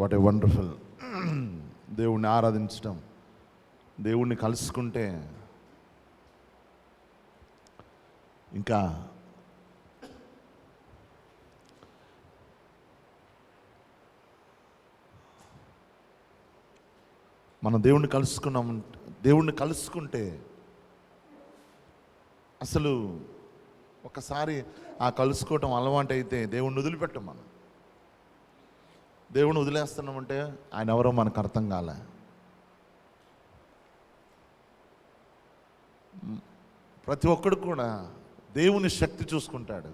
What a wonderful. దేవుణ్ణి ఆరాధించడం, దేవుణ్ణి కలుసుకుంటే ఇంకా మనం దేవుణ్ణి కలుసుకుంటే అసలు ఒకసారి ఆ కలుసుకోవటం అలవాటు అయితే దేవుణ్ణి వదిలిపెట్టం. మనం దేవుణ్ణి వదిలేస్తున్నామంటే ఆయన ఎవరో మనకు అర్థం కాలే. ప్రతి ఒక్కడు కూడా దేవుని శక్తి చూసుకుంటాడు,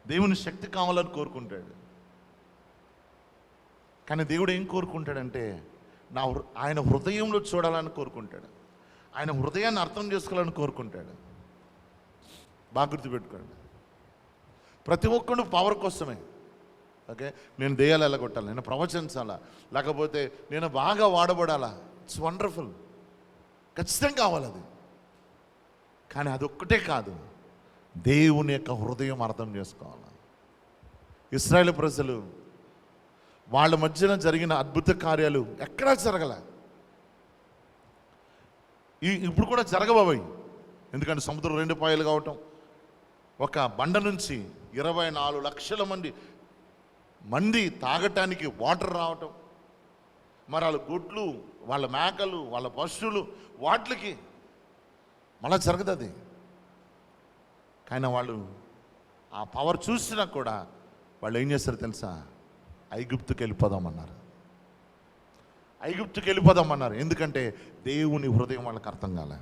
దేవుని శక్తి కావాలని కోరుకుంటాడు. కానీ దేవుడు ఏం కోరుకుంటాడంటే ఆయన హృదయంలో చూడాలని కోరుకుంటాడు, ఆయన హృదయాన్ని అర్థం చేసుకోవాలని కోరుకుంటాడు. బాగా గుర్తుపెట్టుకోండి, ప్రతి ఒక్కడు పవర్ కోసమే. ఓకే, నేను దెయ్యాలు ఎలాగొట్టాలి, నేను ప్రవచించాలా, లేకపోతే నేను బాగా వాడబడాలా, ఇట్స్ వండర్ఫుల్, ఖచ్చితంగా కావాలి అది. కానీ అదొక్కటే కాదు, దేవుని యొక్క హృదయం అర్థం చేసుకోవాలి. ఇశ్రాయేలు ప్రజలు వాళ్ళ మధ్యన జరిగిన అద్భుత కార్యాలు ఎక్కడా జరగలే, ఇప్పుడు కూడా జరగబోయి. ఎందుకంటే సముద్రం 2 పాయలు కావటం, ఒక బండ నుంచి 24 లక్షల మంది తాగటానికి వాటర్ రావటం, మరి వాళ్ళ గుడ్లు, వాళ్ళ మేకలు, వాళ్ళ పశువులు, వాటికి మళ్ళా జరగదు అది. కానీ వాళ్ళు ఆ పవర్ చూసినా కూడా వాళ్ళు ఏం చేస్తారు తెలుసా? ఐగుప్తుకి వెళ్ళిపోదామన్నారు. ఎందుకంటే దేవుని హృదయం వాళ్ళకి అర్థం కాలే.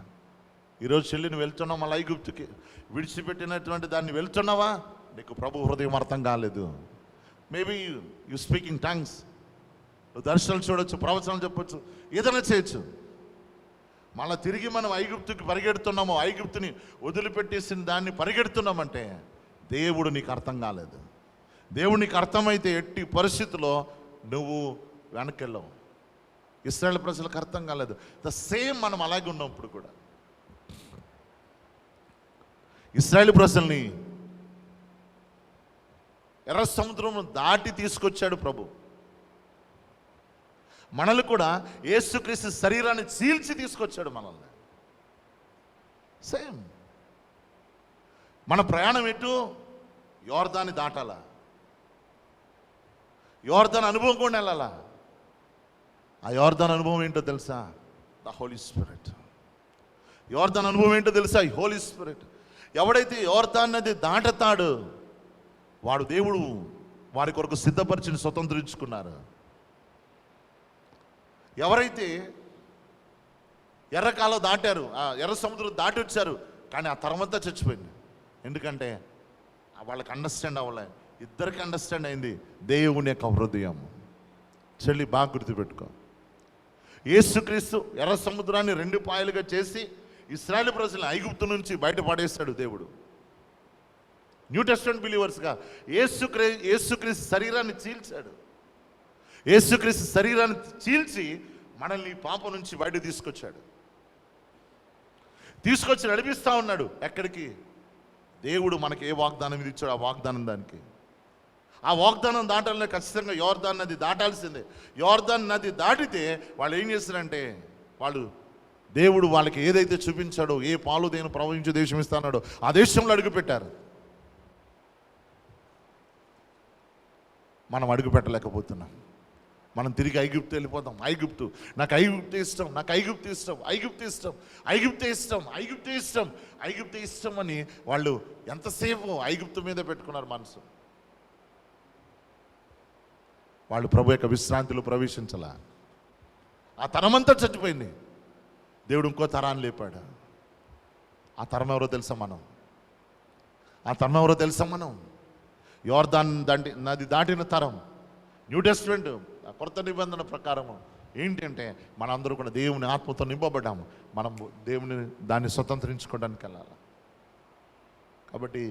ఈరోజు చెల్లిని వెళ్తున్నావు మళ్ళీ ఐగుప్తుకి, విడిచిపెట్టినటువంటి దాన్ని వెళ్తున్నావా, నీకు ప్రభు హృదయం అర్థం కాలేదు. మేబీ యు స్పీకింగ్ టంగ్స్, నువ్వు దర్శనాలు చూడొచ్చు, ప్రవచనాలు చెప్పొచ్చు, ఏదైనా చేయొచ్చు. మళ్ళీ తిరిగి మనం ఐగుప్తుకి పరిగెడుతున్నాము, ఐగుప్తుని వదిలిపెట్టేసిన దాన్ని పరిగెడుతున్నామంటే దేవుడు నీకు అర్థం కాలేదు. దేవుడు నీకు అర్థమైతే ఎట్టి పరిస్థితిలో నువ్వు వెనకెళ్ళవు. ఇశ్రాయేలు ప్రజలకు అర్థం కాలేదు. ద సేమ్ మనం అలాగే ఉన్నాం ఇప్పుడు కూడా. ఇశ్రాయేలు ప్రజల్ని ఎర్ర సముద్రం దాటి తీసుకొచ్చాడు ప్రభు. మనల్ని కూడా యేసుక్రీస్తు శరీరాన్ని చీల్చి తీసుకొచ్చాడు మనల్ని. సేమ్ మన ప్రయాణం ఎటు? యోర్దాన్ని దాటాలా, యోర్దాన్ అనుభవం కూడా వెళ్ళాలా. ఆ యోర్దాన్ అనుభవం ఏంటో తెలుసా? The Holi spirit. యోర్దాన్ అనుభవం ఏంటో తెలుసా? ఈ హోలీ స్పిరిట్. ఎవడైతే యోర్దాన్ నది దాటతాడు వాడు దేవుడు వారి కొరకు సిద్ధపరిచిన స్వతంత్రించుకున్నారు. ఎవరైతే ఎర్రకాలం దాటారు, ఆ ఎర్ర సముద్రం దాటి వచ్చారు, కానీ ఆ తరమంతా చచ్చిపోయింది. ఎందుకంటే వాళ్ళకి అండర్స్టాండ్ అవ్వలే. ఇద్దరికి అండర్స్టాండ్ అయింది దేవుని యొక్క హృదయం. చెల్లి బాగా గుర్తుపెట్టుకో, యేసుక్రీస్తు ఎర్ర సముద్రాన్ని 2 పాయలుగా చేసి ఇశ్రాయేలు ప్రజలను ఐగుప్తు నుంచి బయటపడేశాడు దేవుడు. న్యూ టెస్టమెంట్ బిలీవర్స్గా యేసుక్రీస్తు శరీరాన్ని చీల్చాడు. యేసుక్రీస్తు శరీరాన్ని చీల్చి మనల్ని పాపం నుంచి బయట తీసుకొచ్చి నడిపిస్తూ ఉన్నాడు. ఎక్కడికి? దేవుడు మనకి ఏ వాగ్దానం ఇది ఇచ్చాడు, ఆ వాగ్దానం దానికి. ఆ వాగ్దానం దాటాలనే ఖచ్చితంగా యోర్దాన్ నది దాటాల్సిందే. యోర్దాన్ నది దాటితే వాళ్ళు ఏం చేస్తారంటే, వాళ్ళు దేవుడు వాళ్ళకి ఏదైతే చూపించాడో, ఏ పాలు దేని ప్రవహించే దేశం ఇస్తానాడో ఆ దేశంలో అడుగుపెట్టారు. మనం అడుగు పెట్టలేకపోతున్నాం. మనం తిరిగి ఐగుప్తు వెళ్ళిపోతాం. నాకు ఐగుప్తు ఇష్టం అని వాళ్ళు ఎంతసేపు ఐగుప్తు మీద పెట్టుకున్నారు మనసు. వాళ్ళు ప్రభు యొక్క విశ్రాంతిలో ప్రవేశించాల. ఆ తరమంతా చచ్చిపోయింది. దేవుడు ఇంకో తరాన్ని లేపాడు. ఆ తరం ఎవరో తెలుసా మనం? యోర్దాన్ నది దాటిన తరం. న్యూ టెస్టమెంట్ కొత్త నిబంధన ప్రకారము ఏంటంటే మనందరూ కూడా దేవుని ఆత్మతో నింపబడ్డాము. మనం దేవుని దాన్ని స్వతంత్రించుకోవడానికి వెళ్ళాలి. కాబట్టి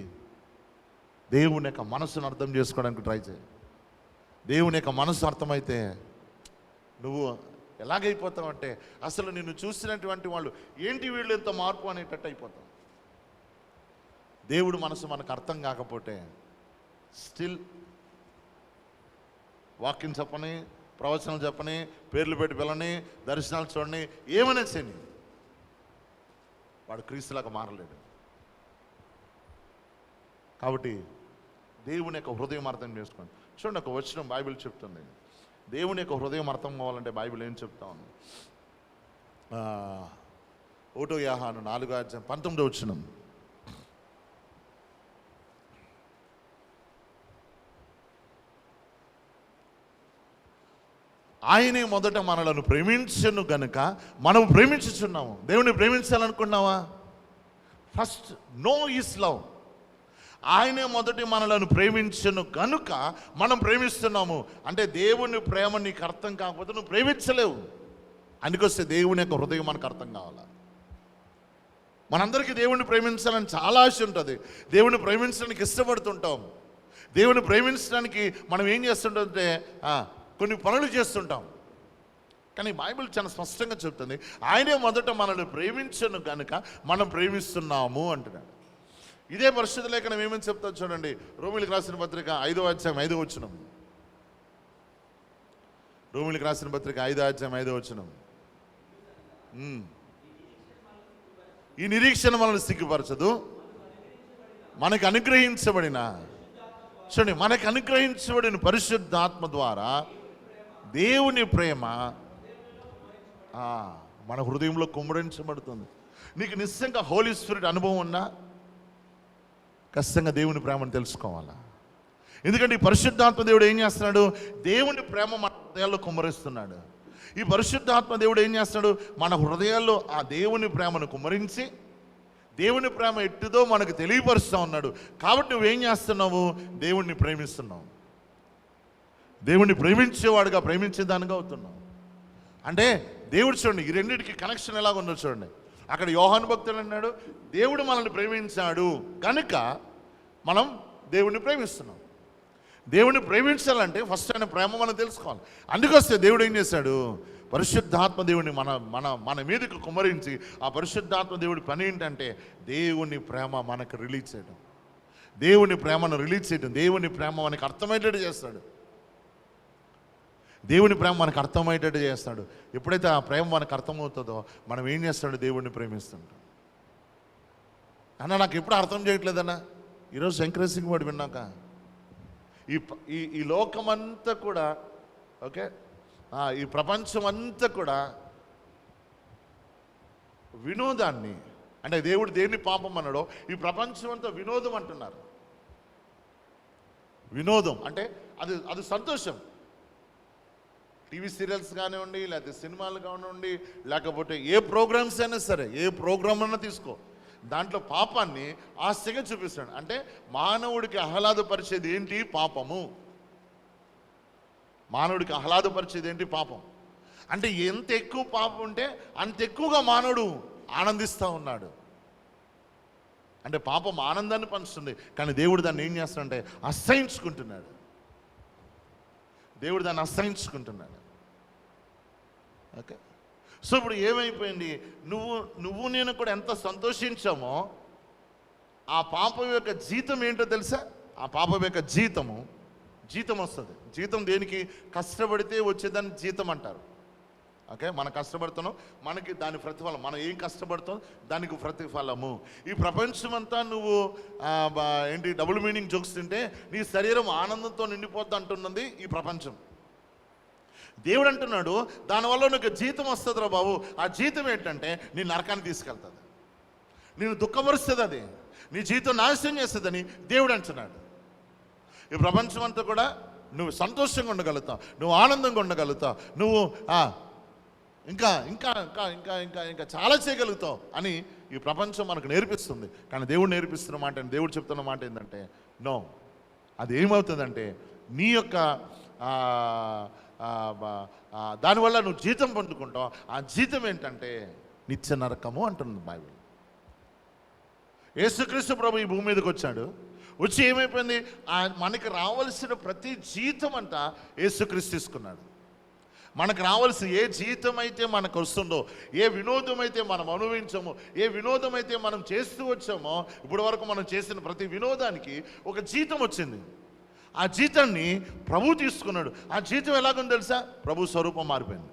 దేవుని యొక్క మనసును అర్థం చేసుకోవడానికి ట్రై చేయి. దేవుని యొక్క మనసు అర్థమైతే నువ్వు ఎలాగైపోతావంటే, అసలు నిన్ను చూసినటువంటి వాళ్ళు ఏంటి వీళ్ళు ఎంత మార్పు అనేటట్టు అయిపోతాం. దేవుడు మనసు మనకు అర్థం కాకపోతే స్టిల్ వాక్యం చెప్పని, ప్రవచనాలు చెప్పని, పేర్లు పెట్టి పిల్లని, దర్శనాలు చూడని, ఏమైనా చేయని, వాడు క్రీస్తులాగా మారలేడు. కాబట్టి దేవుని యొక్క హృదయం అర్థం చేసుకోండి. చూడండి, ఒక వచనం బైబిల్ చెప్తుంది. దేవుని యొక్క హృదయం అర్థం కావాలంటే బైబిల్ ఏం చెప్తా ఉంది? 1 యోహాను 4:19 వచనం. ఆయనే మొదట మనలను ప్రేమించను గనుక మనం ప్రేమించుచున్నాము. దేవుని ప్రేమించాలనుకున్నావా? First know his love. ఆయనే మొదటి మనలను ప్రేమించను గనుక మనం ప్రేమిస్తున్నాము. అంటే దేవుని ప్రేమ నీకు అర్థం కాకపోతే నువ్వు ప్రేమించలేవు. అందుకొస్తే దేవుని యొక్క హృదయం మనకు అర్థం కావాలా. మనందరికీ దేవుణ్ణి ప్రేమించాలని చాలా ఆశ ఉంటుంది. దేవుని ప్రేమించడానికి ఇష్టపడుతుంటాం. దేవుని ప్రేమించడానికి మనం ఏం చేస్తుంటే కొన్ని పనులు చేస్తుంటాం. కానీ బైబిల్ చాలా స్పష్టంగా చెప్తుంది, ఆయనే మొదట మనల్ని ప్రేమించను కనుక మనం ప్రేమిస్తున్నాము అంటున్నాడు. ఇదే పరిశుద్ధ లేఖనం ఏమని చెప్తా చూడండి. రోమీయులకు రాసిన పత్రిక 5:5 రోమీయులకు రాసిన పత్రిక 5:5 ఈ నిరీక్షణ మనల్ని సిగ్గుపరచదు, మనకు అనుగ్రహించబడిన చూడండి, మనకు అనుగ్రహించబడిన పరిశుద్ధాత్మ ద్వారా దేవుని ప్రేమ మన హృదయంలో కుమ్మరించబడుతుంది. నీకు నిజంగా హోలీ స్పిరిట్ అనుభవం ఉన్నా ఖచ్చితంగా దేవుని ప్రేమను తెలుసుకోవాలా. ఎందుకంటే ఈ పరిశుద్ధాత్మ దేవుడు ఏం చేస్తున్నాడు? దేవుని ప్రేమ మన హృదయాల్లో కుమ్మరిస్తున్నాడు. ఈ పరిశుద్ధాత్మ దేవుడు ఏం చేస్తున్నాడు? మన హృదయాల్లో ఆ దేవుని ప్రేమను కుమ్మరించి దేవుని ప్రేమ ఎట్టిదో మనకు తెలియపరుస్తూ ఉన్నాడు. కాబట్టి నువ్వేం చేస్తున్నావు? దేవుణ్ణి ప్రేమిస్తున్నావు. దేవుణ్ణి ప్రేమించేవాడుగా ప్రేమించేదానిగా అవుతున్నావు. అంటే దేవుడు చూడండి, ఈ రెండింటికి కనెక్షన్ ఎలాగ ఉందో చూడండి. అక్కడ యోహాను భక్తుడు అన్నాడు, దేవుడు మనల్ని ప్రేమించాడు కనుక మనం దేవుణ్ణి ప్రేమిస్తున్నాం. దేవుణ్ణి ప్రేమించాలంటే ఫస్ట్ ఆయన ప్రేమ మనం తెలుసుకోవాలి. అందుకొస్తే దేవుడు ఏం చేశాడు? పరిశుద్ధాత్మ దేవుడిని మన మన మన మీదకు కుమ్మరించి, ఆ పరిశుద్ధాత్మ దేవుడి పని ఏంటంటే దేవుని ప్రేమ మనకు రిలీజ్ చేయడం, దేవుని ప్రేమను రిలీజ్ చేయడం, దేవుని ప్రేమ మనకు అర్థమయ్యేటట్టు చేస్తాడు. దేవుని ప్రేమ మనకు అర్థమయ్యేటట్టు చేస్తాడు. ఎప్పుడైతే ఆ ప్రేమ మనకు అర్థమవుతుందో మనం ఏం చేస్తాడు? దేవుణ్ణి ప్రేమిస్తుంటాం. అన్న నాకు ఎప్పుడు అర్థం చేయట్లేదన్నా, ఈరోజు ఎంకరేజింగ్ వర్డ్ విన్నాక ఈ లోకమంతా కూడా ఓకే, ఈ ప్రపంచం అంతా కూడా వినోదాన్ని, అంటే దేవుడు దేన్ని పాపం అన్నాడో ఈ ప్రపంచం అంతా వినోదం అంటున్నారు. వినోదం అంటే అది అది సంతోషం. టీవీ సీరియల్స్ కానివ్వండి, లేకపోతే సినిమాలు కానివ్వండి, లేకపోతే ఏ ప్రోగ్రామ్స్ అయినా సరే, ఏ ప్రోగ్రామ్ అన్నా తీసుకో, దాంట్లో పాపాన్ని ఆస్తిగా చూపిస్తాడు. అంటే మానవుడికి ఆహ్లాదపరిచేది ఏంటి? పాపము. మానవుడికి ఆహ్లాదపరిచేది ఏంటి? పాపం. అంటే ఎంత ఎక్కువ పాపం ఉంటే అంత ఎక్కువగా మానవుడు ఆనందిస్తూ ఉన్నాడు. అంటే పాపం ఆనందాన్ని పంచుతుంది, కానీ దేవుడు దాన్ని ఏం చేస్తాడంటే అసహించుకుంటున్నాడు. దేవుడు దాన్ని అసహించుకుంటున్నాడు. ఓకే, సో ఇప్పుడు ఏమైపోయింది? నువ్వు నేను కూడా ఎంత సంతోషించామో ఆ పాపం యొక్క జీతం ఏంటో తెలుసా? ఆ పాపం యొక్క జీతం వస్తుంది. జీతం దేనికి? కష్టపడితే వచ్చేదాన్ని జీతం అంటారు. ఓకే, మనం కష్టపడుతున్నాం, మనకి దాని ప్రతిఫలం, మనం ఏం కష్టపడుతాం దానికి ప్రతిఫలము. ఈ ప్రపంచమంతా నువ్వు ఏంటి డబుల్ మీనింగ్ జోక్స్ తింటే నీ శరీరం ఆనందంతో నిండిపోద్ది అంటున్నది ఈ ప్రపంచం. దేవుడు అంటున్నాడు దానివల్ల నీకు జీతం వస్తుందిరా బాబు. ఆ జీతం ఏంటంటే నీ నరకాన్ని తీసుకెళ్తుంది, నేను దుఃఖపరుస్తుంది, అది నీ జీవితం నాశనం చేస్తుందని దేవుడు అంటున్నాడు. ఈ ప్రపంచం అంతా కూడా నువ్వు సంతోషంగా ఉండగలుగుతావు, నువ్వు ఆనందంగా ఉండగలుగుతావు, నువ్వు ఇంకా ఇంకా ఇంకా ఇంకా ఇంకా ఇంకా చాలా చేయగలుగుతావు అని ఈ ప్రపంచం మనకు నేర్పిస్తుంది. కానీ దేవుడు నేర్పిస్తున్న మాట, దేవుడు చెప్తున్న మాట ఏంటంటే నో, అది ఏమవుతుందంటే నీ యొక్క దానివల్ల నువ్వు జీతం పొందుకుంటావు. ఆ జీతం ఏంటంటే నిత్య నరకము అంటుంది బైబిల్. యేసుక్రీస్తు ప్రభు ఈ భూమి మీదకి వచ్చాడు. వచ్చి ఏమైపోయింది? మనకి రావాల్సిన ప్రతి జీతం అంతా యేసుక్రీస్తు తీసుకున్నాడు. మనకు రావాల్సిన ఏ జీతం అయితే మనకు వస్తుందో, ఏ వినోదం అయితే మనం అనుభవించామో, ఏ వినోదం అయితే మనం చేస్తూ వచ్చామో, ఇప్పటి వరకు మనం చేసిన ప్రతి వినోదానికి ఒక జీతం వచ్చింది. ఆ జీతాన్ని ప్రభు తీసుకున్నాడు. ఆ జీతం ఎలాగుంది తెలుసా? ప్రభు స్వరూపం మారిపోయింది.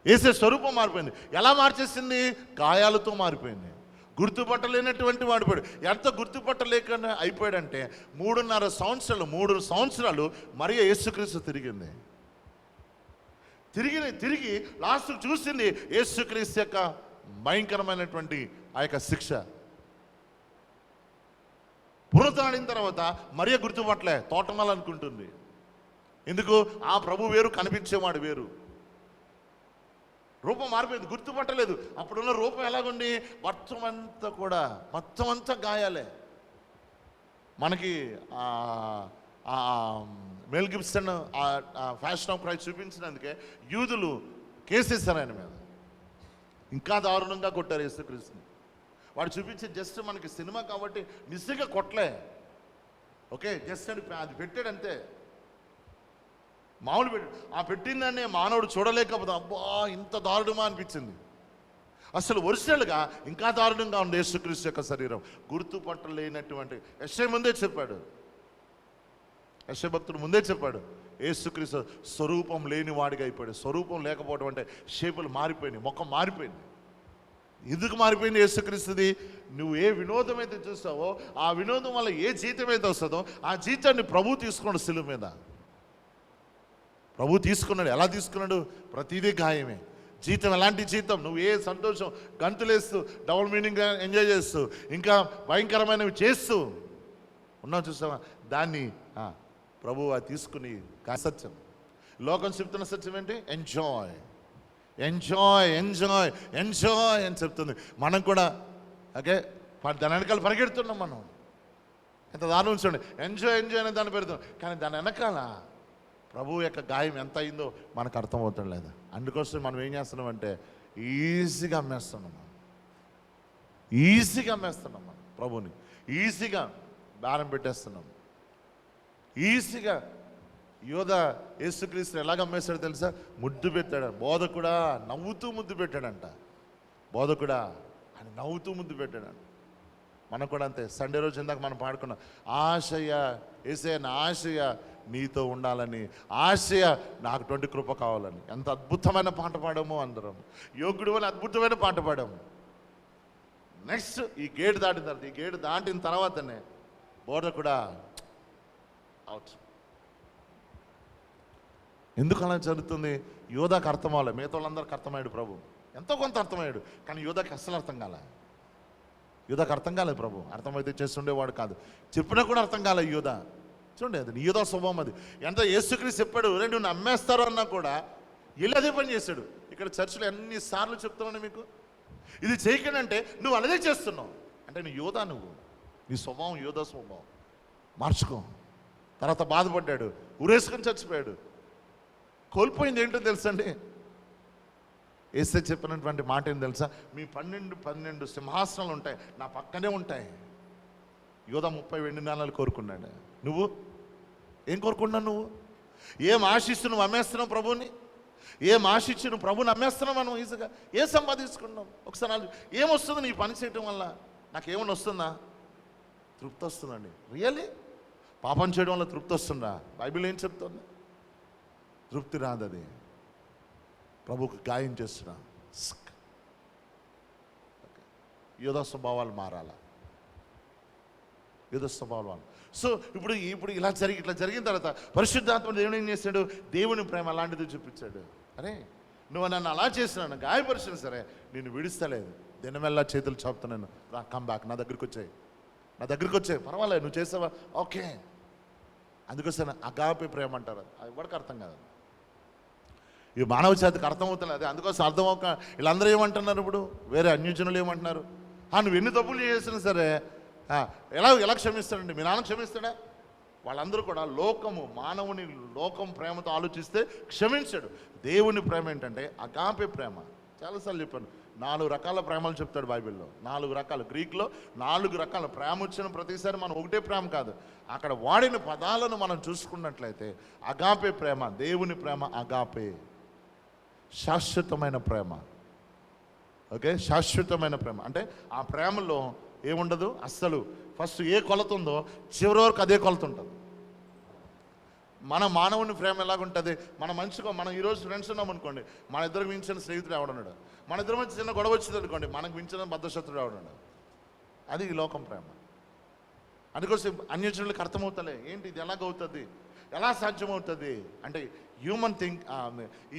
యేసు స్వరూపం మారిపోయింది. ఎలా మార్చేసింది? గాయాలతో మారిపోయింది. గుర్తుపట్టలేనటువంటి వాడిపోయాడు. ఎంత గుర్తుపట్టలేకుండా అయిపోయాడంటే 3 సంవత్సరాలు మరియ యేసుక్రీస్తు తిరిగింది. తిరిగి లాస్ట్ చూసింది యేసుక్రీస్తు యొక్క భయంకరమైనటువంటి ఆ యొక్క శిక్ష. పునరుద్ధరణ తర్వాత మరియ గుర్తుపట్టలే, తోటమాల అనుకుంటుంది. ఎందుకు? ఆ ప్రభు వేరు, కనిపించేవాడు వేరు. రూపం మారిపోయింది, గుర్తుపట్టలేదు. అప్పుడున్న రూపం ఎలాగుండి? మొత్తం అంతా గాయాలే. మనకి Mel Gibson passion of Christ చూపించినందుకే యూదులు కేసేశారు ఆయన మీద. ఇంకా దారుణంగా కొట్టారు యేసుక్రీస్తుని. వాడు చూపించే జస్ట్ మనకి సినిమా కాబట్టి నిజంగా కొట్టలే, ఓకే, జస్ట్ అది పెట్టాడంతే, మామూలు పెట్టాడు. ఆ పెట్టిందాన్ని మానవుడు చూడలేకపోతే అబ్బా ఇంత దారుణమా అనిపించింది. అసలు ఒరిజినల్గా ఇంకా దారుణంగా ఉంది యేసుక్రీస్తు యొక్క శరీరం. గుర్తుపట్టలేనటువంటి యెషయా ముందే చెప్పాడు, యెషయా భక్తుడు ముందే చెప్పాడు, యేసుక్రీస్తు స్వరూపం లేని వాడిగా అయిపోయాడు. స్వరూపం లేకపోవడం అంటే షేపులు మారిపోయినాయి, ముఖం మారిపోయింది. ఎందుకు మారిపోయింది యేసుక్రీస్తుది? నువ్వు ఏ వినోదం అయితే చూస్తావో ఆ వినోదం వల్ల ఏ జీతం అయితే వస్తుందో ఆ జీతాన్ని ప్రభు తీసుకున్నాడు శిలువ మీద. ప్రభు తీసుకున్నాడు. ఎలా తీసుకున్నాడు? ప్రతిదీ గాయమే. జీతం ఎలాంటి జీతం? నువ్వు ఏ సంతోషం గంతులేస్తూ డబుల్ మీనింగ్ ఎంజాయ్ చేస్తూ ఇంకా భయంకరమైనవి చేస్తూ ఉన్నావు చూసావా, దాన్ని ప్రభు తీసుకుని సత్యం. లోకం చెప్తున్న సత్యం ఏంటి? ఎంజాయ్ ఎంజాయ్ ఎంజాయ్ ఎంజాయ్ అని చెప్తుంది. మనం కూడా ఓకే దాని వెనకాల పరిగెడుతున్నాం. మనం ఎంత దారుణం చూడండి, ఎంజాయ్ ఎంజాయ్ అనే దాన్ని పెడుతున్నాం, కానీ దాని వెనకాల ప్రభు యొక్క గాయం ఎంత అయిందో మనకు అర్థమవుతాం లేదు. అందుకోసం మనం ఏం చేస్తున్నామంటే ఈజీగా అమ్మేస్తున్నాం మనం ప్రభుని. ఈజీగా భారం పెట్టేస్తున్నాం. ఈజీగా యోధ యేసుక్రీస్తుని ఎలాగ అమ్మేస్తాడో తెలుసా? ముద్దు పెట్టాడు. బోధకుడా నవ్వుతూ ముద్దు పెట్టాడంట. బోధకుడా అని నవ్వుతూ ముద్దు పెట్టాడంట. మనకు కూడా అంతే. సండే రోజు ఇందాక మనం పాడుకున్నాం, ఆశయ యేసయ్య నా ఆశయ నీతో ఉండాలని, ఆశయ నాకు 20 కృప కావాలని. ఎంత అద్భుతమైన పాట పాడామో అందరం. యోగుడు అని అద్భుతమైన పాట పాడాము. నెక్స్ట్ ఈ గేటు దాటిన తర్వాతనే బోధకుడా అవుట్. ఎందుకు అలా జరుగుతుంది? యోధాకు అర్థం అవ్వలే, మిగతా వాళ్ళందరికీ అర్థమయ్యాడు ప్రభు. ఎంతో కొంత అర్థమయ్యాడు, కానీ యోధాకి అస్సలు అర్థం కాలే. యోధాకు అర్థం కాలేదు ప్రభు. అర్థమైతే చేస్తుండేవాడు కాదు. చెప్పినా కూడా అర్థం కాలేదు యోధ. చూడండి, అది యోధా స్వభావం. అది ఎంత యేసుక్రీస్తు చెప్పాడు, నువ్వు నమ్మేస్తారు అన్నా కూడా వెళ్ళి అదే పని చేశాడు. ఇక్కడ చర్చిలో ఎన్నిసార్లు చెప్తున్నాను మీకు, ఇది చేయకండి అంటే నువ్వు అలాగే చేస్తున్నావు అంటే నీ యోధా, నీ స్వభావం యోధా స్వభావం మార్చుకో. తర్వాత బాధపడ్డాడు, ఊరేసుకొని చచ్చిపోయాడు. కోల్పోయింది ఏంటో తెలుసండి? యేసయ్య చెప్పినటువంటి మాట ఏం తెలుసా? మీ 12 సింహాసనాలు ఉంటాయి, నా పక్కనే ఉంటాయి. యోధా 30 వెండి నాణాలు కోరుకున్నాడు. నువ్వు ఏం కోరుకున్నావు? నువ్వు ఏం ఆశిస్తూ నువ్వు అమ్మేస్తున్నావు ప్రభుని? ఏం ఆశించి నువ్వు ప్రభుని అమ్మేస్తున్నావు? మనం ఈజీగా ఏం సంపాదించుకున్నావు? ఒకసారి ఏమొస్తుంది నీ పని చేయటం వల్ల? నాకేమన్నా వస్తుందా? తృప్తి వస్తుందండి. రియల్లీ పాపం చేయడం వల్ల తృప్తి వస్తుందా? బైబిల్ ఏం చెప్తుంది? తృప్తి రాదు. అది ప్రభుకు గాయం చేస్తున్నా. యోధా స్వభావాలు మారాల. యోధా స్వభావాలు. సో ఇప్పుడు ఇట్లా జరిగిన తర్వాత పరిశుద్ధాత్మ దేవుడు ఏం చేశాడు? దేవుని ప్రేమ అలాంటిది చూపించాడు. అరే నువ్వు నన్ను అలా చేసినాను, గాయపరిచిన సరే నేను విడిస్తలేదు, దినమెల్లా చేతులు చాపుతున్నాను, రా కమ్ బ్యాక్, నా దగ్గరికి వచ్చాయి, పర్వాలేదు, నువ్వు చేసావా, ఓకే. అందుకోసం అగాపే ప్రేమ అంటారు. అది ఎవరికి అర్థం కాదు. ఈ మానవ జాతికి అర్థమవుతుంది. అదే అందుకోసం అర్థమవుక వీళ్ళందరూ ఏమంటున్నారు? ఇప్పుడు వేరే అన్యజనులు ఏమంటున్నారు? నువ్వు ఎన్ని తప్పులు చేసినా సరే ఎలా క్షమిస్తాడండి? మీ నాన్న క్షమిస్తాడా? వాళ్ళందరూ కూడా మానవుని ప్రేమతో ఆలోచిస్తే క్షమించాడు. దేవుని ప్రేమ ఏంటంటే అగాపే ప్రేమ. చాలాసార్లు చెప్పాను, 4 రకాల ప్రేమలు చెప్తాడు బైబిల్లో. 4 రకాలు. గ్రీక్లో 4 రకాల ప్రేమ వచ్చిన ప్రతిసారి మనం ఒకటే ప్రేమ కాదు, అక్కడ వాడిన పదాలను మనం చూసుకున్నట్లయితే అగాపే ప్రేమ, దేవుని ప్రేమ అగాపే, శాశ్వతమైన ప్రేమ. ఓకే, శాశ్వతమైన ప్రేమ అంటే ఆ ప్రేమలో ఏముండదు అస్సలు. ఫస్ట్ ఏ కొలత ఉందో చివరి వరకు అదే కొలత ఉంటుంది. మన మానవుని ప్రేమ ఎలాగుంటుంది, మనం ఈరోజు ఫ్రెండ్స్ ఉన్నాం అనుకోండి, మన ఇద్దరికి మించిన స్నేహితుడు ఎవడున్నాడు, మన ఇద్దరి మధ్య చిన్న గొడవ వచ్చింది అనుకోండి, మనకు మించిన బద్ధశత్రుడు ఎవడున్నాడు. అది ఈ లోకం ప్రేమ. అందుకోసం అన్యజనులకు అర్థమవుతలే, ఏంటి ఇది ఎలాగవుతుంది, ఎలా సాధ్యమవుతుంది అంటే హ్యూమన్ థింక్,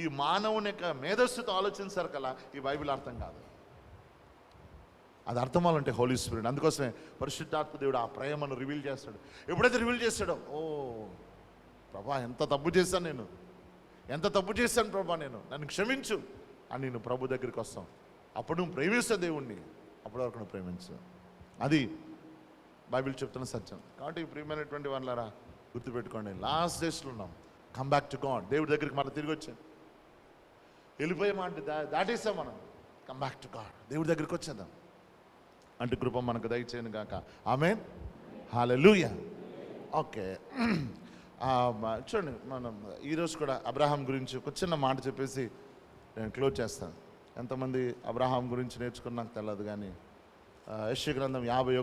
ఈ మానవుని యొక్క మేధస్సుతో ఆలోచించారు కదా, ఈ బైబిల్ అర్థం కాదు. అది అర్థం అవ్వాలంటే హోలీ స్పిరిట్. అందుకోసమే పరిశుద్ధాత్మ దేవుడు ఆ ప్రేమను రివీల్ చేస్తాడు. ఎప్పుడైతే రివీల్ చేస్తాడో, ఓ ప్రభా ఎంత తప్పు చేశాను నేను, ఎంత తప్పు చేశాను ప్రభా నేను, నన్ను క్షమించు అని నేను ప్రభు దగ్గరికి వస్తాం. అప్పుడు నువ్వు ప్రేమిస్తావు దేవుణ్ణి, అప్పటి వరకు నువ్వు ప్రేమించు. అది బైబిల్ చెప్తున్న సత్యం. కాబట్టి ప్రియమైనటువంటి వాళ్ళారా గుర్తుపెట్టుకోండి, లాస్ట్ డేస్లో ఉన్నాం. Come back to God. దేవుడి దగ్గరికి మనం తిరిగి వచ్చాం. వెళ్ళిపోయే మాట దాటేసాం మనం. కమ్ బ్యాక్ టు గాడ్, దేవుడి దగ్గరికి వచ్చేద్దాం. అంటే కృప మనకు దయచేయను గాక. ఆమేన్, హల్లెలూయా. ఓకే, చూడండి, మనం ఈరోజు కూడా అబ్రహాం గురించి ఒక చిన్న మాట చెప్పేసి నేను క్లోజ్ చేస్తాను. ఎంతమంది అబ్రహాం గురించి నేర్చుకుని నాకు తెలియదు, కానీ యెషయా గ్రంథం 51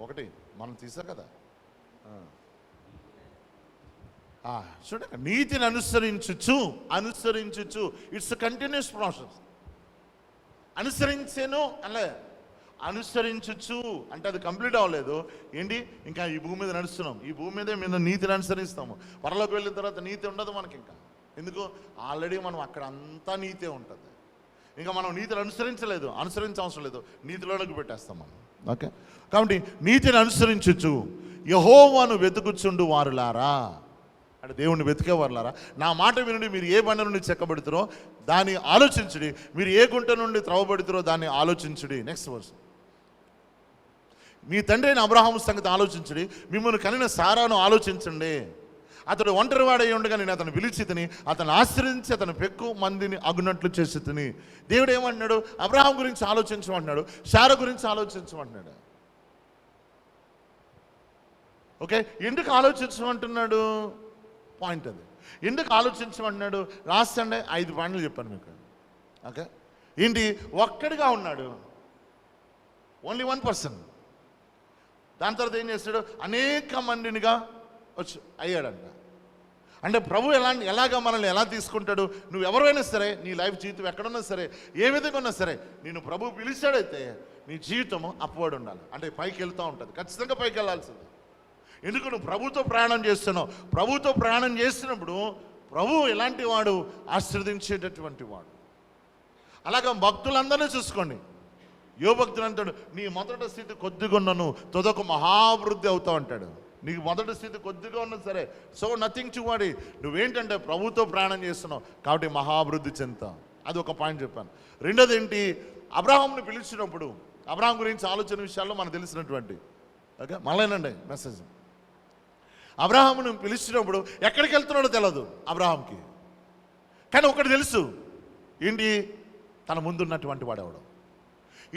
ఒకటి మనం తీసా కదా. చూడండి, నీతిని అనుసరించుచు ఇట్స్ కంటిన్యూస్ ప్రాసెస్. అనుసరించాను అలా అనుసరించుచు అంటే అది కంప్లీట్ అవ్వలేదు. ఏంటి, ఇంకా ఈ భూమి మీద నడుస్తున్నాం, ఈ భూమి మీదే మీద నీతిని అనుసరిస్తాము. పరలోకి వెళ్ళిన తర్వాత నీతి ఉండదు మనకి. ఇంకా ఎందుకు, ఆల్రెడీ మనం అక్కడ అంతా నీతే ఉంటుంది. ఇంకా మనం నీతిని అనుసరించవసరం లేదు, నీతిలోకి పెట్టేస్తాం మనం. ఓకే, కాబట్టి నీతిని అనుసరించుచు యెహోవాను వెతుకుచుండు వారులారా, అంటే దేవుణ్ణి వెతికేవారులారా, నా మాట వినుడి, మీరు ఏ బండ నుండి చెక్కబడుతురో దాన్ని ఆలోచించుడి, మీరు ఏ గుంట నుండి త్రవబడుతురో దాన్ని ఆలోచించుడి. నెక్స్ట్ వర్స్, మీ తండ్రి అయిన అబ్రహాము సంగతి ఆలోచించుడి, మిమ్మల్ని కనిన సారాను ఆలోచించండి. అతడు ఒంటరివాడై ఉండగా నేను అతను పిలిచి తిని అతను ఆశ్రయించి అతను పెక్కు మందిని అగునట్లు చేసి తిని. దేవుడు ఏమంటున్నాడు, అబ్రహాం గురించి ఆలోచించమంటున్నాడు, శారా గురించి ఆలోచించమంటున్నాడు. ఓకే, ఎందుకు ఆలోచించమంటున్నాడు పాయింట్ అది. ఎందుకు ఆలోచించమంటున్నాడు లాస్ట్ సండే 5 పాయింట్లు చెప్పాను మీకు. ఓకే, ఏంటి, ఒక్కడిగా ఉన్నాడు, ఓన్లీ 1 పర్సన్. దాని తర్వాత ఏం చేస్తాడు, అనేక మందినిగా అయ్యాడంట. అంటే ప్రభు ఎలాగా మనల్ని ఎలా తీసుకుంటాడు, నువ్వు ఎవరైనా సరే, నీ లైఫ్ జీవితం ఎక్కడున్నా సరే, ఏ విధంగా ఉన్నా సరే, నేను ప్రభు పిలిచాడైతే నీ జీవితము అప్వర్డ్ ఉండాలి. అంటే పైకి వెళ్తూ ఉంటుంది, ఖచ్చితంగా పైకి వెళ్ళాల్సింది. ఎందుకు, నువ్వు ప్రభుతో ప్రయాణం చేస్తున్నావు. ప్రభుతో ప్రయాణం చేసినప్పుడు ప్రభు ఎలాంటి వాడు, ఆశీర్వదించేటటువంటి వాడు. అలాగా భక్తులందరినీ చూసుకోండి. యోభక్తులు అంటాడు, నీ మొదటి స్థితి కొద్దిగా ఉన్నను తొదొక మహాభివృద్ధి అవుతావు అంటాడు. నీకు మొదటి స్థితి కొద్దిగా ఉన్నా సరే, సో నథింగ్ టు వరీ. నువ్వేంటంటే ప్రభుతో ప్రయాణం చేస్తున్నావు కాబట్టి మహాభివృద్ధి చెందుతావు. అది ఒక పాయింట్ చెప్పాను. రెండోది ఏంటి, అబ్రహాంని పిలిచినప్పుడు అబ్రహాం గురించి ఆలోచన విషయాల్లో మనకు తెలిసినటువంటి, ఓకే మళ్ళీనండి మెసేజ్. అబ్రహామును పిలిచినప్పుడు ఎక్కడికి వెళ్తున్నాడో తెలియదు అబ్రహాంకి, కానీ ఒకటి తెలుసు, ఏంటి, తన ముందున్నటువంటి వాడు ఎవడు.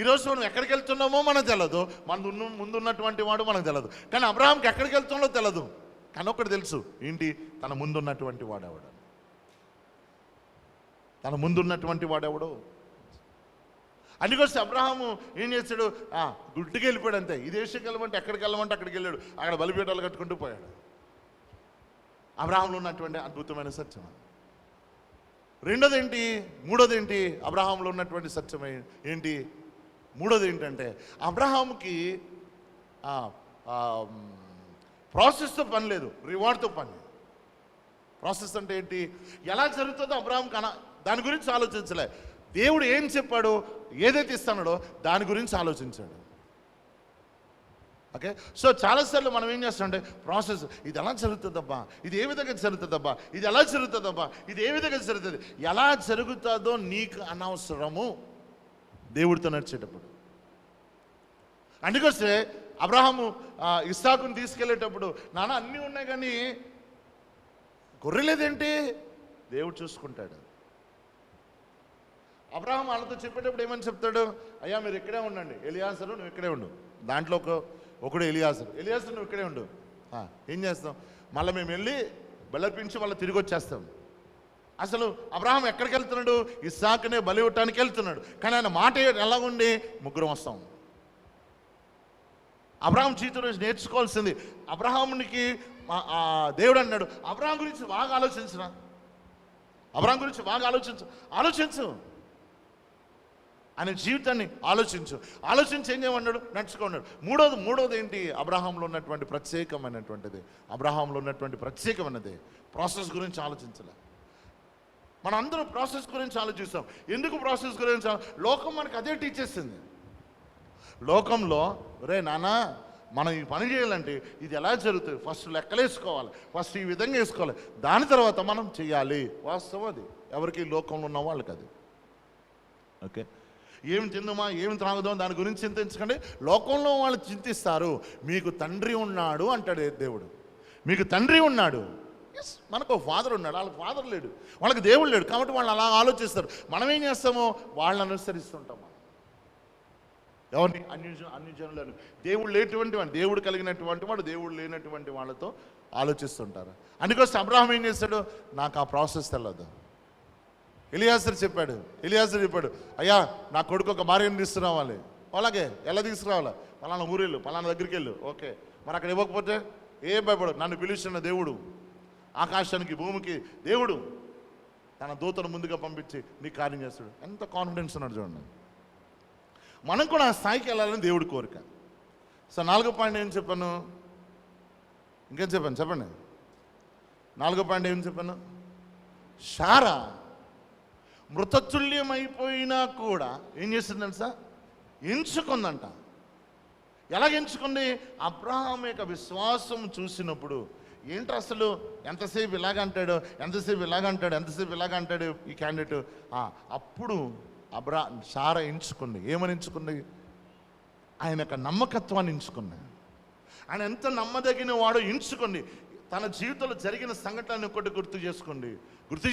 ఈరోజు మనం ఎక్కడికి వెళ్తున్నామో మనకు తెలియదు, మన ముందున్నటువంటి వాడు మనకు తెలియదు. కానీ అబ్రహాంకి ఎక్కడికి వెళ్తున్నాడో తెలియదు, కానీ ఒకటి తెలుసు, ఏంటి, తన ముందున్నటువంటి వాడెవడు. తన ముందున్నటువంటి వాడెవడు. అందుకోసం అబ్రహాము ఏం చేశాడు, గుడ్డికి వెళ్ళిపోయాడు అంతే. ఈ దేశంకి వెళ్ళమంటే ఎక్కడికి వెళ్ళమంటే అక్కడికి వెళ్ళాడు. అక్కడ బలిపీఠాలు కట్టుకుంటూ పోయాడు. అబ్రహాంలో ఉన్నటువంటి అద్భుతమైన సత్యం. రెండోది ఏంటి, మూడోది ఏంటి, అబ్రహాంలో ఉన్నటువంటి సత్యం ఏంటి, మూడోది ఏంటంటే అబ్రహాంకి ప్రాసెస్తో పని లేదు, రివార్డ్తో పని. ప్రాసెస్ అంటే ఏంటి, ఎలా జరుగుతుందో అబ్రహాం దాని గురించి ఆలోచించలే. దేవుడు ఏం చెప్పాడో, ఏదైతే ఇస్తాడో దాని గురించి ఆలోచించాడు. ఓకే, సో చాలాసార్లు మనం ఏం చేస్తామంటే ప్రాసెస్, ఇది ఎలా జరుగుతుందబ్బా, ఇది ఏ విధంగా జరుగుతుందబ్బా, ఇది ఎలా జరుగుతుందబ్బా, ఇది ఏ విధంగా జరుగుతుంది, ఎలా జరుగుతుందో నీకు అనవసరము దేవుడితో నడిచేటప్పుడు. అందుకొస్తే అబ్రహాము ఇస్సాకుని తీసుకెళ్ళేటప్పుడు, నాన్న అన్నీ ఉన్నాయి కానీ గొర్రెలేదేంటి, దేవుడు చూసుకుంటాడు. అబ్రహాం వాళ్ళతో చెప్పేటప్పుడు ఏమని చెప్తాడు, అయ్యా మీరు ఇక్కడే ఉండండి, ఎలియాజరు నువ్వు ఇక్కడే ఉండు, దాంట్లో ఒక ఒకడు ఎలియాజరు. నువ్వు ఇక్కడే ఉండు. ఏం చేస్తాం? మళ్ళీ మేము వెళ్ళి బలర్పించి మళ్ళీ తిరిగి వచ్చేస్తాం. అసలు అబ్రహాం ఎక్కడికి వెళ్తున్నాడు? ఇస్సాకునే బలి ఇవ్వటానికి వెళ్తున్నాడు. కానీ ఆయన మాట ఎలాగుండి ముగ్గురం వస్తాం. అబ్రహాం జీవితం నుంచి నేర్చుకోవాల్సింది. అబ్రహామునికి దేవుడు అన్నాడు, అబ్రహాం గురించి బాగా ఆలోచించరా, అబ్రహాం గురించి బాగా ఆలోచించు ఆయన జీవితాన్ని ఆలోచించి ఏం చేయమన్నాడు? నడుచుకున్నాడు. మూడోది ఏంటి? అబ్రహాంలో ఉన్నటువంటి ప్రత్యేకమైనది ప్రాసెస్ గురించి ఆలోచించలే. మనం అందరూ ప్రాసెస్ గురించి ఆలోచిస్తాం. ఎందుకు ప్రాసెస్ గురించి? లోకం మనకు అదే టీచ్ చేస్తుంది. లోకంలో రే నాన్న మనం ఈ పని చేయాలంటే ఇది ఎలా జరుగుతుంది, ఫస్ట్ లెక్కలేసుకోవాలి, ఫస్ట్ ఈ విధంగా వేసుకోవాలి, దాని తర్వాత మనం చేయాలి. వాస్తవం అది ఎవరికి లోకంలో ఉన్న వాళ్ళకి అది. ఓకే, ఏమి తిందామా ఏమి త్రాగుదాం దాని గురించి చింతించకండి. లోకంలో వాళ్ళు చింతిస్తారు. మీకు తండ్రి ఉన్నాడు అంటాడు దేవుడు. మీకు తండ్రి ఉన్నాడు. ఎస్, మనకు ఫాదర్ ఉన్నాడు, వాళ్ళకి ఫాదర్ లేడు, వాళ్ళకి దేవుడు లేడు. కాబట్టి వాళ్ళు అలా ఆలోచిస్తారు. మనం ఏం చేస్తామో వాళ్ళని అనుసరిస్తుంటాం. ఎవరిని? అన్యజనులను. దేవుడు లేనటువంటి వాడు, దేవుడు కలిగినటువంటి వాడు దేవుడు లేనటువంటి వాళ్ళతో ఆలోచిస్తుంటారు. అందుకోసం అబ్రహాం ఏం చేస్తాడు? నాకు ఆ ప్రాసెస్ తెలియదు. ఎలియాజరు చెప్పాడు, అయ్యా నా కొడుకు ఒక భార్యను తీసుకురావాలి. అలాగే ఎలా తీసుకురావాలి? పలానా ఊరెళ్ళు, పలానా దగ్గరికి వెళ్ళు. ఓకే, మరి అక్కడ ఇవ్వకపోతే ఏం భయపడు, నన్ను పిలుస్తున్న దేవుడు, ఆకాశానికి భూమికి దేవుడు తన దూతను ముందుగా పంపించి నీ కార్యం చేస్తాడు. ఎంత కాన్ఫిడెన్స్ ఉన్నాడు చూడండి. మనం కూడా ఆ స్థాయికి వెళ్ళాలని దేవుడి కోరిక. సో 4వ పాయింట్ ఏం చెప్పాను? ఇంకేం చెప్పాను చెప్పండి. 4వ పాయింట్ ఏం చెప్పాను? శారా మృతతుల్యమైపోయినా కూడా ఏం చేస్తుంది తెలుసా? ఎంచుకుందంట. ఎలాగ ఎంచుకుంది? అబ్రహాం యొక్క విశ్వాసం చూసినప్పుడు. ఏంటి అసలు ఎంతసేపు ఇలాగంటాడు ఈ క్యాండిడేట్. అప్పుడు శారా ఎంచుకుంది. ఏమని ఎంచుకుంది? ఆయన యొక్క నమ్మకత్వాన్ని ఎంచుకుంది. ఆయన ఎంత నమ్మదగిన వాడో ఎంచుకోండి. తన జీవితంలో జరిగిన సంఘటనని ఒకటి గుర్తు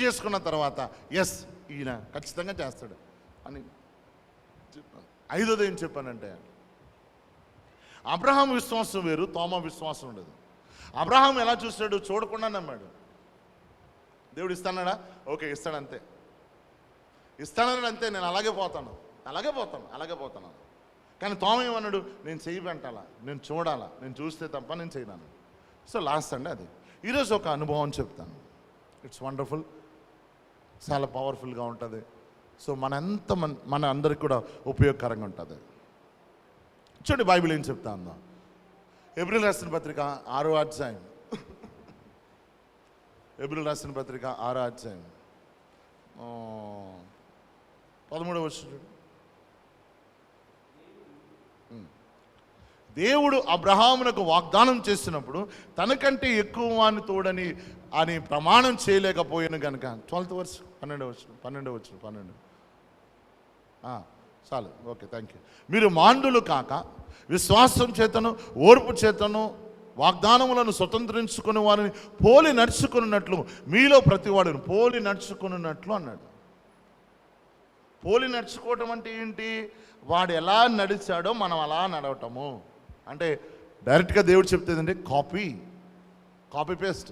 చేసుకున్న తర్వాత ఎస్ ఈయన ఖచ్చితంగా చేస్తాడు అని చెప్పాను. 5వది ఏం చెప్పానంటే, అబ్రహాం విశ్వాసం వేరు, తోమా విశ్వాసం ఉండదు. అబ్రహాం ఎలా చూస్తాడు? చూడకుండా నమ్మాడు. దేవుడు ఇస్తాడా? ఓకే ఇస్తాడంతే, ఇస్తానని అంతే, నేను అలాగే పోతాను. కానీ తోమ ఏమన్నాడు? నేను చెయ్యి వెంటాలా, నేను చూడాలా, నేను చూస్తే తప్ప నేను చేయను. సో లాస్ట్ అండి అది. ఈరోజు ఒక అనుభవం చెప్తాను. ఇట్స్ వండర్ఫుల్, చాలా పవర్ఫుల్గా ఉంటుంది. సో మన అందరికి కూడా ఉపయోగకరంగా ఉంటుంది. చూడండి బైబిల్ ఏం చెప్తా ఉందా? హెబ్రీయులకు రాసిన పత్రిక 6వ అధ్యాయం. హెబ్రీయులకు రాసిన పత్రిక 6వ అధ్యాయం 13వ వచనం. దేవుడు అబ్రహామునకు వాగ్దానం చేసినప్పుడు తనకంటే ఎక్కువ వాని తోడని అని ప్రమాణం చేయలేకపోయాను కనుక 12th verse 12వ వచనం. చాలు, ఓకే, థ్యాంక్ యూ. మీరు మాండులు కాక విశ్వాసం చేతను ఓర్పు చేతను వాగ్దానములను స్వతంత్రించుకుని వారిని పోలి నడుచుకున్నట్లు మీలో ప్రతివాడును పోలి నడుచుకున్నట్లు అన్నాడు. పోలి నడుచుకోవటం అంటే ఏంటి? వాడు ఎలా నడిచాడో మనం అలా నడవటము. అంటే డైరెక్ట్గా దేవుడు చెప్తుంది అంటే కాపీ పేస్ట్.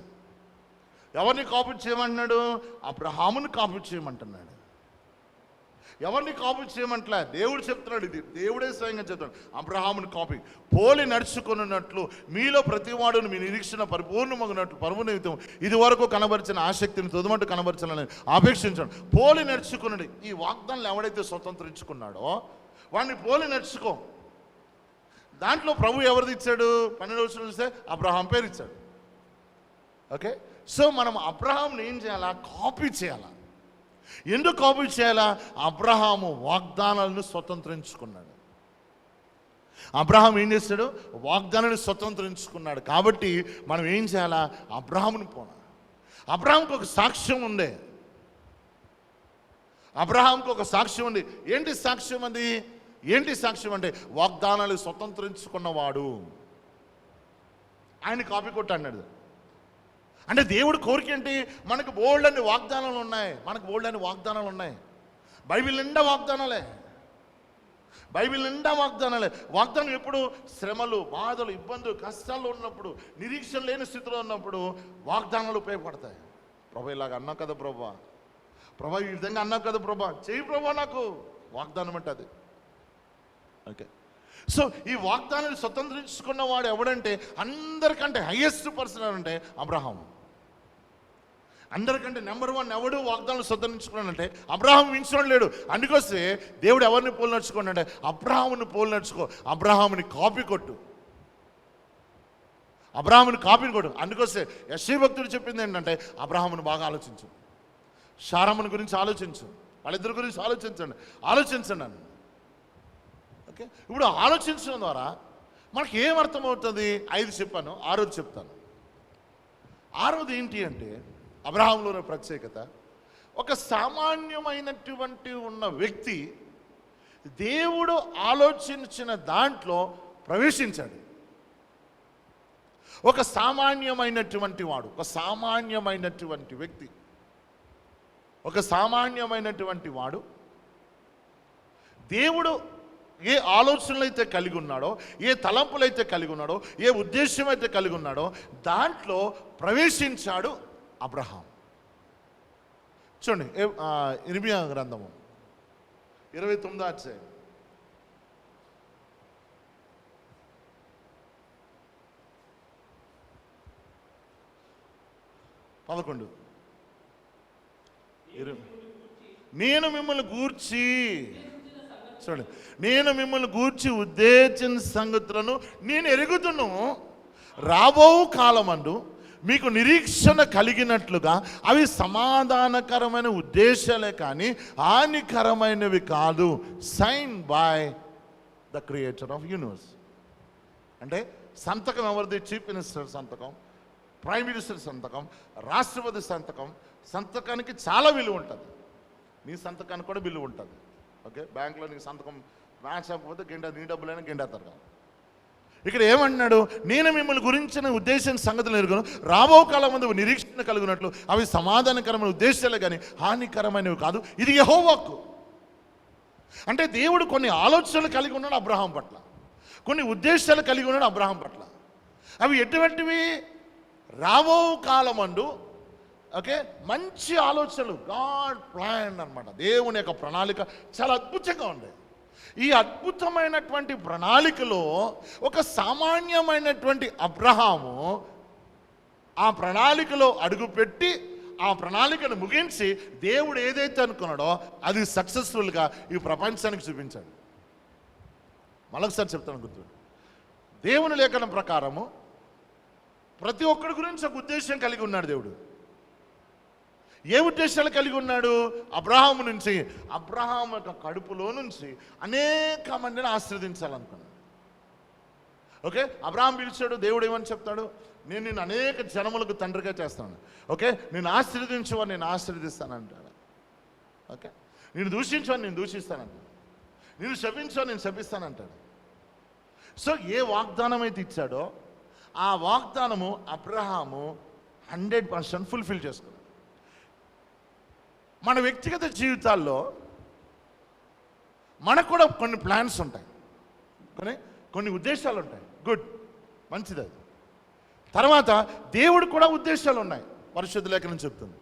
ఎవరిని కాపీ చేయమంటున్నాడు? అబ్రహాముని కాపీ చేయమంటున్నాడు. ఎవరిని కాపీ చేయమంటలే, దేవుడు చెప్తున్నాడు. ఇది దేవుడే స్వయంగా చెప్తాడు. అబ్రహాముని కాపీ పోలి నడుచుకున్నట్లు మీలో ప్రతివాడును మీ నిరీక్షణ పరిపూర్ణమగినట్లు పరమనిమితం ఇది వరకు కనబరిచిన ఆసక్తిని తుదమట్టు కనబరచాలని ఆపేక్షించాడు. పోలి నడుచుకున్నాడు. ఈ వాగ్దానాలు ఎవడైతే స్వతంత్రించుకున్నాడో వాడిని పోలి నడుచుకో. దాంట్లో ప్రభు ఎవరిది ఇచ్చాడు? 12వ వచనం చూస్తే అబ్రహాం పేరు ఇచ్చాడు. ఓకే, సో మనం అబ్రహాంని ఏం చేయాలా? కాపీ చేయాలా. ఎందుకు కాపీ చేయాలా? అబ్రహాము వాగ్దానాలను స్వతంత్రించుకున్నాడు. అబ్రహాం ఏం చేశాడు? వాగ్దానాన్ని స్వతంత్రించుకున్నాడు. కాబట్టి మనం ఏం చేయాలా? అబ్రహాముని పోనా. అబ్రహాంకి ఒక సాక్ష్యం ఉంది. అబ్రహాంకి ఒక సాక్ష్యం ఉంది. ఏంటి సాక్ష్యం అది? ఏంటి సాక్ష్యం అంటే వాగ్దానాలు స్వతంత్రించుకున్నవాడు. ఆయన కాపీ కొట్టి అన్నాడు. అంటే దేవుడి కోరిక ఏంటి? మనకు బోల్డని వాగ్దానాలు ఉన్నాయి. బైబిల్ నిండా వాగ్దానాలే. బైబిల్ నిండా వాగ్దానాలే. వాగ్దానం ఎప్పుడు? శ్రమలు, బాధలు, ఇబ్బందులు, కష్టాలు ఉన్నప్పుడు, నిరీక్షణ లేని స్థితిలో ఉన్నప్పుడు వాగ్దానాలు ఉపయోగపడతాయి. ప్రభా ఇలాగ అన్నావు కదా ప్రభా, ప్రభా ఈ విధంగా అన్నావు కదా ప్రభా, చెయ్యి ప్రభా నాకు వాగ్దానం అంటే అది. ఓకే, సో ఈ వాగ్దానాన్ని స్వతంత్రించుకున్న వాడు ఎవడంటే అందరికంటే హైయెస్ట్ పర్సన్ అంటే అబ్రహాం. అందరికంటే నెంబర్ 1 ఎవడు వాగ్దానం స్వతంత్రించుకున్నాడంటే అబ్రహాం మించినోడు లేడు. అందుకొస్తే దేవుడు ఎవరిని పోలు నడుచుకోండి, అబ్రహాముని పోలు నడుచుకో, అబ్రహాముని కాపీ కొట్టు, అబ్రహాముని కాపీని కొట్టు. అందుకొస్తే యెషయా భక్తుడు చెప్పింది ఏంటంటే అబ్రహాముని బాగా ఆలోచించు, శారమ్మని గురించి ఆలోచించు, వాళ్ళిద్దరి గురించి ఆలోచించండి అని. ఓకే, ఇప్పుడు ఆలోచించడం ద్వారా మనకి ఏమర్థమవుతుంది? 5 చెప్పాను, 6ది చెప్తాను. 6వది ఏంటి అంటే అబ్రహాంలోని ప్రత్యేకత, ఒక సామాన్యమైనటువంటి ఉన్న వ్యక్తి దేవుడు ఆలోచించిన దాంట్లో ప్రవేశించాడు. ఒక సామాన్యమైనటువంటి వాడు, ఒక సామాన్యమైనటువంటి వ్యక్తి, ఒక సామాన్యమైనటువంటి వాడు దేవుడు ఏ ఆలోచనలు అయితే కలిగి ఉన్నాడో, ఏ తలంపులు అయితే కలిగి ఉన్నాడో, ఏ ఉద్దేశం అయితే కలిగి ఉన్నాడో దాంట్లో ప్రవేశించాడు అబ్రహాం. చూడండి ఇర్మియా గ్రంథము 29వ అధ్యాయం 11. నేను మిమ్మల్ని గూర్చి, చూడండి, నేను మిమ్మల్ని గూర్చి ఉద్దేశించిన సంగతులను నేను ఎరుగుదును, రాబో కాలమందు మీకు నిరీక్షణ కలిగినట్లుగా అవి సమాధానకరమైన ఉద్దేశాలే కానీ హానికరమైనవి కాదు. Sign by the creator of universe. అంటే సంతకం ఎవరిది? చీఫ్ మినిస్టర్ సంతకం, ప్రైమ్ మినిస్టర్ సంతకం, రాష్ట్రపతి సంతకం. సంతకానికి చాలా విలువ ఉంటుంది, నీ సంతకానికి కూడా విలువ ఉంటుంది. ఓకే, బ్యాంకులో నీకు సంతకం మ్యాచ్ అవ్వకపోతే నీ డబ్బులైనా గెండేస్తారు కాదు. ఇక్కడ ఏమంటున్నాడు? నేను మిమ్మల్ని గురించిన ఉద్దేశం సంగతులు ఎరుగును, రాబో కాలం ముందు నిరీక్షణ కలిగినట్లు అవి సమాధానకరమైన ఉద్దేశాలే కానీ హానికరమైనవి కాదు. ఇది యెహోవా వాక్కు. అంటే దేవుడు కొన్ని ఆలోచనలు కలిగి ఉన్నాడు అబ్రహాం పట్ల, కొన్ని ఉద్దేశాలు కలిగి ఉన్నాడు అబ్రహాం పట్ల. అవి ఎటువంటివి? రాబో కాలమందు, ఓకే, మంచి ఆలోచనలు, గాడ్ ప్లాన్ అన్నమాట. దేవుని యొక్క ప్రణాళిక చాలా అద్భుతంగా ఉంది. ఈ అద్భుతమైనటువంటి ప్రణాళికలో ఒక సామాన్యమైనటువంటి అబ్రహాము ఆ ప్రణాళికలో అడుగుపెట్టి ఆ ప్రణాళికను ముగించి దేవుడు ఏదైతే అనుకున్నాడో అది సక్సెస్ఫుల్గా ఈ ప్రపంచానికి చూపించాడు. మరొకసారి చెప్తాను గుర్తు. దేవుని లేఖనం ప్రకారము ప్రతి ఒక్కడి గురించి ఒక ఉద్దేశం కలిగి ఉన్నాడు దేవుడు. ఏ ఉద్దేశాలు కలిగి ఉన్నాడు? అబ్రహాము నుంచి, అబ్రహాం యొక్క కడుపులో నుంచి అనేక మందిని ఆశీర్వదించాలనుకున్నాడు. ఓకే, అబ్రహాం పిలిచాడు, దేవుడు ఏమని చెప్తాడు? నేను నిన్ను అనేక జనములకు తండ్రిగా చేస్తాను. ఓకే, నేను ఆశీర్వదించువని నేను ఆశీర్వదిస్తానంటాడు. ఓకే, నేను దూషించువని నేను దూషిస్తానంటాడు. నేను శపించువని నేను శపిస్తానంటాడు. సో ఏ వాగ్దానం అయితే ఇచ్చాడో ఆ వాగ్దానము అబ్రహాము 100% ఫుల్ఫిల్ చేసుకున్నాడు. మన వ్యక్తిగత జీవితాల్లో మనకు కూడా కొన్ని ప్లాన్స్ ఉంటాయి, కొన్ని ఉద్దేశాలు ఉంటాయి. గుడ్, మంచిది అది. తర్వాత దేవుడికి కూడా ఉద్దేశాలు ఉన్నాయి. పరిశుద్ధ లేఖనం చెప్తుంది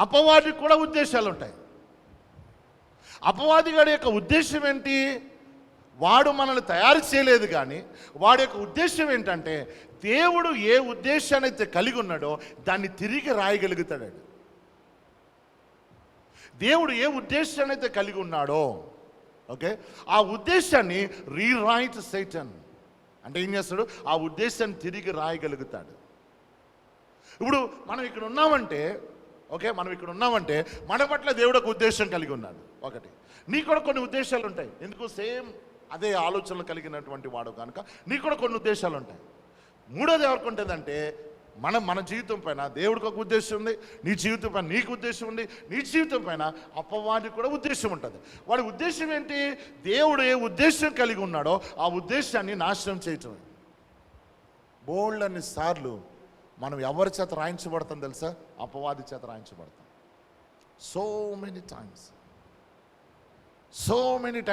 అపవాదికి కూడా ఉద్దేశాలు ఉంటాయి. అపవాది గారి యొక్క ఉద్దేశం ఏంటి? వాడు మనల్ని తయారు చేయలేదు, కానీ వాడి యొక్క ఉద్దేశం ఏంటంటే దేవుడు ఏ ఉద్దేశాన్ని అయితే కలిగి ఉన్నాడో దాన్ని తిరిగి రాయగలుగుతాడు. దేవుడు ఏ ఉద్దేశాన్ని అయితే కలిగి ఉన్నాడో, ఓకే, ఆ ఉద్దేశాన్ని రీరైట్ సైటన్ అంటే ఏం చేస్తాడు? ఆ ఉద్దేశాన్ని తిరిగి రాయగలుగుతాడు. ఇప్పుడు మనం ఇక్కడ ఉన్నామంటే, ఓకే, మనం ఇక్కడ ఉన్నామంటే మన పట్ల దేవుడు ఒక ఉద్దేశం కలిగి ఉన్నాడు. ఒకటి, నీకు కూడా కొన్ని ఉద్దేశాలు ఉంటాయి. ఎందుకు? సేమ్ అదే ఆలోచనలు కలిగినటువంటి వాడు కనుక నీకు కూడా కొన్ని ఉద్దేశాలు ఉంటాయి. మూడోది ఎవరికి ఉంటుందంటే మన జీవితం పైన దేవుడికి ఒక ఉద్దేశం ఉంది, నీ జీవితం పైన నీకు ఉద్దేశం ఉంది, నీ జీవితం పైన అపవాదికి కూడా ఉద్దేశం ఉంటుంది. వాడి ఉద్దేశం ఏంటి? దేవుడు ఏ ఉద్దేశం కలిగి ఉన్నాడో ఆ ఉద్దేశాన్ని నాశనం చేయటం. బోల్డ్ అన్ని సార్లు మనం ఎవరి చేత రాయించబడతాం తెలుసా? అపవాది చేత రాయించబడతాం. సో మెనీ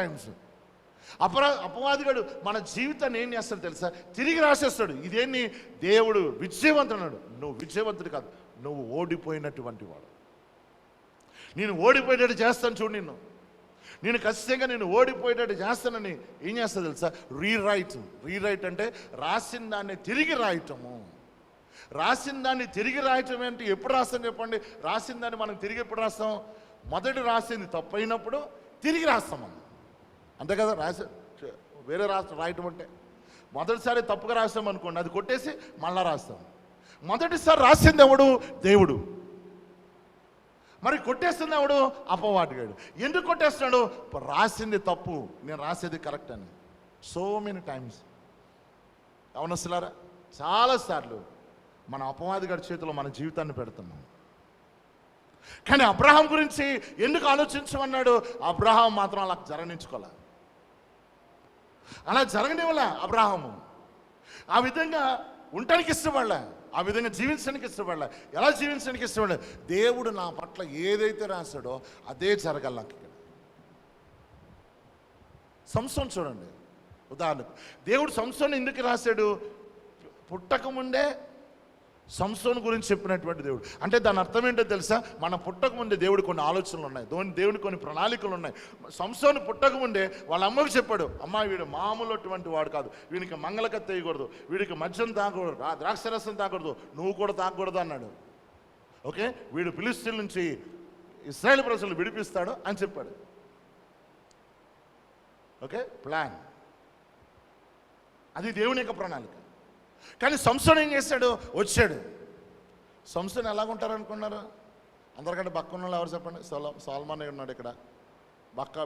టైమ్స్ అపవాదిగాడు మన జీవితాన్ని ఏం చేస్తాడు తెలుసా? తిరిగి రాసేస్తాడు. ఇదేంటి దేవుడు విజయవంతుడు. నువ్వు విజయవంతుడు కాదు, నువ్వు ఓడిపోయినటువంటి వాడు. నేను ఓడిపోయేటట్టు చేస్తాను చూడు, నేను ఖచ్చితంగా నేను ఓడిపోయేటట్టు చేస్తానని ఏం చేస్తా తెలుసా? రీరైట్ అంటే రాసిన దాన్ని తిరిగి రాయటము. రాసిన దాన్ని తిరిగి రాయటం అంటే ఎప్పుడు రాస్తాం చెప్పండి? రాసిన దాన్ని మనం తిరిగి ఎప్పుడు రాస్తాం? మొదటి రాసింది తప్పైనప్పుడు తిరిగి రాస్తాం మనం, అంతే కదా? వేరే రాయటం అంటే మొదటిసారి తప్పుగా రాస్తాం అనుకోండి, అది కొట్టేసి మళ్ళా రాస్తాం. మొదటిసారి రాసింది ఎవడు? దేవుడు. మరి కొట్టేస్తుంది ఎవడు? అపవాదిగాడు. ఎందుకు కొట్టేస్తున్నాడు? రాసింది తప్పు, నేను రాసేది కరెక్ట్ అని. సో మెనీ టైమ్స్ అవునసలారా, చాలాసార్లు మన అపవాదిగాడి చేతిలో మన జీవితాన్ని పెడుతున్నాం. కానీ అబ్రహాం గురించి ఎందుకు ఆలోచించమన్నాడు? అబ్రహాం మాత్రం అలా జరగనించుకోలే, అలా జరగనివ్వలే. అబ్రహాము ఆ విధంగా ఉండటానికి ఇష్టపడలే, ఆ విధంగా జీవించడానికి ఇష్టపడలే. ఎలా జీవించడానికి ఇష్టపడలే? దేవుడు నా పట్ల ఏదైతే రాశాడో అదే జరగాలి నాకు. ఇక్కడ సంసోన్ చూడండి, ఉదాహరణకు దేవుడు సంసోన్ ఎందుకు రాశాడు? పుట్టకముందే సంసోన్ గురించి చెప్పినటువంటి దేవుడు. అంటే దాని అర్థం ఏంటో తెలుసా? మన పుట్టకముందే దేవుడు కొన్ని ఆలోచనలు ఉన్నాయి, దేవుడు కొన్ని ప్రణాళికలు ఉన్నాయి. సంసోన్ పుట్టకముందే వాళ్ళ అమ్మకి చెప్పాడు, అమ్మ వీడు మామూలు అటువంటి వాడు కాదు, వీడికి మంగళకత్తి వేయకూడదు, వీడికి మద్యం తాగకూడదు, ద్రాక్షరసం తాగకూడదు, నువ్వు కూడా తాగకూడదు అన్నాడు. ఓకే, వీడు ఫిలిస్తీన్ల నుంచి ఇశ్రాయేలు ప్రజలు విడిపిస్తాడు అని చెప్పాడు. ఓకే, ప్లాన్ అది దేవుని యొక్క ప్రణాళిక. కానీ సంసోన్ ఏం చేశాడు? వచ్చాడు. సంసోన్ ఎలాగుంటారనుకున్నారు? అందరికంటే బక్క ఉన్న వాళ్ళు ఎవరు చెప్పండి? సల్మాన్ ఉన్నాడు ఇక్కడ,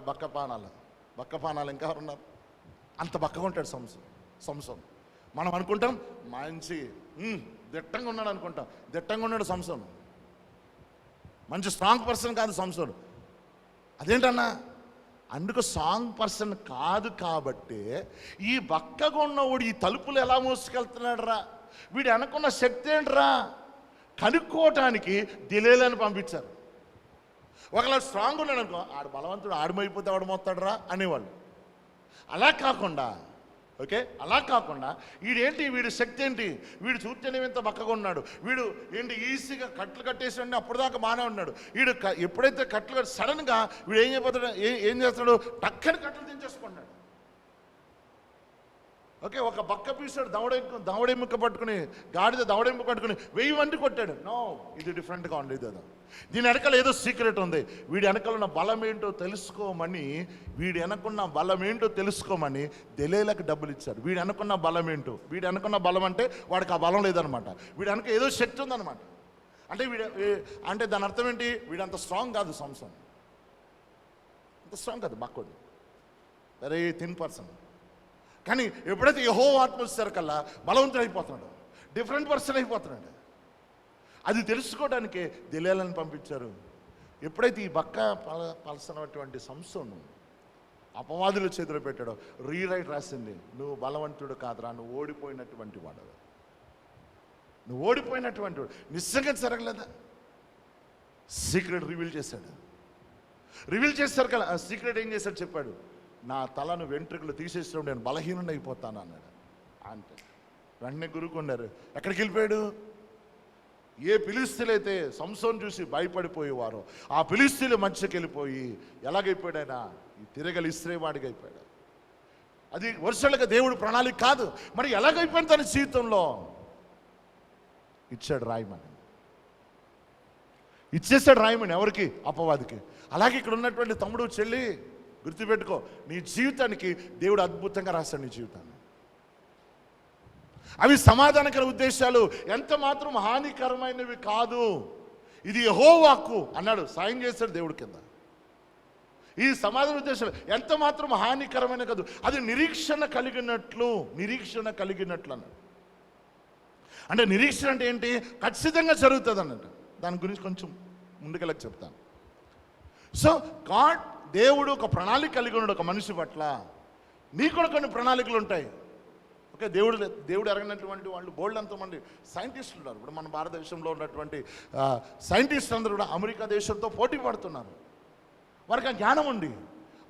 బక్క పానాలు ఇంకా ఎవరు ఉన్నారు? అంత బక్కగా ఉంటాడు సంసోన్. మనం అనుకుంటాం మంచి దిట్టంగా ఉన్నాడు అనుకుంటాం, దిట్టంగా ఉన్నాడు సంసోన్. మంచి స్ట్రాంగ్ పర్సన్ కాదు సంసోన్. అదేంటన్నా? అందుకు స్ట్రాంగ్ పర్సన్ కాదు కాబట్టి ఈ బక్కగా ఉన్నవాడు ఈ తలుపులు ఎలా మోసుకెళ్తున్నాడు రా, వీడు అనుకున్న శక్తి ఏంట్రా కనుక్కోవటానికి దిలేలని పంపించారు. ఒకవేళ స్ట్రాంగ్ ఉన్నాడు అనుకో, ఆడు బలవంతుడు, ఆడమైపోతే ఆడు మోస్తాడు రా అనేవాళ్ళు. అలా కాకుండా వీడి శక్తి ఏంటి? వీడు చూస్తేనే ఎంత బక్కగా ఉన్నాడు, వీడు ఏంటి ఈజీగా కట్లు కట్టేసి ఉండి అప్పుడు దాకా బాగానే ఉన్నాడు. వీడు ఎప్పుడైతే కట్లు సడన్గా వీడు ఏం చేస్తాడు? టక్కని కట్లు దించేసుకున్నాడు. ఓకే, ఒక బక్క పీసాడు దవడెముక్క పట్టుకుని, గాడిద దవడెముక్క పట్టుకుని 1000 మంది కొట్టాడు. నో, ఇది డిఫరెంట్గా ఉండేది. అది దీని వెనకాల ఏదో సీక్రెట్ ఉంది. వీడి వెనకాల ఉన్న బలం ఏంటో తెలుసుకోమని దెలీలాకి డబ్బులు ఇచ్చారు. వీడు అనుకున్న బలం ఏంటో, వీడు అనుకున్న బలం అంటే వాడికి ఆ బలం లేదనమాట, వీడి వెనక ఏదో శక్తి ఉందన్నమాట. అంటే దాని అర్థం ఏంటి? వీడంత స్ట్రాంగ్ కాదు సంసోన్, అంత స్ట్రాంగ్ కాదు, బక్కోడు, వెరీ థిన్ పర్సన్. కానీ ఎప్పుడైతే యెహోవా ఆత్మ వచ్చేసరి కల్లా బలవంతుడు అయిపోతున్నాడు, డిఫరెంట్ పర్సన్ అయిపోతున్నాడు. అది తెలుసుకోవడానికే దెలీలాని పంపించారు. ఎప్పుడైతే ఈ బక్క పలసనటువంటి సంసోను అపవాదుల చేతిలో పెట్టాడో, రీరైట్ రాసింది, నువ్వు బలవంతుడు కాదురా, నువ్వు ఓడిపోయినటువంటి వాడు, నిజంగా జరగలేదా? సీక్రెట్ రివీల్ చేశారు కదా. ఆ సీక్రెట్ ఏం చేశాడు చెప్పాడు, నా తలను వెంట్రుకలు తీసేసినప్పుడు నేను బలహీనుని అయిపోతాను అన్నాడు. అంటే వెంటనే గురుకున్నారు. ఎక్కడికి వెళ్ళిపోయాడు? ఏ ఫిలిస్తీన్లైతే సంసోన్ చూసి భయపడిపోయేవారో ఆ ఫిలిస్తీన్ల మధ్యకి వెళ్ళిపోయి ఎలాగైపోయాడు? ఆయన ఈ తిరగలి ఇస్రాయేలువాడిగా అయిపోయాడు. అది వర్షాలుగా దేవుడు ప్రణాళిక కాదు. మరి ఎలాగైపోయింది తన జీవితంలో? ఇచ్చేసాడు రాయమని. ఎవరికి? అపవాదికి. అలాగే ఇక్కడ ఉన్నటువంటి తమ్ముడు చెల్లి గుర్తుపెట్టుకో, నీ జీవితానికి దేవుడు అద్భుతంగా రాశాడు నీ జీవితాన్ని. అవి సమాధానకర ఉద్దేశాలు, ఎంత మాత్రం హానికరమైనవి కాదు. ఇది యెహోవాకు అన్నాడు, సాయం చేశాడు దేవుడి కింద. ఈ సమాధాన ఉద్దేశాలు ఎంత మాత్రం హానికరమైన కాదు, అది నిరీక్షణ కలిగినట్లు అన్నాడు. అంటే నిరీక్షణ అంటే ఏంటి? ఖచ్చితంగా జరుగుతుంది అన్నట్టు. దాని గురించి కొంచెం ముందుకెళ్ళక చెప్తాను. సో దేవుడు ఒక ప్రణాళిక కలిగి ఉన్నాడు ఒక మనిషి పట్ల. నీకు కూడా కొన్ని ప్రణాళికలు ఉంటాయి. ఓకే, దేవుడు ఎరగనటువంటి వాళ్ళు బోల్డ్ ఎంతమంది సైంటిస్టులు ఉన్నారు. ఇప్పుడు మన భారతదేశంలో ఉన్నటువంటి సైంటిస్టులు అందరూ కూడా అమెరికా దేశంతో పోటీ పడుతున్నారు. వారికి ఆ జ్ఞానం ఉంది.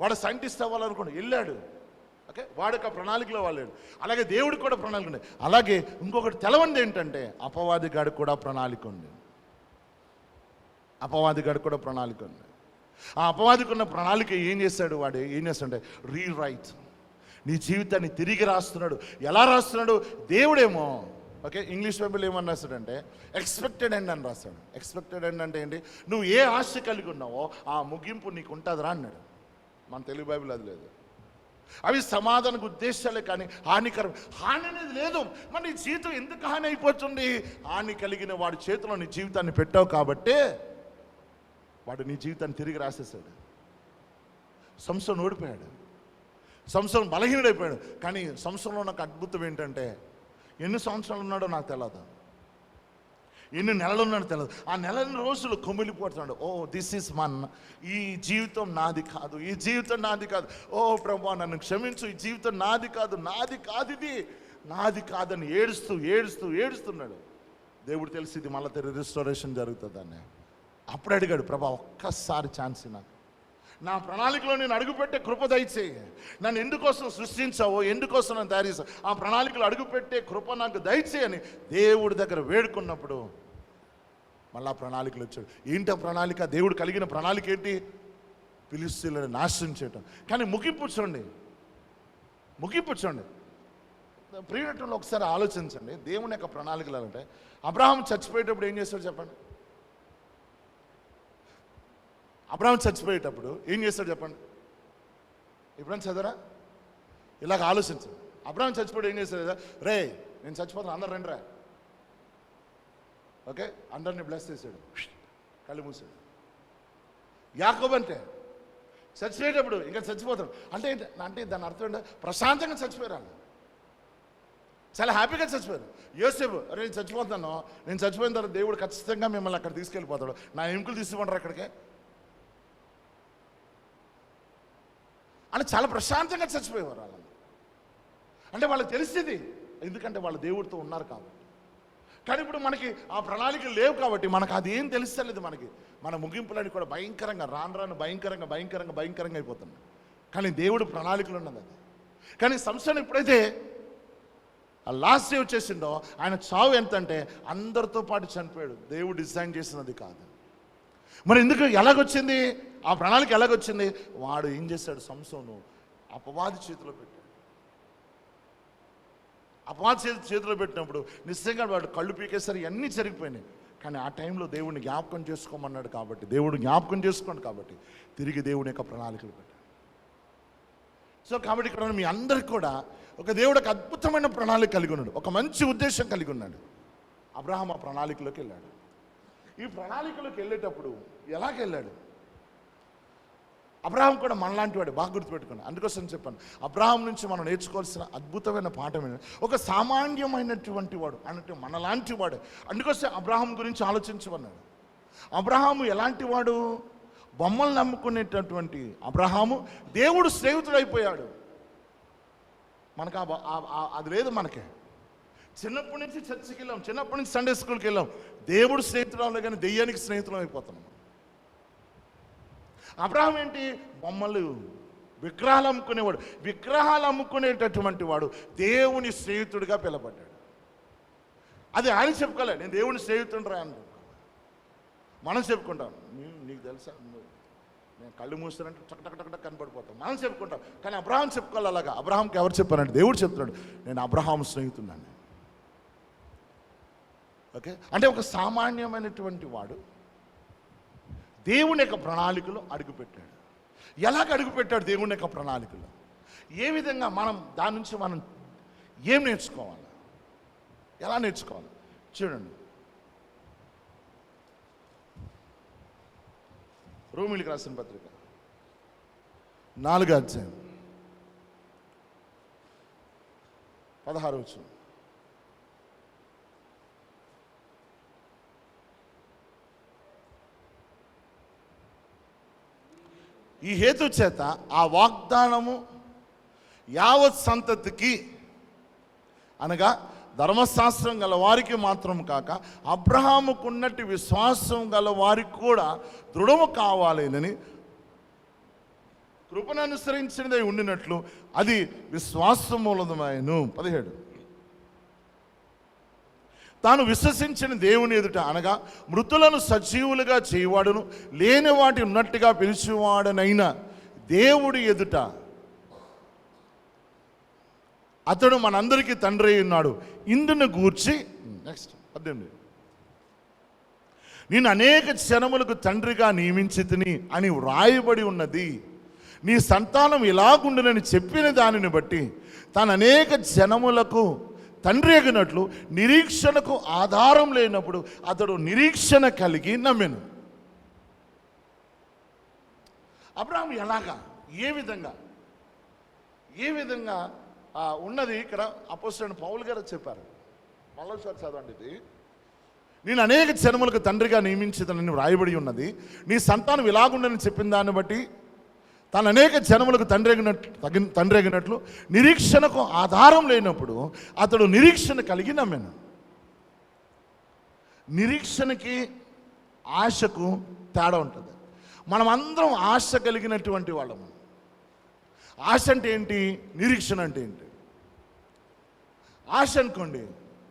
వాడు సైంటిస్ట్ అవ్వాలనుకోండి, వెళ్ళాడు, ఓకే, వాడి యొక్క ప్రణాళికలో వాళ్ళు. అలాగే దేవుడికి కూడా ప్రణాళిక ఉంది. అలాగే ఇంకొకటి తెలవంది ఏంటంటే అపవాది గాడికి కూడా ప్రణాళిక ఉంది. అపవాది గాడికి కూడా ప్రణాళిక ఉంది. ఆ అపవాదికి ఉన్న ప్రణాళిక ఏం చేస్తాడు, వాడు ఏం చేస్తాడంటే రీరైట్, నీ జీవితాన్ని తిరిగి రాస్తున్నాడు. ఎలా రాస్తున్నాడు? దేవుడేమో ఓకే, ఇంగ్లీష్ బైబిల్ ఏమని రాస్తాడంటే ఎక్స్పెక్టెడ్ ఎండ్ అని రాస్తాడు. ఎక్స్పెక్టెడ్ ఎండ్ అంటే ఏంటి? నువ్వు ఏ ఆశ కలిగి ఉన్నావో ఆ ముగింపు నీకు ఉంటుందిరా అన్నాడు. మన తెలుగు బైబిల్ అది లేదు. అవి సమాధానకు ఉద్దేశాలే కానీ హానికరం. హాని అనేది లేదు. మరి నీ జీవితం ఎందుకు హాని అయిపోతుంది? హాని కలిగిన వాడి చేతిలో నీ జీవితాన్ని పెట్టావు కాబట్టే వాడు నీ జీవితాన్ని తిరిగి రాసేసాడు. సంసోను ఓడిపోయాడు, సంసోను బలహీనుడైపోయాడు. కానీ సంసోనులో నాకు అద్భుతం ఏంటంటే ఎన్ని సంవత్సరాలు ఉన్నాడో నాకు తెలియదు, ఎన్ని నెలలు ఉన్నాడో తెలియదు. ఆ నెల రోజులు కొమ్మిలిపోతున్నాడు. ఓ దిస్ ఈజ్ మన్, ఈ జీవితం నాది కాదు, ఈ జీవితం నాది కాదు. ఓ ప్రభా నన్ను క్షమించు, ఈ జీవితం నాది కాదు, నాది కాదు, ఇది నాది కాదని ఏడుస్తున్నాడు. దేవుడు తెలిసి ఇది మళ్ళీ తిరిగి రిస్టోరేషన్ జరుగుతుందని అప్పుడు అడిగాడు, ప్రభా ఒక్కసారి ఛాన్స్ నాకు, నా ప్రణాళికలో నేను అడుగుపెట్టే కృప దయచేయి. నన్ను ఎందుకోసం సృష్టించావో, ఎందుకోసం నన్ను తయారు చేసావు, ఆ ప్రణాళికలు అడుగుపెట్టే కృప నాకు దయచేయని దేవుడి దగ్గర వేడుకున్నప్పుడు మళ్ళా ప్రణాళికలు వచ్చాడు. ఏంటి ఆ ప్రణాళిక? దేవుడు కలిగిన ప్రణాళిక ఏంటి? ఫిలిష్తీయులను నాశనం చేయటం. కానీ ముగింపు చూడండి. ప్రియటంలో ఒకసారి ఆలోచించండి. దేవుని యొక్క ప్రణాళికలు అంటే అబ్రహాం చచ్చిపోయేటప్పుడు ఏం చేస్తాడు చెప్పండి? అబ్రహాం చచ్చిపోయేటప్పుడు ఏం చేస్తాడు చెప్పండి? ఎప్పుడైనా చదవరా? ఇలాగ ఆలోచించండి. అబ్రహాం చచ్చిపోయి ఏం చేస్తాడు? రే నేను చచ్చిపోతాను, అందరు రండి రా, ఓకే, అందరిని బ్లెస్ చేశాడు, కళ్ళు మూసాడు. యాకోబు అంటే చచ్చిపోయేటప్పుడు ఇంకా చచ్చిపోతాడు అంటే దాని అర్థం ఏంటంటే ప్రశాంతంగా చచ్చిపోయారు, చాలా హ్యాపీగా చచ్చిపోయారు. యోసేపు అరే నేను చచ్చిపోతాను, నేను చచ్చిపోయిన తర్వాత దేవుడు ఖచ్చితంగా మిమ్మల్ని అక్కడ తీసుకెళ్ళిపోతాడు, నా ఎముకలు తీసుకుంటారు అక్కడికే అని చాలా ప్రశాంతంగా చచ్చిపోయేవారు వాళ్ళు. అంటే వాళ్ళకి తెలిసింది, ఎందుకంటే వాళ్ళు దేవుడితో ఉన్నారు కాబట్టి. కానీ ఇప్పుడు మనకి ఆ ప్రణాళికలు లేవు కాబట్టి మనకు అది ఏం తెలుస్తలేదు. మనకి మన ముగింపులని కూడా భయంకరంగా రాను భయంకరంగా అయిపోతుంది. కానీ దేవుడు ప్రణాళికలు ఉన్నది అది. కానీ సంసోను ఎప్పుడైతే ఆ లాస్ట్ డే వచ్చేసిండో ఆయన చావు ఎంత అంటే అందరితో పాటు చనిపోయాడు. దేవుడు డిజైన్ చేసినది కాదు. మరి ఎందుకు ఎలాగొచ్చింది ఆ ప్రణాళిక? ఎలాగొచ్చింది? వాడు ఏం చేశాడు? సంసోను అపవాది చేతిలో పెట్టాడు. అపవాది చేతిలో పెట్టినప్పుడు నిశ్చయంగా వాడు కళ్ళు పీకేసరి అన్నీ జరిగిపోయినాయి. కానీ ఆ టైంలో దేవుడిని జ్ఞాపకం చేసుకోమన్నాడు కాబట్టి, దేవుడు జ్ఞాపకం చేసుకోండి కాబట్టి తిరిగి దేవుని యొక్క ప్రణాళికలు పెట్టాడు. సో కాబట్టి ఇక్కడ మీ అందరికి కూడా ఒక దేవుడు ఒక అద్భుతమైన ప్రణాళిక కలిగి ఉన్నాడు, ఒక మంచి ఉద్దేశం కలిగి ఉన్నాడు. అబ్రహాం ఆ ప్రణాళికలోకి వెళ్ళాడు. ఈ ప్రణాళికలోకి వెళ్ళేటప్పుడు ఎలాగెళ్ళాడు? అబ్రహాం కూడా మనలాంటి వాడు, బాగా గుర్తుపెట్టుకున్నాను. అందుకోసం చెప్పాను, అబ్రహాం నుంచి మనం నేర్చుకోవాల్సిన అద్భుతమైన పాఠం ఒక సామాన్యమైనటువంటి వాడు అన్నట్టు మనలాంటి వాడు. అందుకోసం అబ్రహాం గురించి ఆలోచించమన్నాడు. అబ్రహాము ఎలాంటి వాడు? బొమ్మలు నమ్ముకునేటటువంటి అబ్రహాము దేవుడు స్నేహితుడైపోయాడు. మనకు అది లేదు. మనకే చిన్నప్పటి నుంచి చర్చికి వెళ్ళాం, చిన్నప్పటి నుంచి సండే స్కూల్కి వెళ్ళాం. దేవుడు స్నేహితుడు కానీ దెయ్యానికి స్నేహితులం అయిపోతున్నాం. అబ్రహాం ఏంటి? బొమ్మలు, విగ్రహాలు అమ్ముకునేవాడు. విగ్రహాలు అమ్ముకునేటటువంటి వాడు దేవుని స్నేహితుడిగా పిలబడ్డాడు. అది ఆయన చెప్పుకోలే, నేను దేవుని స్నేహితుడు రా అని. మనం చెప్పుకుంటాం, నీకు తెలుసా, నేను కళ్ళు మూస్తానంటే టక్ కనపడిపోతాం, మనం చెప్పుకుంటాం. కానీ అబ్రహాం చెప్పుకోవాలి అలాగా. అబ్రహాంకి ఎవరు చెప్పారంటే దేవుడు చెప్తున్నాడు, నేను అబ్రహాం స్నేహితుడిని. ఓకే, అంటే ఒక సామాన్యమైనటువంటి వాడు దేవుని యొక్క ప్రణాళికలో అడుగుపెట్టాడు. ఎలాగ అడుగుపెట్టాడు దేవుని యొక్క ప్రణాళికలో? ఏ విధంగా మనం దాని నుంచి మనం ఏం నేర్చుకోవాలి, ఎలా నేర్చుకోవాలి? చూడండి, రోమీయులకు రాసిన పత్రిక 4వ అధ్యాయం 16వ వచనం. ఈ హేతు చేత ఆ వాగ్దానము యావత్ సంతతికి, అనగా ధర్మశాస్త్రం గల వారికి మాత్రం కాక అబ్రహాముకున్నట్టు విశ్వాసం గల వారికి కూడా దృఢము కావాలని కృపను అనుసరించినదై ఉండినట్లు అది విశ్వాసం మూలమైనను. 17 తాను విశ్వసించిన దేవుని ఎదుట అనగా మృతులను సజీవులుగా చేయవాడును లేని వాటి ఉన్నట్టుగా పిలిచేవాడనైనా దేవుడి ఎదుట అతడు మనందరికీ తండ్రి అయి ఉన్నాడు. ఇందును గూర్చి నెక్స్ట్ 18 నేను అనేక జనములకు తండ్రిగా నియమించితిని అని వ్రాయబడి ఉన్నది. నీ సంతానం ఇలాగుండునని చెప్పిన దానిని బట్టి తాను అనేక జనములకు తండ్రి ఎగినట్లు నిరీక్షణకు ఆధారం లేనప్పుడు అతడు నిరీక్షణ కలిగి నమ్మెను. అబ్రహాం ఎలాగా, ఏ విధంగా ఉన్నది ఇక్కడ అపోస్తలుడైన పౌలు గారు చెప్పారు. మళ్ళొకసారి చదవండి. ఇది నేను అనేక జనములకు తండ్రిగా నియమించదనని వ్రాయబడి ఉన్నది. నీ సంతానం ఇలాగుండని చెప్పిన దాన్ని బట్టి తాను అనేక జనములకు తండ్రి ఎగినట్లు నిరీక్షణకు ఆధారం లేనప్పుడు అతడు నిరీక్షణ కలిగి నమ్మెను. నిరీక్షణకి ఆశకు తేడా ఉంటుంది. మనం అందరం ఆశ కలిగినటువంటి వాళ్ళము. ఆశ అంటే ఏంటి, నిరీక్షణ అంటే ఏంటి? ఆశ అనుకోండి,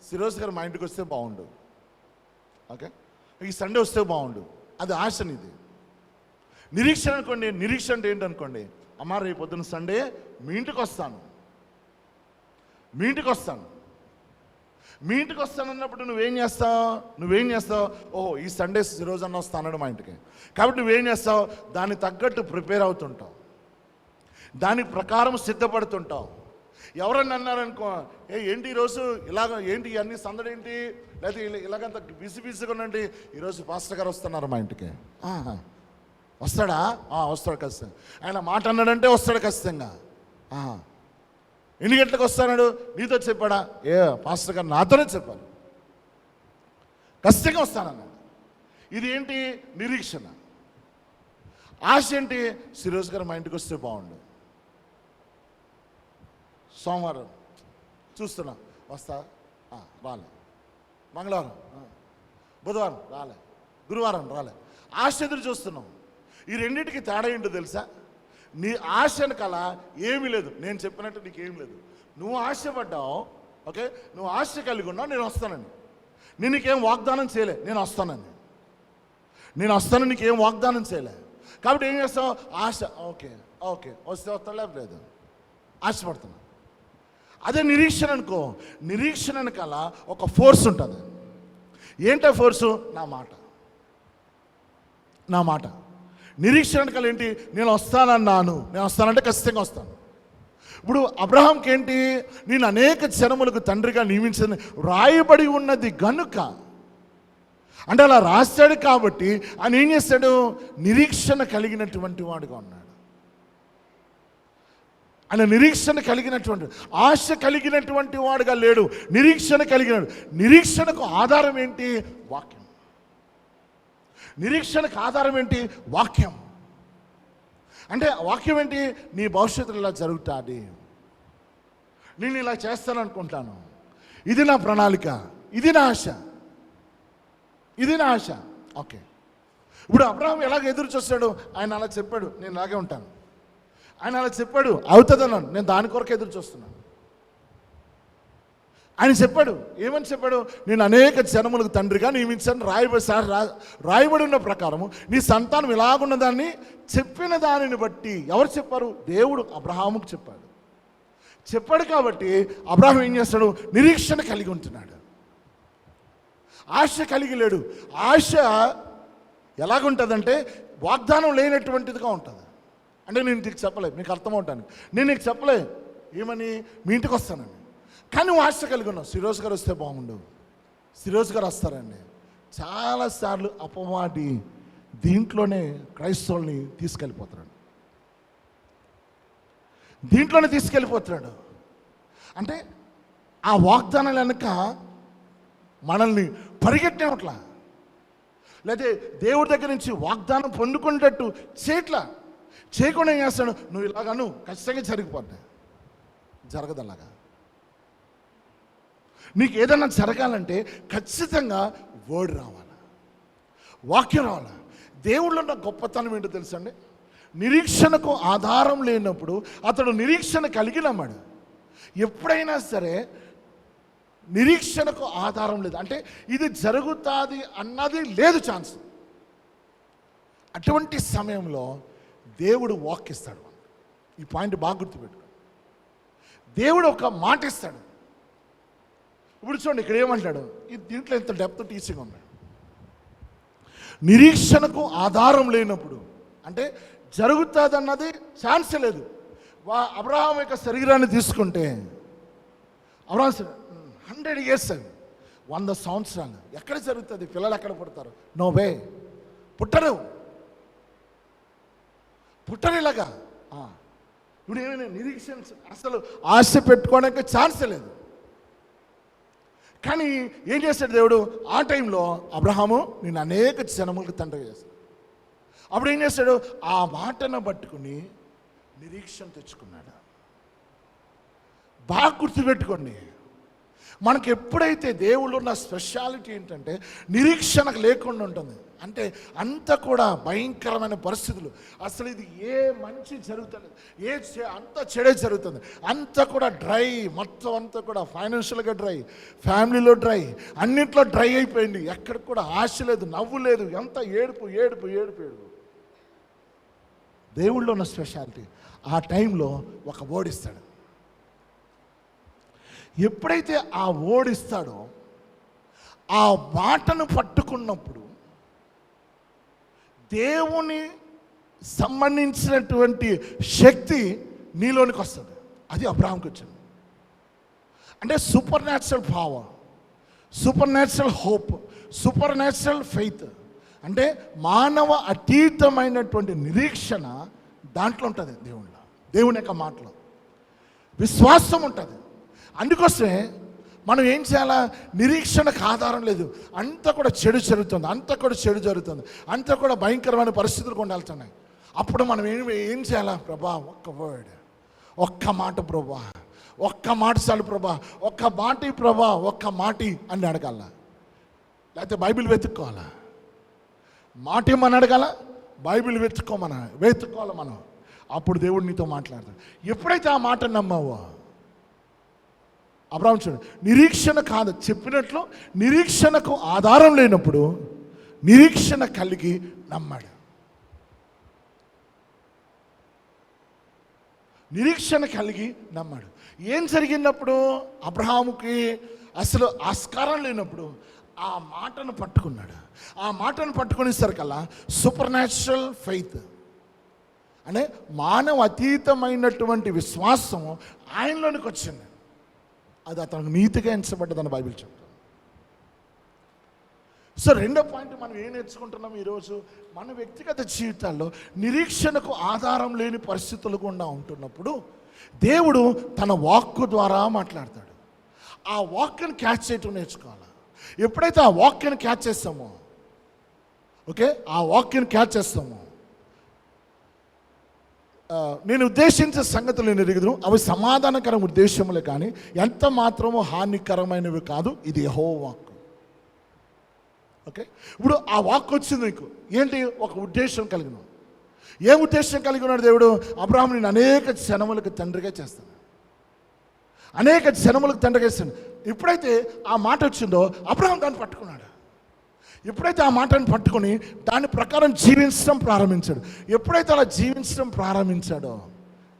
సిరోజ్ గారు మా ఇంటికి వస్తే బాగుండు, ఓకే, ఈ సండే వస్తే బాగుండు, అది ఆశనిది. నిరీక్షణ అనుకోండి, నిరీక్షణ అంటే ఏంటనుకోండి, అమ్మ రేపు పొద్దున్న సండే మీ ఇంటికి వస్తాను అన్నప్పుడు నువ్వేం చేస్తావు? ఓహో ఈ సండే రోజు అన్న వస్తాను మా ఇంటికి, కాబట్టి నువ్వేం చేస్తావు? దానికి తగ్గట్టు ప్రిపేర్ అవుతుంటావు, దాని ప్రకారం సిద్ధపడుతుంటావు. ఎవరన్నా అన్నారనుకో, ఏంటి ఈరోజు ఇలాగ, ఏంటి ఇవన్నీ సందడి ఏంటి, లేకపోతే ఇలాగంత బిజీగా ఉండండి, ఈరోజు పాస్టర్ గారు వస్తున్నారు మా ఇంటికి. వస్తాడా? వస్తాడు ఖచ్చితంగా. ఆయన మాట అన్నాడంటే వస్తాడు ఖచ్చితంగా. ఎన్ని గంటలకు వస్తాడు? నీతో చెప్పాడా? పాస్టర్ గారు నాతోనే చెప్పాలి, ఖచ్చితంగా వస్తానన్నాడు. ఇది ఏంటి? నిరీక్షణ. ఆశ ఏంటి? సిరోజ్ గారు మా ఇంటికి వస్తే బాగుండు, సోమవారం చూస్తున్నా వస్తా, రాలే, మంగళవారం, బుధవారం రాలే, గురువారం రాలే, ఆశ ఎదురు చూస్తున్నాం. ఈ రెండింటికి తేడా ఏంటో తెలుసా? నీ ఆశ వెనకాల ఏమీ లేదు, నేను చెప్పినట్టు నీకేం లేదు. నువ్వు ఆశపడ్డావు, ఓకే, నువ్వు ఆశ కలిగి ఉన్నావు, నేను వస్తానని. నేను నీకేం వాగ్దానం చేయలే, నేను వస్తానని నీకేం వాగ్దానం చేయలే. కాబట్టి ఏం చేస్తావు? ఆశ, ఓకే వస్తే వస్తా, లేదు ఆశపడుతున్నా. అదే నిరీక్షణ అనుకో, నిరీక్షణ వెనకాల ఒక ఫోర్స్ ఉంటుంది. ఏంటో ఫోర్సు? నా మాట. నిరీక్షణ వెనకాల ఏంటి? నేను వస్తానంటే ఖచ్చితంగా వస్తాను. ఇప్పుడు అబ్రహాంకి ఏంటి? నేను అనేక జనములకు తండ్రిగా నియమించని రాయబడి ఉన్నది గనుక, అంటే అలా రాశాడు కాబట్టి ఆయన ఏం చేస్తాడు? నిరీక్షణ కలిగినటువంటి వాడుగా ఉన్నాడు. ఆయన నిరీక్షణ కలిగినటువంటి, ఆశ కలిగినటువంటి వాడుగా లేడు, నిరీక్షణ కలిగినాడు. నిరీక్షణకు ఆధారం ఏంటి? వాక్యం. నిరీక్షణకు ఆధారం ఏంటి? వాక్యం. అంటే వాక్యం ఏంటి? నీ భవిష్యత్తులో ఇలా జరుగుతుంది, నేను ఇలా చేస్తాననుకుంటాను, ఇది నా ప్రణాళిక, ఇది నా ఆశ. ఓకే, ఇప్పుడు అబ్రహాం ఎలాగ ఎదురు చూస్తాడు? ఆయన అలా చెప్పాడు, నేను ఇలాగే ఉంటాను. ఆయన అలా చెప్పాడు, అవుతుందన్నాను, నేను దాని కొరకు ఎదురు చూస్తున్నాను. ఆయన చెప్పాడు, ఏమని చెప్పాడు? నేను అనేక జనములకు తండ్రిగా నియమించాను, రాయబడి ఉన్న ప్రకారము నీ సంతానం ఇలాగున్న దాన్ని చెప్పిన దానిని బట్టి. ఎవరు చెప్పారు? దేవుడు అబ్రహాముకు చెప్పాడు కాబట్టి అబ్రహాం ఏం చేస్తాడు? నిరీక్షణ కలిగి ఉంటున్నాడు, ఆశ కలిగి లేడు. ఆశ ఎలాగుంటుందంటే వాగ్దానం లేనటువంటిదిగా ఉంటుంది. అంటే నేను నీకు చెప్పలేదు, మీకు అర్థమవుతాను, నేను నీకు చెప్పలే ఏమని, మీ ఇంటికి వస్తానండి, కానీ నువ్వు ఆశ కలిగి ఉన్నావు, సిరోజ్ గారు వస్తే బాగుండు, సిరోజ్ గారు వస్తారండి. చాలాసార్లు అపవాది దీంట్లోనే క్రైస్తవుల్ని తీసుకెళ్ళిపోతున్నాడు. అంటే ఆ వాగ్దానాలు వెనక మనల్ని పరిగెట్టినట్లా, లేకపోతే దేవుడి దగ్గర నుంచి వాగ్దానం పొందుకునేటట్టు చేయకుండా ఏం చేస్తాడు? నువ్వు ఇలాగాను ఖచ్చితంగా జరగదు అలాగా. నీకు ఏదైనా జరగాలంటే ఖచ్చితంగా వర్డ్ రావాలి, వాక్యం రావాలి. దేవుళ్ళు ఉన్న గొప్పతనం ఏంటో తెలుసండి? నిరీక్షణకు ఆధారం లేనప్పుడు అతడు నిరీక్షణ కలిగి నమ్మాడు. ఎప్పుడైనా సరే నిరీక్షణకు ఆధారం లేదు అంటే ఇది జరుగుతుంది అన్నది లేదు ఛాన్స్. అటువంటి సమయంలో దేవుడు వాక్ ఇస్తాడు. ఈ పాయింట్ బాగా గుర్తుపెట్టుకో. దేవుడు ఒక మాట ఇస్తాడు. ఇప్పుడు చూడండి ఇక్కడ ఏమంటాడు, దీంట్లో ఎంత డెప్త్ టీచింగ్ ఉన్నాడు. నిరీక్షణకు ఆధారం లేనప్పుడు అంటే జరుగుతుంది అన్నది ఛాన్స్ లేదు. అబ్రహాం యొక్క శరీరాన్ని తీసుకుంటే అబ్రహాం 100 years 100 సంవత్సరాలు ఎక్కడ జరుగుతుంది? పిల్లలు ఎక్కడ పుడతారు? నో వే, పుట్టరు ఇలాగా. ఇప్పుడు ఏమైనా నిరీక్షణ అసలు ఆశ పెట్టుకోవడానికి ఛాన్స్ లేదు. కానీ ఏం చేశాడు దేవుడు? ఆ టైంలో అబ్రహాము నేను అనేక జనములకు తండ్రి చేశాడు. అప్పుడు ఏం చేశాడు? ఆ మాటను పట్టుకుని నిరీక్షణ తెచ్చుకున్నాడు. బాగా గుర్తుపెట్టుకోండి, మనకు ఎప్పుడైతే దేవుళ్ళు ఉన్న స్పెషాలిటీ ఏంటంటే నిరీక్షణకు లేకుండా ఉంటుంది. అంటే అంత కూడా భయంకరమైన పరిస్థితులు, అసలు ఇది ఏ మంచి జరుగుతలేదు, అంత చెడే జరుగుతుంది, అంతా కూడా డ్రై, మొత్తం అంతా కూడా ఫైనాన్షియల్గా డ్రై, ఫ్యామిలీలో డ్రై, అన్నింటిలో డ్రై అయిపోయింది. ఎక్కడ కూడా ఆశ లేదు, నవ్వు లేదు, ఎంత ఏడుపు ఏడుపు ఏడుపు ఏడుపు. దేవుళ్ళో ఉన్న స్పెషాలిటీ ఆ టైంలో ఒక ఓడిస్తాడు. ఎప్పుడైతే ఆ ఓడిస్తాడో ఆ మాటను పట్టుకున్నప్పుడు దేవుని సంబంధించినటువంటి శక్తి నీలోనికి వస్తుంది. అది అబ్రహాంకి వచ్చింది. అంటే super natural power, super natural hope, super natural faith. అంటే మానవ అతీతమైనటువంటి నిరీక్షణ దాంట్లో ఉంటుంది. దేవుని యొక్క మాటలో విశ్వాసం ఉంటుంది. అందుకోసమే మనం ఏం చేయాలా? నిరీక్షణకు ఆధారం లేదు, అంతా కూడా చెడు జరుగుతుంది, అంతా కూడా భయంకరమైన పరిస్థితులు కొండాల్తున్నాయి. అప్పుడు మనం ఏం చేయాలా? ప్రభా ఒక్క వర్డ్, ఒక్క మాట ప్రభా, ఒక్క మాట చాలు ప్రభా, ఒక్క మాటి ప్రభా, ఒక్క మాటి అని అడగాల. లేకపోతే బైబిల్ వెతుక్కోవాలా? మాట ఏమని అడగాల? బైబిల్ వెతుక్కోవాలి మనం. అప్పుడు దేవుడు నీతో మాట్లాడతాడు. ఎప్పుడైతే ఆ మాట నమ్మావో అబ్రహాము చూడు, నిరీక్షణ కాదు చెప్పినట్లు నిరీక్షణకు ఆధారం లేనప్పుడు నిరీక్షణ కలిగి నమ్మాడు. నిరీక్షణ కలిగి నమ్మాడు. ఏం జరిగినప్పుడు? అబ్రహాముకి అసలు ఆస్కారం లేనప్పుడు ఆ మాటను పట్టుకున్నాడు. ఆ మాటను పట్టుకునేసరికల్లా సూపర్ న్యాచురల్ ఫెయిత్ అంటే మానవ అతీతమైనటువంటి విశ్వాసం ఆయనలోనికి వచ్చింది. అది అతనికి నీతిగా ఎంచబడ్డదని బైబిల్ చెప్తుంది. సో రెండో పాయింట్ మనం ఏం నేర్చుకుంటున్నాం ఈరోజు? మన వ్యక్తిగత జీవితాల్లో నిరీక్షణకు ఆధారం లేని పరిస్థితులు గుండా ఉంటున్నప్పుడు దేవుడు తన వాక్కు ద్వారా మాట్లాడతాడు. ఆ వాక్యను క్యాచ్ చేయటం నేర్చుకోవాలి. ఎప్పుడైతే ఆ వాక్యను క్యాచ్ చేస్తామో, ఆ వాక్యను క్యాచ్ చేస్తామో, నేను ఉద్దేశించే సంగతులు నేను ఎరుగుదును, అవి సమాధానకర ఉద్దేశములే కానీ ఎంత మాత్రమో హానికరమైనవి కాదు. ఇది యెహోవా వాక్కు. ఇప్పుడు ఆ వాక్ వచ్చింది నీకు ఏంటి? ఒక ఉద్దేశం కలిగిన. ఏం ఉద్దేశం కలిగి ఉన్నాడు దేవుడు? అబ్రహాము నేను అనేక జనములకు తండ్రిగా చేస్తాను, అనేక జనములకు తండ్రిగా చేస్తాను. ఎప్పుడైతే ఆ మాట వచ్చిందో అబ్రహాము దాన్ని పట్టుకున్నాడు. ఎప్పుడైతే ఆ మాటను పట్టుకొని దాని ప్రకారం జీవించడం ప్రారంభించాడు, ఎప్పుడైతే అలా జీవించడం ప్రారంభించాడో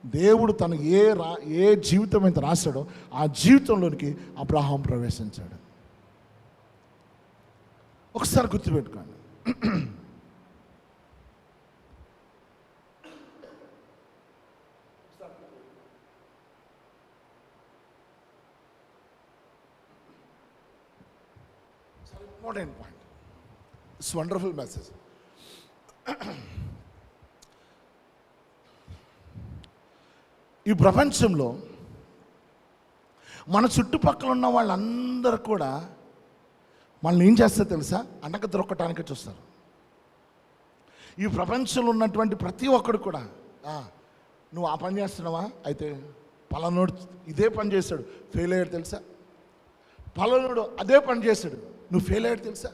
దేవుడు తను ఏ జీవితం అయితే రాశాడో ఆ జీవితంలోనికి అబ్రహాం ప్రవేశించాడు. ఒకసారి గుర్తుపెట్టుకోండి, important point. It's wonderful message. ఈ ప్రపంచంలో మన చుట్టుపక్కల ఉన్న వాళ్ళందరూ కూడా మనల్ని ఏం చేస్తారు తెలుసా? అన్నక దొరకటానికి చూస్తారు. ఈ ప్రపంచంలో ఉన్నటువంటి ప్రతి ఒక్కడు కూడా నువ్వు ఆ పని చేస్తున్నావా? అయితే పలానోడు ఇదే పని చేశాడు, ఫెయిల్ అయ్యాడు తెలుసా? పలానోడు అదే పని చేశాడు, నువ్వు ఫెయిల్ అయ్యాడు తెలుసా?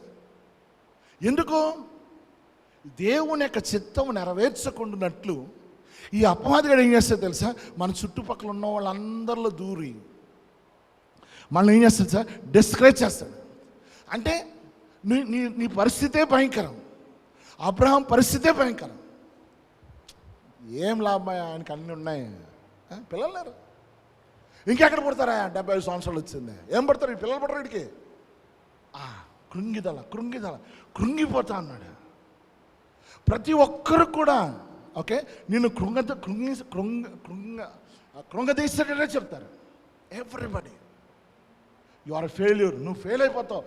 ఎందుకు? దేవుని యొక్క చిత్తం నెరవేర్చకుండానట్లు ఈ అపవాదిగాడు ఏం చేస్తాడు తెలుసా? మన చుట్టుపక్కల ఉన్న వాళ్ళందరిలో దూరి మనల్ని ఏం చేస్తాడు సార్? డిస్కరేజ్ చేస్తాడు. అంటే నీ పరిస్థితే భయంకరం, అబ్రహాం పరిస్థితే భయంకరం. ఏం లాభం, ఆయనకి అన్నీ ఉన్నాయి, పిల్లలు లేరు, ఇంకెక్కడ పుడతారా? 75 సంవత్సరాలు వచ్చింది, ఏం పడతారు ఈ పిల్లలు? పడరు వీడికి. కృంగిపోతా అన్నాడు. ప్రతి ఒక్కరు కూడా ఓకే నిన్ను కృంగదీసేటట్టే చెప్తారు. ఎవ్రీబడి యు ఆర్ ఫెయిల్యూర్, నువ్వు ఫెయిల్ అయిపోతావు,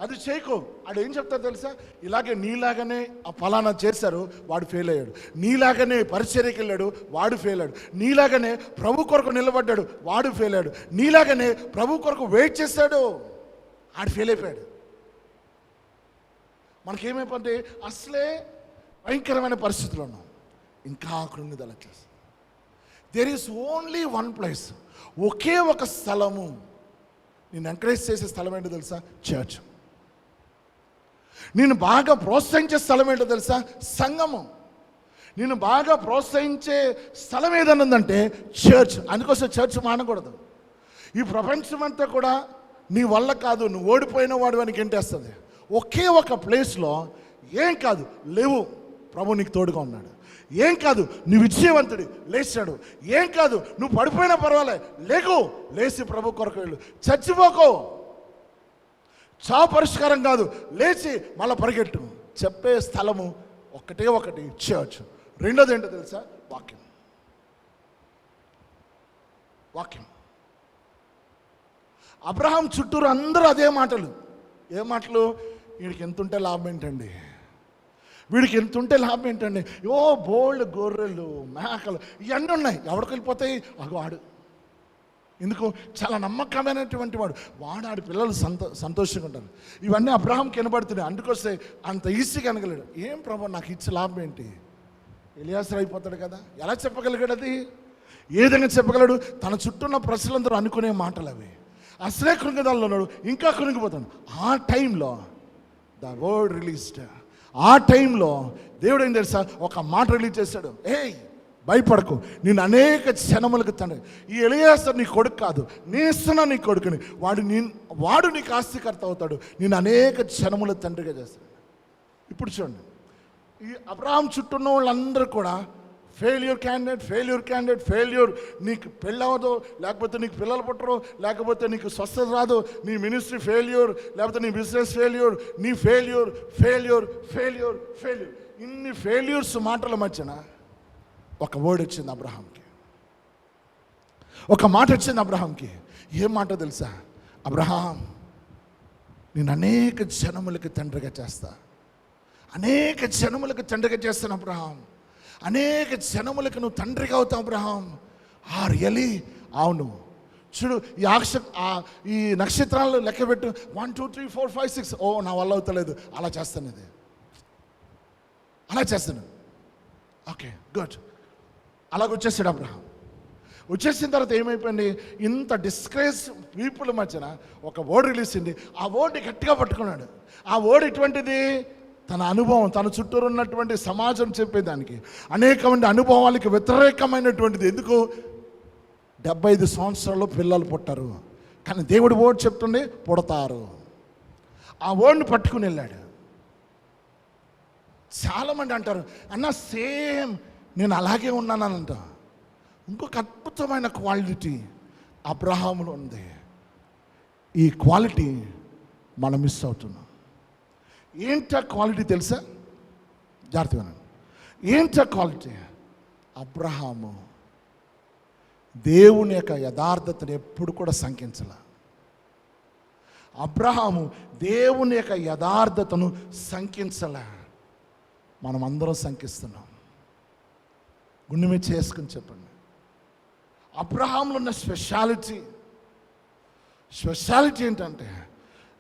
అది చేయకు. ఆడు ఏం చెప్తారు తెలుసా? ఇలాగే నీలాగానే ఆ ఫలానా చేశారు, వాడు ఫెయిల్ అయ్యాడు. నీలాగానే పరిచర్యకి వెళ్ళాడు, వాడు ఫెయిల్ అయ్యాడు. నీలాగానే ప్రభు కొరకు నిలబడ్డాడు, వాడు ఫెయిల్ అయ్యాడు. నీలాగానే ప్రభు కొరకు వెయిట్ చేశాడు, ఆడు ఫెయిల్ అయిపోయాడు. మనకేమైపోతే అసలే భయంకరమైన పరిస్థితులు ఉన్నాం, ఇంకా కృంగిదల చేస్తాం. There is only one place, ఒకే ఒక స్థలము నేను ఎంకరేజ్ చేసే స్థలం ఏంటో తెలుసా? చర్చ్. నేను బాగా ప్రోత్సహించే స్థలం ఏంటో తెలుసా? సంఘము. నేను బాగా ప్రోత్సహించే స్థలం ఏదైనా ఉందంటే చర్చ్. అందుకోసం చర్చ్ మానకూడదు. ఈ ప్రపంచమంతా కూడా నీ వల్ల కాదు, నువ్వు ఓడిపోయిన వాడు అని గెంటేస్తుంది. ఒకే ఒక ప్లేస్లో ఏం కాదు, లేవు, ప్రభు నీకు తోడుగా ఉన్నాడు. ఏం కాదు, నువ్వు విజయవంతుడి, లేచాడు. ఏం కాదు, నువ్వు పడిపోయినా పర్వాలే, లేచి ప్రభు కొరకు వెళ్ళు. చచ్చిపోకో, చావు పరిష్కారం కాదు, లేచి మళ్ళీ పరిగెట్టు. చెప్పే స్థలము ఒకటి చర్చ్. రెండోది ఏంటో తెలుసా? వాక్యం. అబ్రహాం చుట్టూరు అందరూ అదే మాటలు. ఏ మాటలు? వీడికి ఎంతుంటే లాభం ఏంటండి, వీడికి ఎంతుంటే లాభం ఏంటండి, బోల్డ్ గొర్రెలు మేకలు ఇవన్నీ ఉన్నాయి, ఎవడికి వెళ్ళిపోతాయి? ఆడు ఎందుకు? చాలా నమ్మకమైనటువంటి వాడు ఆడి పిల్లలు సంతోషంగా ఉంటారు. ఇవన్నీ అబ్రహాంకి వినబడుతున్నాయి. అందుకొస్తే అంత ఈజీగా అనగలడు. ఏం ప్రభు నాకు ఇచ్చే లాభం ఏంటి? ఎలియాసర్ అయిపోతాడు కదా. ఎలా చెప్పగలిగాడు? అది ఏ విధంగా చెప్పగలడు? తన చుట్టూ ఉన్న ప్రజలందరూ అనుకునే మాటలు అవి. అసలే కృంగదాల్లో ఉన్నాడు, ఇంకా కృంగిపోతాడు. ఆ టైంలో ద వర్డ్ రిలీజ్డ్. ఆ టైంలో దేవుడు ఏం తెలుసా? ఒక మాట రిలీజ్ చేశాడు. భయపడకు, నేను అనేక జనములకు తండ్రి. ఈ ఎలియాజరు నీ కొడుకు కాదు, నేను ఇస్తున్నా నీ కొడుకుని. వాడు నీకు ఆస్తికర్త అవుతాడు, నేను అనేక జనముల తండ్రిగా చేస్తాడు. ఇప్పుడు చూడండి, ఈ అబ్రహాం చుట్టూ ఉన్న వాళ్ళందరూ కూడా ఫెయిల్యూర్ క్యాండిడేట్. నీకు పెళ్ళవదు, లేకపోతే నీకు పిల్లలు పుట్టరు, లేకపోతే నీకు స్వస్థత రాదు, నీ మినిస్ట్రీ ఫెయిల్యూర్, లేకపోతే నీ బిజినెస్ ఫెయిల్యూర్, నీ ఫెయిల్యూర్. ఇన్ని ఫెయిల్యూర్స్ మాటల మధ్యన ఒక వర్డ్ వచ్చింది అబ్రహాంకి. ఒక మాట వచ్చింది అబ్రహాంకి. ఏం మాట తెలుసా? అబ్రహాం, నేను అనేక జనములకి తండ్రిగా చేస్తా. అనేక జనములకు తండ్రిగా చేస్తాను అబ్రహాం. అనేక జనములకు నువ్వు తండ్రిగా అవుతావు అబ్రహాం. రియలీ? అవును. చూడు, ఈ నక్షత్రాలు లెక్క పెట్టు. 1 2 3 4 5 6. నా వల్ల అవుతలేదు, అలా చేస్తాను. ఇది అలా చేస్తాను. Okay, good. అలాగ వచ్చేసాడు అబ్రహాం. వచ్చేసిన తర్వాత ఏమైపోయింది? ఇంత డిస్కరేజ్ పీపుల్ మధ్యన ఒక వర్డ్ రిలీజ్ అయింది. ఆ వర్డ్ గట్టిగా పట్టుకున్నాడు. ఆ వర్డ్ ఎటువంటిది? తన అనుభవం, తన చుట్టూరు ఉన్నటువంటి సమాజం చెప్పేదానికి, అనేకమంది అనుభవాలకి వ్యతిరేకమైనటువంటిది. ఎందుకు? 75 సంవత్సరాల్లో పిల్లలు పుట్టారు, కానీ దేవుడి వర్డ్ చెప్తుండే పుడతారు. ఆ వర్డ్ని పట్టుకుని వెళ్ళాడు. చాలామంది అంటారు, అన్న సేమ్ నేను అలాగే ఉన్నానంట. ఇంకొక అద్భుతమైన క్వాలిటీ అబ్రహాములో ఉంది. ఈ క్వాలిటీ మనం మిస్ అవుతున్నాం. ఏంటా క్వాలిటీ తెలుసా? జాగ్రత్తగా. ఏంటా క్వాలిటీ? అబ్రహాము దేవుని యొక్క యథార్థతను ఎప్పుడు కూడా శంకించాల. అబ్రహాము దేవుని యొక్క యథార్థతను శంకించాల. మనం అందరం శంకిస్తున్నాం. గుండె మీద చేసుకుని చెప్పండి. అబ్రహాంలో ఉన్న స్పెషాలిటీ ఏంటంటే,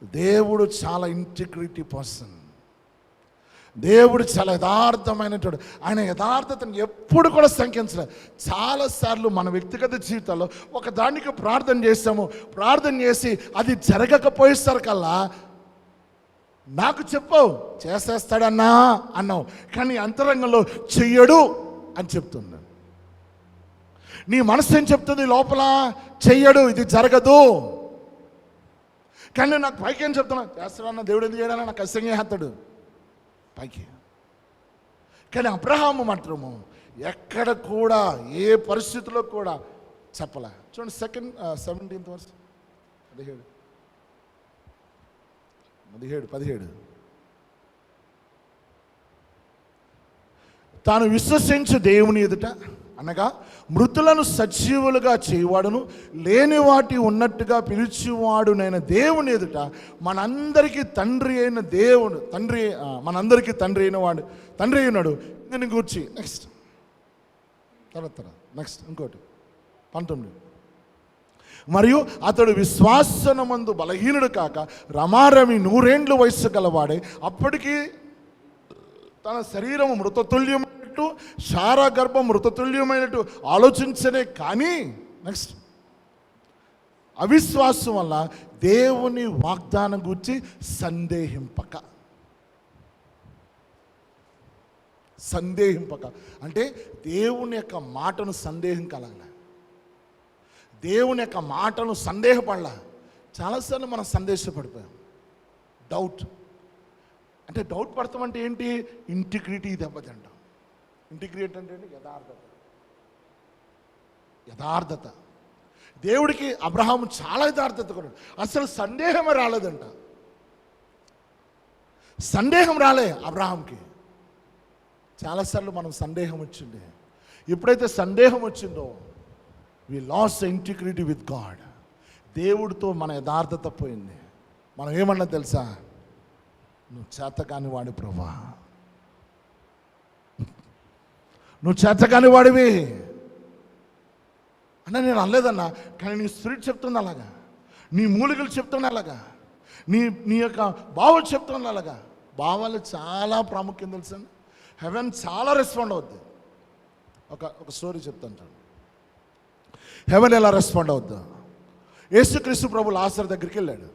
దేవుడు చాలా ఇంటిగ్రిటీ పర్సన్. దేవుడు చాలా యథార్థమైనటువంటి, ఆయన యథార్థతను ఎప్పుడు కూడా శంకించలేదు. చాలాసార్లు మన వ్యక్తిగత జీవితాల్లో ఒక దానికి ప్రార్థన చేస్తాము, ప్రార్థన చేసి అది జరగకపోయేసరికల్లా నాకు చెప్పావు చేసేస్తాడన్నా అన్నావు, కానీ అంతరంగంలో చెయ్యడు అని చెప్తున్నాను. నీ మనసు ఏం చెప్తుంది లోపల? చెయ్యడు, ఇది జరగదు. కానీ నాకు పైకి ఏం చెప్తున్నా? చేస్తాడన్న దేవుడు ఎందుకు చేయడాలని నాకు అసహ్యం చేస్తాడు పైకి. కానీ అబ్రహాము మాత్రము ఎక్కడ కూడా ఏ పరిస్థితిలో కూడా చెప్పలే. చూడండి 17th వర్స్, 17. తాను విశ్వసించు దేవుని ఎదుట, అనగా మృతులను సజీవులుగా చేయవాడును లేని వాటి ఉన్నట్టుగా పిలిచేవాడు నేను దేవుని ఎదుట మనందరికీ తండ్రి అయిన దేవుడు, మనందరికీ తండ్రి అయిన వాడు, తండ్రి అయినాడు. దీన్ని కూర్చి నెక్స్ట్ ఇంకోటి 19. మరియు అతడు విశ్వాసనమందు బలహీనుడు కాక రమారమి 100 ఏండ్లు వయస్సు గలవాడే అప్పటికి తన శరీరము మృతతుల్యమైనట్టు శారా గర్భం మృతతుల్యమైనట్టు ఆలోచించనే కానీ నెక్స్ట్ అవిశ్వాసం వల్ల దేవుని వాగ్దానం గురించి సందేహింపక అంటే దేవుని యొక్క మాటను సందేహం కలగల, దేవుని యొక్క మాటను సందేహపడలా. చాలాసార్లు మనం సందేశపడిపోయాం. డౌట్ అంటే డౌట్ పడతామంటే ఏంటి? ఇంటిగ్రిటీ దెబ్బతింటాం. ఇంటిగ్రిటీ అంటే ఏంటి? యథార్థత. దేవుడికి అబ్రహాము చాలా యథార్థత కొన్నాడు. అసలు సందేహమే రాలేదంట. సందేహం రాలే అబ్రహాంకి. చాలాసార్లు మనం సందేహం వచ్చింది. ఎప్పుడైతే సందేహం వచ్చిందో వి లాస్ ఇంటిగ్రిటీ విత్ గాడ్. దేవుడితో మన యథార్థత పోయింది. మనం ఏమన్నా తెలుసా? నువ్వు చేతకాని వాడి ప్రభా, నువ్వు చేతకాని వాడివి అన్న. నేను అనలేదన్నా, కానీ నీ స్పిరిట్ చెప్తుంది అలాగా, నీ మూలికలు చెప్తున్నా అలాగా, నీ యొక్క భావాలు చెప్తున్నా అలాగా. భావాలు చాలా ప్రాముఖ్యం తెలుసా? హెవెన్ చాలా రెస్పాండ్ అవుద్ది. ఒక స్టోరీ చెప్తాను చూడండి. హెవెన్ ఎలా రెస్పాండ్ అవుద్దా? యేసుక్రీస్తు ప్రభు లాజరు దగ్గరికి వెళ్ళాడు.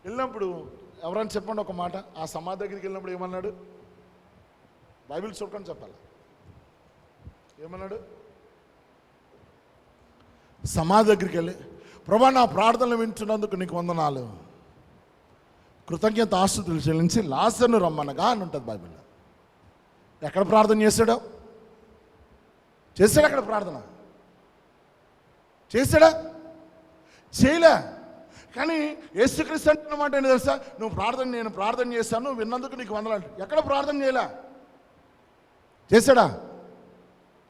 వెళ్ళినప్పుడు ఎవరైనా చెప్పండి ఒక మాట. ఆ సమాధి దగ్గరికి వెళ్ళినప్పుడు ఏమన్నాడు? బైబిల్ చూడకుండా చెప్పాలి. ఏమన్నాడు? సమాధి దగ్గరికి వెళ్ళి, ప్రభా నా ప్రార్థనలు వింటున్నందుకు నీకు వందనాలు, కృతజ్ఞత ఆస్తుతులు చెల్లించి లాజరును రమ్మనగా అని ఉంటుంది బైబిల్లో. ఎక్కడ ప్రార్థన చేశాడు? అక్కడ ప్రార్థన చేశాడా? చేయలే. కానీ యేసుక్రీస్తు అంటున్న మాట ఏంటి తెలుసా? నేను ప్రార్థన చేశాను, విన్నందుకు నీకు వందనాలు. ఎక్కడ ప్రార్థన చేయలే? చేశాడా?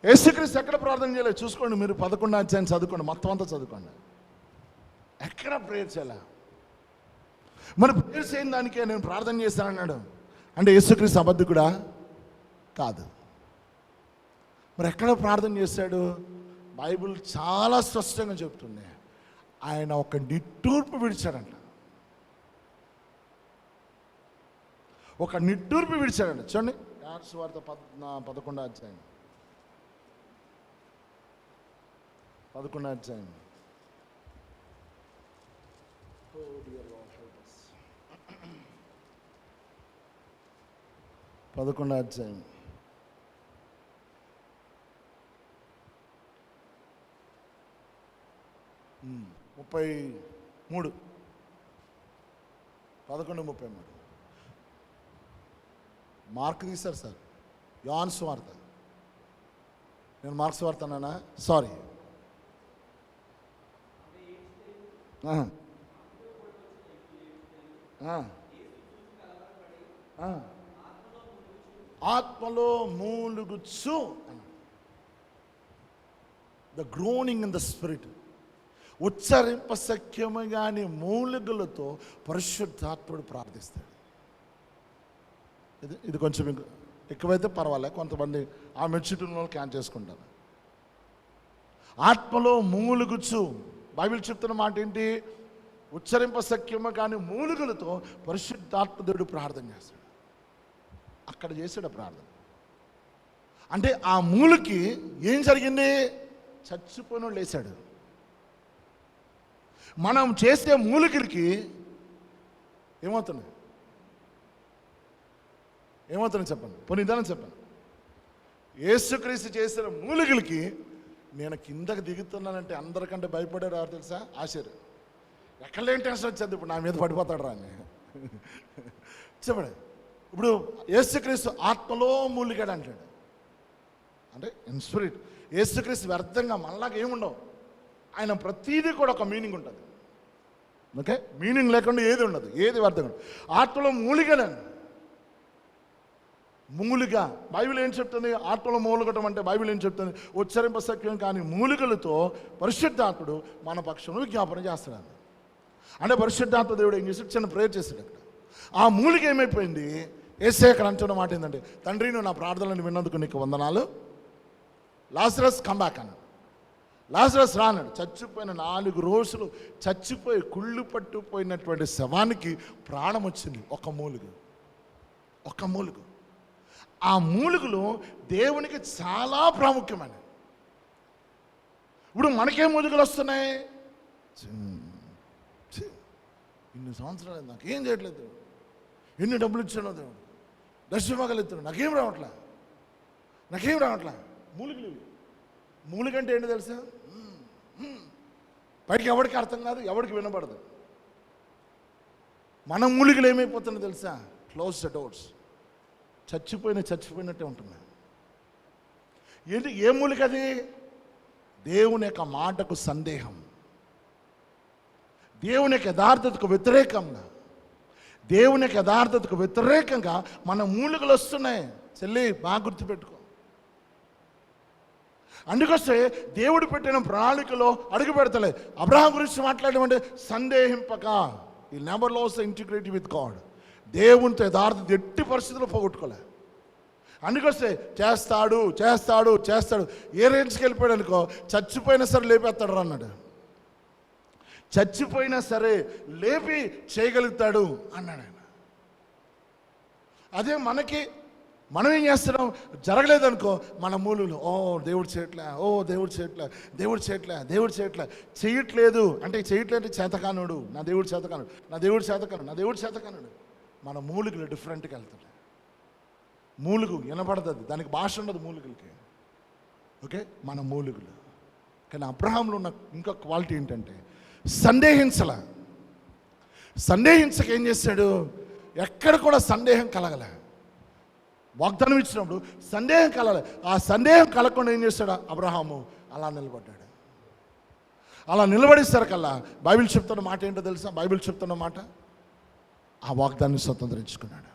యేసుక్రీస్తు ఎక్కడ ప్రార్థన చేయలేదు. చూసుకోండి, మీరు 11వ అధ్యాయం చదువుకోండి, మొత్తం అంతా చదువుకోండి. ఎక్కడ ప్రేయర్ చేయలే. మరి ప్రేయర్ చేయని దానికే నేను ప్రార్థన చేశానన్నాడు అంటే యేసుక్రీస్తు అబద్ధికుడా? కాదు. మరి ఎక్కడ ప్రార్థన చేశాడు? బైబిల్ చాలా స్పష్టంగా చెప్తుంది. ఆయన ఒక నిట్టూర్పు విడిచాడంట. ఒక నిట్టూర్పు విడిచాడంట. చూడండి, యోహాను సువార్త 11వ అధ్యాయం 11వ అధ్యాయం. పదకొండో అధ్యాయం 33 11:33. మార్క్ తీశారు సార్. యోహాను సువార్త. నేను మార్క్ సువార్త అన్నానా? సారీ. ఆత్మలో మూలుగుచ్చు. The groaning in the spirit. ఉచ్చరింప సఖ్యము గాని మూలుగులతో పరిశుద్ధాత్ముడు ప్రార్థిస్తాడు. ఇది కొంచెం ఎక్కువైతే పర్వాలేదు, కొంతమంది ఆ మెచ్యూరిటీలో క్యాన్ చేసుకుంటారు. ఆత్మలో మూలుగుచ్చు. బైబిల్ చెప్తున్న మాట ఏంటి? ఉచ్చరింప సఖ్యము కానీ మూలుగులతో పరిశుద్ధాత్ముడు ప్రార్థన చేస్తాడు. అక్కడ చేశాడు ప్రార్థన. అంటే ఆ మూలుకి ఏం జరిగింది? చచ్చిపోయిన లేచాడు. మనం చేసే మూలికలకి ఏమవుతున్నాయి? ఏమవుతున్నాయి చెప్పండి, పోనీ ఇదానని చెప్పండి. యేసుక్రీస్తు చేసిన మూలికలకి నేను కిందకి దిగుతున్నానంటే అందరికంటే భయపడారు ఎవరు తెలుసా? ఆశ్చర్యం. ఎక్కడ లేని టెన్షన్ వచ్చేది, ఇప్పుడు నా మీద పడిపోతాడు రా అని. చెప్పండి, ఇప్పుడు యేసుక్రీస్తు ఆత్మలో మూలిగాడు అంటాడు, అంటే ఇన్ స్పిరిట్. యేసుక్రీస్తు వ్యర్థంగా మనలాగా ఏముండవు, ఆయన ప్రతీదీ కూడా ఒక మీనింగ్ ఉంటుంది. ఓకే, మీనింగ్ లేకుండా ఏది ఉండదు, ఏది వ్యర్థంగా ఉండదు. ఆత్మలో మూలిగాడండి. మూలిగా బైబిల్ ఏం చెప్తుంది? ఆత్మలో మూలగటం అంటే బైబిల్ ఏం చెప్తుంది? ఉచ్చరింపశక్యం కానీ మూలికలతో పరిశుద్ధాత్ముడు మన పక్షంలో విజ్ఞాపన చేస్తాడు. అంటే పరిశుద్ధాత్మ దేవుడు ఏం చేసి చిన్న ప్రేయర్ చేశాడు అక్కడ. ఆ మూలిక ఏమైపోయింది? యేసయ్య అక్కడ అంటున్న మాట ఏంటంటే, తండ్రి నువ్వు నా ప్రార్థనలను విన్నందుకు నీకు వందనాలు, లాజరస్ కమ్బ్యాక్ అన్నాడు. లాజరస్ రాన్నాడు. చచ్చిపోయిన 4 రోజులు చచ్చిపోయి కుళ్ళు పట్టుపోయినటువంటి శవానికి ప్రాణం వచ్చింది. ఒక మూలుగు. ఆ మూలుగులు దేవునికి చాలా ప్రాముఖ్యమైనవి. ఇప్పుడు మనకేం మూలుగులు వస్తున్నాయి? ఇన్ని సంవత్సరాలు నాకేం చేయట్లేదు, ఎన్ని డబ్బులు ఇచ్చానో దేవుడు, దర్శనమగలు ఇస్తున్నాడు, నాకేం రావట్లా. మూలికలు ఇవి. మూలికంటే ఏంటి తెలుసా? పైకి ఎవరికి అర్థం కాదు, ఎవరికి వినపడదు. మన మూలికలు ఏమైపోతున్నాయి తెలుసా? Close the doors. చచ్చిపోయినట్టే ఉంటుంది. ఏంటి? ఏ మూలిక అది? దేవుని యొక్క మాటకు సందేహం, దేవుని యొక్క యథార్థతకు వ్యతిరేకంగా మన మూలికలు వస్తున్నాయి. చెల్లి బాగా గుర్తుపెట్టుకో. అందుకొస్తే దేవుడు పెట్టిన ప్రణాళికలో అడుగు పెడతలే. అబ్రహాం గురించి మాట్లాడమంటే సందేహింపక, ఈ never loss integrity with God. దేవునితో యథార్థత ఎట్టి పరిస్థితుల్లో పోగొట్టుకోలే. అందుకొస్తే చేస్తాడు. ఏ రేంజ్కి వెళ్ళిపోయాడు అనుకో, చచ్చిపోయినా సరే లేపేస్తాడు అన్నాడు. చచ్చిపోయినా సరే లేపి చేయగలుగుతాడు అన్నాడు ఆయన. అదే మనం ఏం చేస్తున్నాం? జరగలేదనుకో మన మూలులు, దేవుడు చేయట్లేదు అంటే చేతకానుడు, నా దేవుడు చేతకానుడు. మన మూలికలు డిఫరెంట్గా వెళ్తాడు. మూలుగు వినపడుతుంది, దానికి భాష ఉండదు మూలికలకి. ఓకే, మన మూలుగులు. కానీ అబ్రహాంలో ఉన్న ఇంకొక క్వాలిటీ ఏంటంటే సందేహించక ఏం చేశాడు? ఎక్కడ కూడా సందేహం కలగలే. వాగ్దానం ఇచ్చినప్పుడు సందేహం కలగలే. ఆ సందేహం కలగకుండా ఏం చేశాడు అబ్రహాము? అలా నిలబడ్డాడు. అలా నిలబడేసరికల్లా బైబిల్ చెప్తున్న మాట ఏంటో తెలుసా? ఆ వాగ్దాన్ని స్వతంత్రించుకున్నాడు.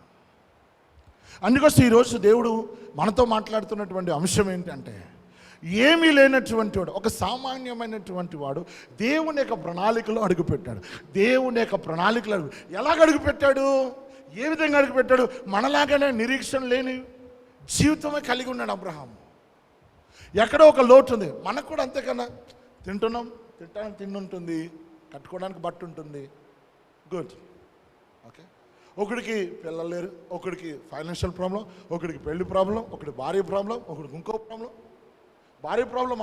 అందుకోసం ఈరోజు దేవుడు మనతో మాట్లాడుతున్నటువంటి అంశం ఏంటంటే, ఏమీ లేనటువంటి వాడు, ఒక సామాన్యమైనటువంటి వాడు దేవుని యొక్క ప్రణాళికలో అడుగుపెట్టాడు. ఎలాగ అడుగుపెట్టాడు? ఏ విధంగా అడుగుపెట్టాడు? మనలాగానే నిరీక్షణ లేని జీవితమే కలిగి ఉన్నాడు అబ్రహాం. ఎక్కడో ఒక లోటు ఉంది, మనకు కూడా అంతేకన్నా. తినడానికి తిండి ఉంటుంది, కట్టుకోవడానికి బట్ట ఉంటుంది, గుడ్. ఓకే, ఒకడికి పిల్లలు లేరు, ఒకడికి ఫైనాన్షియల్ ప్రాబ్లం, ఒకడికి పెళ్లి ప్రాబ్లం, ఒకటి భార్య ప్రాబ్లం, ఒకడికి ఇంకో ప్రాబ్లం. భార్య ప్రాబ్లం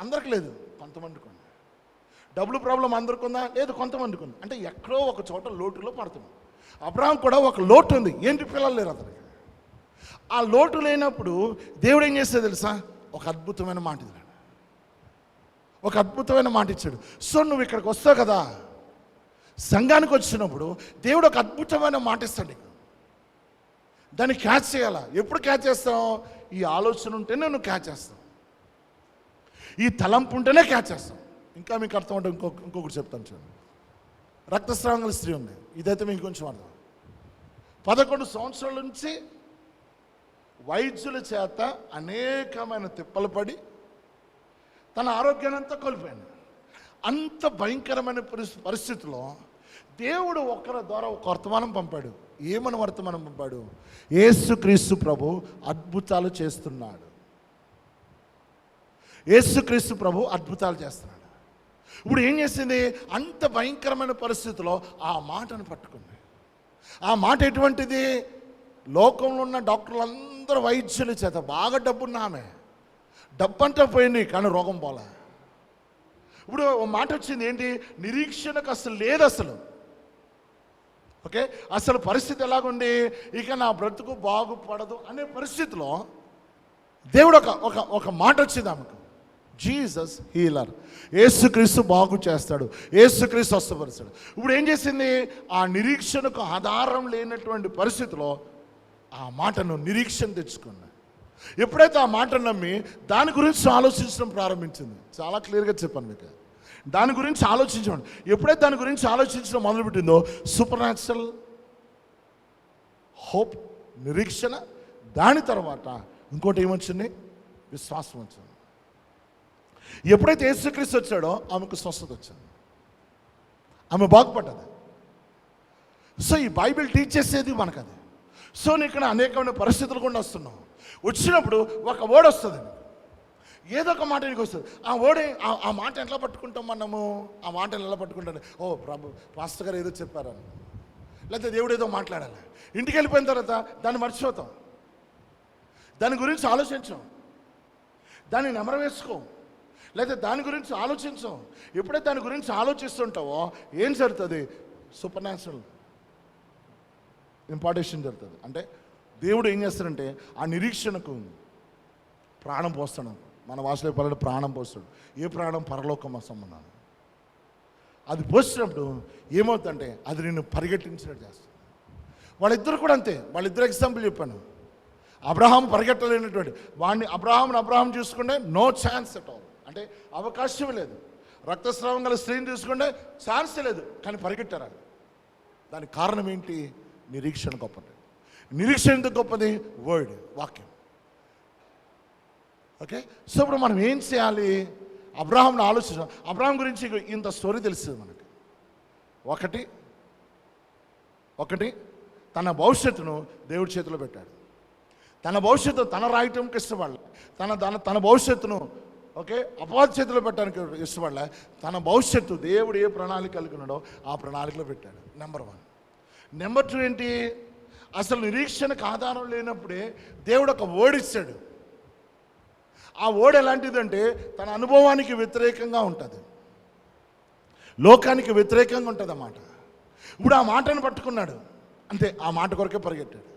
అందరికి లేదు, కొంతమందికి ఉంది. డబ్బులు ప్రాబ్లం అందరికి ఉందా? లేదు, కొంతమందికి ఉంది. అంటే ఎక్కడో ఒక చోట లోటులో పడుతున్నాం. అబ్రహాం కూడా ఒక లోటు ఉంది. ఏంటి? పిల్లలు లేరు అతనికి. ఆ లోటు లేనప్పుడు దేవుడు ఏం చేస్తే తెలుసా? ఒక అద్భుతమైన మాట ఇచ్చాడు. సో నువ్వు ఇక్కడికి వస్తావు కదా, సంఘానికి వచ్చినప్పుడు దేవుడు ఒక అద్భుతమైన మాట ఇస్తాడు. దాన్ని క్యాచ్ చేయాలా? ఎప్పుడు క్యాచ్ చేస్తావు? ఈ ఆలోచన ఉంటేనే నువ్వు క్యాచ్ చేస్తావు, ఈ తలంపు ఉంటేనే క్యాచ్ చేస్తావు. ఇంకా మీకు అర్థం అంటే ఇంకొకటి చెప్తాను చూడండి. రక్తస్రావం గల స్త్రీ ఉంది, ఇదైతే మీకు కొంచెం అర్థం. 11 సంవత్సరాల నుంచి వైద్యుల చేత అనేకమైన తిప్పలు పడి తన ఆరోగ్యాన్ని అంతా కోల్పోయాను. అంత భయంకరమైన పరిస్థితిలో దేవుడు ఒకరి ద్వారా ఒక వర్తమానం పంపాడు. ఏమని వర్తమానం పంపాడు? యేసుక్రీస్తు ప్రభు అద్భుతాలు చేస్తున్నాడు. ఇప్పుడు ఏం చేసింది? అంత భయంకరమైన పరిస్థితిలో ఆ మాటను పట్టుకుంది. ఆ మాట ఎటువంటిది? లోకంలో ఉన్న డాక్టర్లందరూ వైద్యుల చేత, బాగా డబ్బున్న ఆమె, డబ్బంతా పోయింది కానీ రోగం పోలే. ఇప్పుడు ఓ మాట వచ్చింది, ఏంటి? నిరీక్షణకు అసలు లేదు. ఓకే, అసలు పరిస్థితి ఎలాగుంది, ఇక నా బ్రతుకు బాగుపడదు అనే పరిస్థితిలో దేవుడు ఒక మాట వచ్చింది ఆమెకు, జీసస్ హీలర్, యేసుక్రీస్తు బాగు చేస్తాడు, యేసుక్రీస్తు స్వస్థపరుస్తాడు. ఇప్పుడు ఏం చేసింది, ఆ నిరీక్షణకు ఆధారం లేనటువంటి పరిస్థితిలో ఆ మాటను నిరీక్షణ తెచ్చుకున్నా. ఎప్పుడైతే ఆ మాటను నమ్మి దాని గురించి ఆలోచించడం ప్రారంభించింది, చాలా క్లియర్గా చెప్పాను మీకు, దాని గురించి ఆలోచించండి. ఎప్పుడైతే దాని గురించి ఆలోచించడం మొదలుపెట్టిందో సూపర్ న్యాచురల్ హోప్, నిరీక్షణ, దాని తర్వాత ఇంకోటి ఏమొచ్చింది, విశ్వాసం వచ్చింది. ఎప్పుడైతే యేసుక్రీస్తు వచ్చాడో ఆమెకు స్వస్థత వచ్చింది, ఆమె బాగుపడ్డది. సో ఈ బైబిల్ టీచ్ చేసేది మనకు అది. సో నేను ఇక్కడ అనేకమైన పరిస్థితులు కూడా వస్తున్నాం, వచ్చినప్పుడు ఒక వర్డ్ వస్తుంది, ఏదో ఒక మాట నీకు వస్తుంది. ఆ వర్డ్ ఆ మాట ఎట్లా పట్టుకుంటాం మనము, ఆ మాటను ఎలా పట్టుకుంటాను, ఓ ప్రభు పాస్టర్ గారు ఏదో చెప్పారని, లేకపోతే దేవుడు ఏదో మాట్లాడాలి. ఇంటికి వెళ్ళిపోయిన తర్వాత దాన్ని మర్చిపోతాం, దాని గురించి ఆలోచించాం, దాన్ని నెమరవేసుకో, లేదా దాని గురించి ఆలోచించాం. ఎప్పుడైతే దాని గురించి ఆలోచిస్తుంటావో ఏం జరుగుతుంది, సూపర్ న్యాచురల్ ఇంపార్టేషన్ జరుగుతుంది. అంటే దేవుడు ఏం చేస్తాడంటే ఆ నిరీక్షణకు ప్రాణం పోస్తాడు. మన భాషలో పల్లెడు ప్రాణం పోస్తాడు. ఏ ప్రాణం, పరలోకం సంబంధం. అది పోసినప్పుడు ఏమవుతుందంటే అది నిన్ను పరిగెట్టించినట్టు చేస్తుంది. వాళ్ళిద్దరు కూడా అంతే, వాళ్ళిద్దరు ఎగ్జాంపుల్ చెప్పాను. అబ్రహాం పరిగెట్టలేనటువంటి వాడిని అబ్రహాం చూసుకుంటే నో ఛాన్స్ అట్ ఆల్, అంటే అవకాశం లేదు. రక్తస్రావం గల స్త్రీని చూసుకుంటే ఛాన్స్ లేదు, కానీ పరిగెట్టారు. దానికి కారణం ఏంటి, నిరీక్షణ గొప్పది. నిరీక్షణ ఎందుకు గొప్పది, వర్డ్, వాక్యం. ఓకే, సో ఇప్పుడు మనం ఏం చేయాలి, అబ్రహాంను ఆలోచించాం. అబ్రహాం గురించి ఇంత స్టోరీ తెలుస్తుంది మనకి. ఒకటి తన భవిష్యత్తును దేవుడి చేతిలో పెట్టాడు. తన భవిష్యత్తు తన రాయటంకి ఇష్టపడలే, తన భవిష్యత్తును ఓకే అపవాది చేతిలో పెట్టడానికి ఇష్టపడలే. తన భవిష్యత్తు దేవుడు ఏ ప్రణాళిక కలిగి ఉన్నాడో ఆ ప్రణాళికలో పెట్టాడు. నెంబర్ 1. నెంబర్ 2 ఏంటి, అసలు నిరీక్షణకు ఆధారం లేనప్పుడే దేవుడు ఒక వర్డ్ ఇచ్చాడు. ఆ వర్డ్ ఎలాంటిదంటే తన అనుభవానికి వ్యతిరేకంగా ఉంటుంది, లోకానికి వ్యతిరేకంగా ఉంటుంది అన్నమాట. ఇప్పుడు ఆ మాటను పట్టుకున్నాడు అంతే, ఆ మాట కొరకే పరిగెట్టాడు,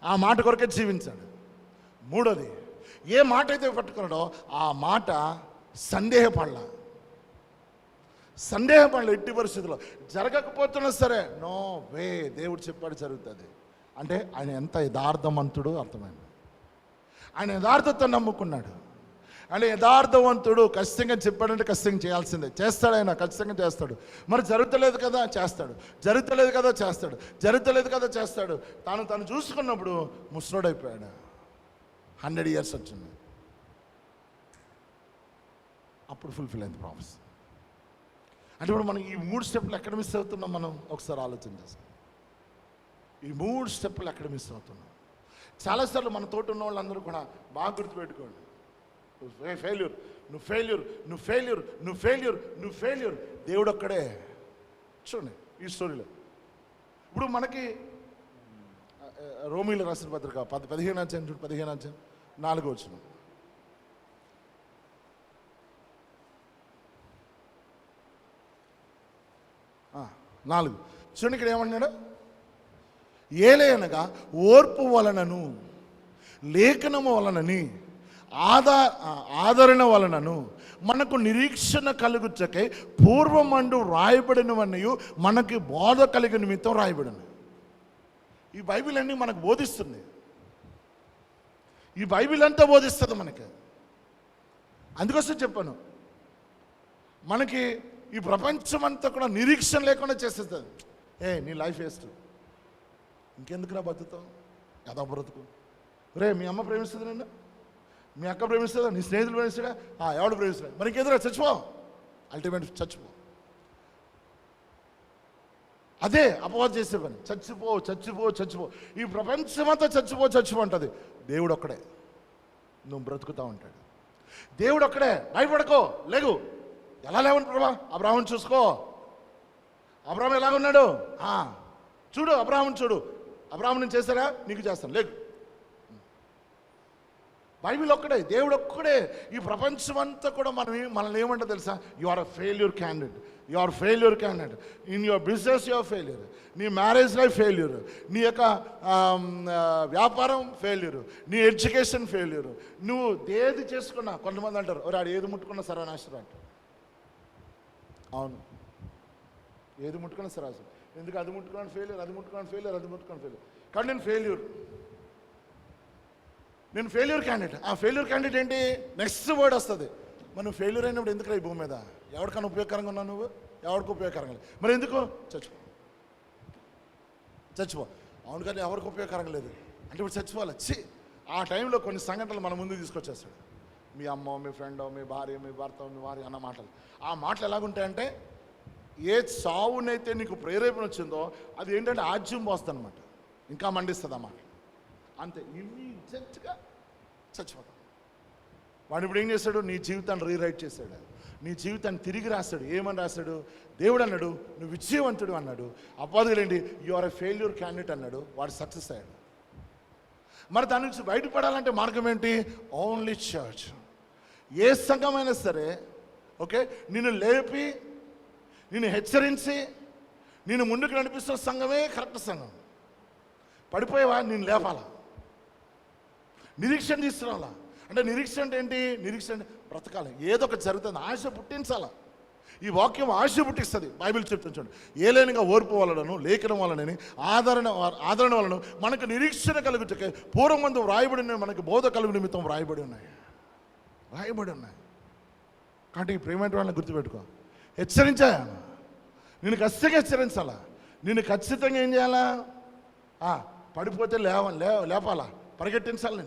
ఆ మాట కొరకే జీవించాడు. 3వది, ఏ మాట అయితే పట్టుకున్నాడో ఆ మాట సందేహపడలా ఎట్టి పరిస్థితుల్లో. జరగకపోతున్నా సరే నో వే, దేవుడు చెప్పాడు జరుగుతుంది. అంటే ఆయన ఎంత యథార్థవంతుడు అర్థమైంది. ఆయన యథార్థత నమ్ముకున్నాడు. అంటే యథార్థవంతుడు, ఖచ్చితంగా చెప్పాడంటే ఖచ్చితంగా చేయాల్సిందే, చేస్తాడు ఆయన, ఖచ్చితంగా చేస్తాడు. మరి జరుగుతలేదు కదా చేస్తాడు, జరుగుతలేదు కదా చేస్తాడు, జరుగుతలేదు కదా చేస్తాడు. తను చూసుకున్నప్పుడు ముసలోడైపోయాడు. 100 years వచ్చింది, అప్పుడు ఫుల్ఫిల్ అయింది ప్రామిస్. అంటే ఇప్పుడు మనం ఈ 3 స్టెప్పులు ఎక్కడ మిస్ అవుతున్నాం, మనం ఒకసారి ఆలోచన చేస్తాం. ఈ 3 స్టెప్పులు ఎక్కడ మిస్ అవుతున్నాం. చాలాసార్లు మన తోట ఉన్న వాళ్ళందరూ కూడా బాగా గుర్తుపెట్టుకోండి, నువ్వు ఫెయిల్యూర్. దేవుడు ఒక్కడే. చూడండి ఈ స్టోరీలో ఇప్పుడు మనకి రోమీలు రాసిన పత్రిక 15వ అధ్యాయం 15వ అధ్యాయం 4వ వచనం. చూడండి ఇక్కడ ఏమన్నాడు, ఏలయనగా ఓర్పు వలనను లేఖనము వలనని ఆదరణ వలనను మనకు నిరీక్షణ కలుగుటకై పూర్వమందు రాయబడినవన్నీ మనకి బోధ కలిగిన నిమిత్తం రాయబడిన. ఈ బైబిల్ అన్నీ మనకు బోధిస్తుంది, ఈ బైబిల్ అంతా బోధిస్తుంది మనకి. అందుకోసం చెప్పాను, మనకి ఈ ప్రపంచం అంతా కూడా నిరీక్షణ లేకుండా చేసేస్తుంది. నీ లైఫ్ వేస్ట్, ఇంకెందుకురా బతుకుతావు, యథా బ్రతుకు. మీ అమ్మ ప్రేమిస్తుంది నిన్ను, మీ అక్క ప్రేమిస్తుందా, నీ స్నేహితులు ప్రేమిస్తాడా, ఎవడు ప్రేమిస్తాడా, మరి ఇంకెదురా చచ్చిపో, అల్టిమేట్ చచ్చిపో. అదే అపవాదం చేసే పని, చచ్చిపో. ఈ ప్రపంచమంతా చచ్చిపో అంటుంది. దేవుడు ఒక్కడే నువ్వు బ్రతుకుతా ఉంటాడు. దేవుడు ఒక్కడే, భయపడకో, లేగు. ఎలా లేవని ప్రభా, అబ్రాహాం చూసుకో, అబ్రాహాం ఎలాగున్నాడు చూడు, అబ్రాహాం చూడు, అబ్రాహాం నేను చేశారా, నీకు చేస్తాను, లేగు. బైబిల్ ఒక్కడే, దేవుడు ఒక్కడే. ఈ ప్రపంచం అంతా కూడా మనల్ని ఏమంటో తెలుసా? You are a failure candidate, you are failure candidate. In your business you are failure, నీ మ్యారేజ్ లైఫ్ ఫెయిల్యూర్, నీ యొక్క వ్యాపారం ఫెయిల్యూర్, నీ ఎడ్యుకేషన్ ఫెయిల్యూర్. నువ్వు ఏది చేసుకున్నా, కొంతమంది అంటారు ఒరే ఆడు ఏది ముట్టుకున్నా సర్వనాశనం అంట. అవును, ఏది ముట్టుకున్నా సర్వనాశనం. ఎందుకు? అది ముట్టుకున్నాను ఫెయిల్యూర్, అది ముట్టుకున్నాను ఫెయిల్యూర్, అది ముట్టుకున్నాను ఫెయిల్యూర్. కానీ నేను ఫెయిల్యూర్ క్యాండిడేట్. ఆ ఫెయిల్యూర్ క్యాండిడేట్ ఏంటి? నెక్స్ట్ వర్డ్ వస్తుంది. మనం ఫెయిల్యూర్ అయినప్పుడు ఎందుకు ఈ భూమి మీద? ఎవరికైనా ఉపయోగకరంగా ఉన్నావు నువ్వు? ఎవరికి ఉపయోగకరంగా లేదు. మరి ఎందుకు? చచ్చిపో. అవును, కానీ ఎవరికి ఉపయోగకరంగా లేదు అంటే ఇప్పుడు చచ్చిపోవాలి. ఆ టైంలో కొన్ని సంఘటనలు మన ముందు తీసుకొచ్చేస్తాడు. మీ అమ్మో, మీ ఫ్రెండో, మీ భార్య, మీ భర్త, మీ వారి అన్న మాటలు. ఆ మాటలు ఎలాగుంటాయంటే, ఏ చావునైతే నీకు ప్రేరేపణ వచ్చిందో అది ఏంటంటే ఆజ్యం పోస్తుంది అనమాట, ఇంకా మండిస్తుంది అన్నమాట. అంతే, ఇమ్మీడియట్గా చచ్చిపోతాం. వాడు ఇప్పుడు ఏం చేశాడు? నీ జీవితాన్ని రీరైట్ చేశాడు, నీ జీవితాన్ని తిరిగి రాశాడు. ఏమని రాశాడు? దేవుడు అన్నాడు నువ్వు విజయవంతుడు అన్నాడు. అపవాదులు ఏంటి? You are a failure candidate అన్నాడు. వాడు సక్సెస్ అయ్యాడు. మరి దాని నుంచి బయటపడాలంటే మార్గం ఏంటి? Only church. ఏ సంఘమైనా సరే, ఓకే, నిన్ను లేపి నిన్ను హెచ్చరించి నిన్ను ముందుకు నడిపిస్తున్న సంఘమే కరెక్ట్ సంఘం. పడిపోయేవా? నేను లేపాలా, నిరీక్షణ తీసుకురావాలా. అంటే నిరీక్షణ అంటే ఏంటి? నిరీక్షణ అంటే బ్రతకాలి, ఏదో ఒకటి జరుగుతుంది, ఆశ పుట్టించాలా. ఈ వాక్యం ఆశ పుట్టిస్తుంది. బైబిల్ చెప్తుంది చూడండి, ఏలేనిగా ఓర్పు వలనను లేఖనం వలనని ఆదరణ వలన మనకు నిరీక్షణ కలుగుటకే పూర్వమందు వ్రాయబడి ఉన్నాయి, మనకి బోధ కలుగు నిమిత్తం వ్రాయబడి ఉన్నాయి. కాబట్టి ఈ ప్రేమ వాళ్ళని గుర్తుపెట్టుకో. హెచ్చరించా, నేను ఖచ్చితంగా హెచ్చరించాలా. నేను ఖచ్చితంగా ఏం చేయాలా? పడిపోతే లేపాలా, పరిగెట్టించాలి,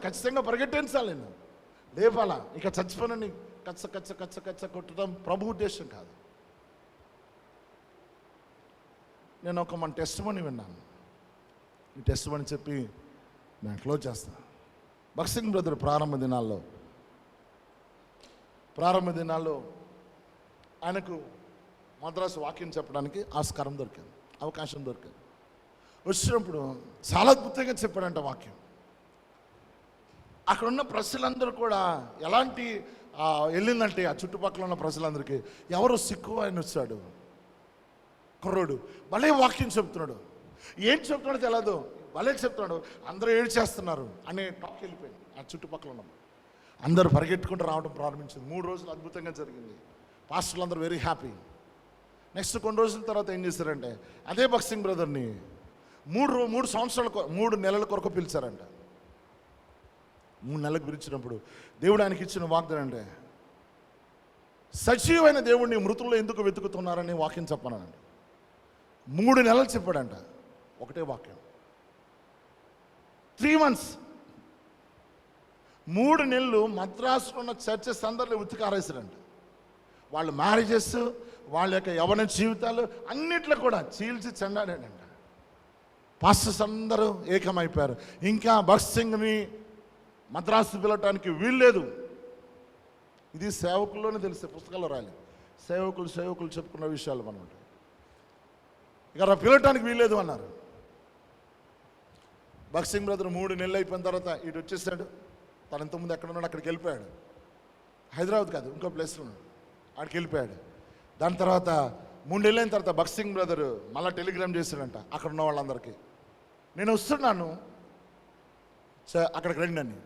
ఖచ్చితంగా పరిగెట్టించాలి, లేపాలా. ఇక చచ్చిపోనని కచ్చ కొట్టడం ప్రభు ఉద్దేశం కాదు. నేను మన టెస్టిమనీ విన్నాను. ఈ టెస్టిమనీ చెప్పి నేను క్లోజ్ చేస్తాను. భక్సింగ్ బ్రదర్ ప్రారంభ దినాల్లో ఆయనకు మద్రాసు వాక్యం చెప్పడానికి ఆస్కారం దొరికింది, అవకాశం దొరికింది. వచ్చినప్పుడు చాలా అద్భుతంగా చెప్పాడంట వాక్యం. అక్కడ ఉన్న ప్రజలందరూ కూడా ఎలాంటి వెళ్ళిందంటే, ఆ చుట్టుపక్కల ఉన్న ప్రజలందరికీ ఎవరో సిక్కు ఆయన వచ్చాడు, కుర్రోడు, భలే వాక్యం చెప్తున్నాడు. ఏం చెప్తున్నాడో తెలియదు, భలే చెప్తున్నాడు. అందరూ ఏడ్చేస్తున్నారు అనే టాక్ వెళ్ళిపోయింది. ఆ చుట్టుపక్కల ఉన్న అందరూ పరిగెట్టుకుంటూ రావడం ప్రారంభించింది. 3 రోజులు అద్భుతంగా జరిగింది. పాస్టర్లు అందరూ వెరీ హ్యాపీ. నెక్స్ట్ కొన్ని రోజుల తర్వాత ఏం చేశారంటే, అదే భక్సింగ్ బ్రదర్ని 3 నెలల కొరకు పిలిచారంట. 3 నెలలకు పిలిచినప్పుడు దేవుడు ఆయనకి ఇచ్చిన వాగ్దానం అంటే, సజీవమైన దేవుడిని మృతుల్లో ఎందుకు వెతుకుతున్నారని వాక్యం చెప్పానంట. 3 నెలలు చెప్పాడంట ఒకటే వాక్యం. 3 months, 3 నెలలు మద్రాసులో ఉన్న చర్చెస్ అందరిలో ఉతికారేసారంట. వాళ్ళ మ్యారేజెస్, వాళ్ళ యొక్క యవన జీవితాలు అన్నిట్లో కూడా చీల్చి చెండాడాడంట. పాస్టర్స్ అందరూ ఏకమైపోయారు. ఇంకా భక్సింగ్ని మద్రాసు పిలవటానికి వీల్లేదు. ఇది సేవకుల్లోనే తెలిసే, పుస్తకాల్లో రాలేదు. సేవకులు చెప్పుకున్న విషయాలు మనం ఇక పిలవటానికి వీల్లేదు అన్నారు. భక్సింగ్ బ్రదర్ 3 నెలలు అయిపోయిన తర్వాత ఇటు వచ్చేసాడు. తను ఇంతకుముందు ఎక్కడ ఉన్నాడు అక్కడికి వెళ్ళిపోయాడు. హైదరాబాద్ కాదు, ఇంకో ప్లేస్లో ఉన్నాడు, అక్కడికి వెళ్ళిపోయాడు. దాని తర్వాత 3 నెలలు అయిన తర్వాత భక్సింగ్ బ్రదర్ మళ్ళీ టెలిగ్రామ్ చేశాడంట అక్కడ ఉన్న వాళ్ళందరికీ, నేను వస్తున్నాను అక్కడికి రండి అని,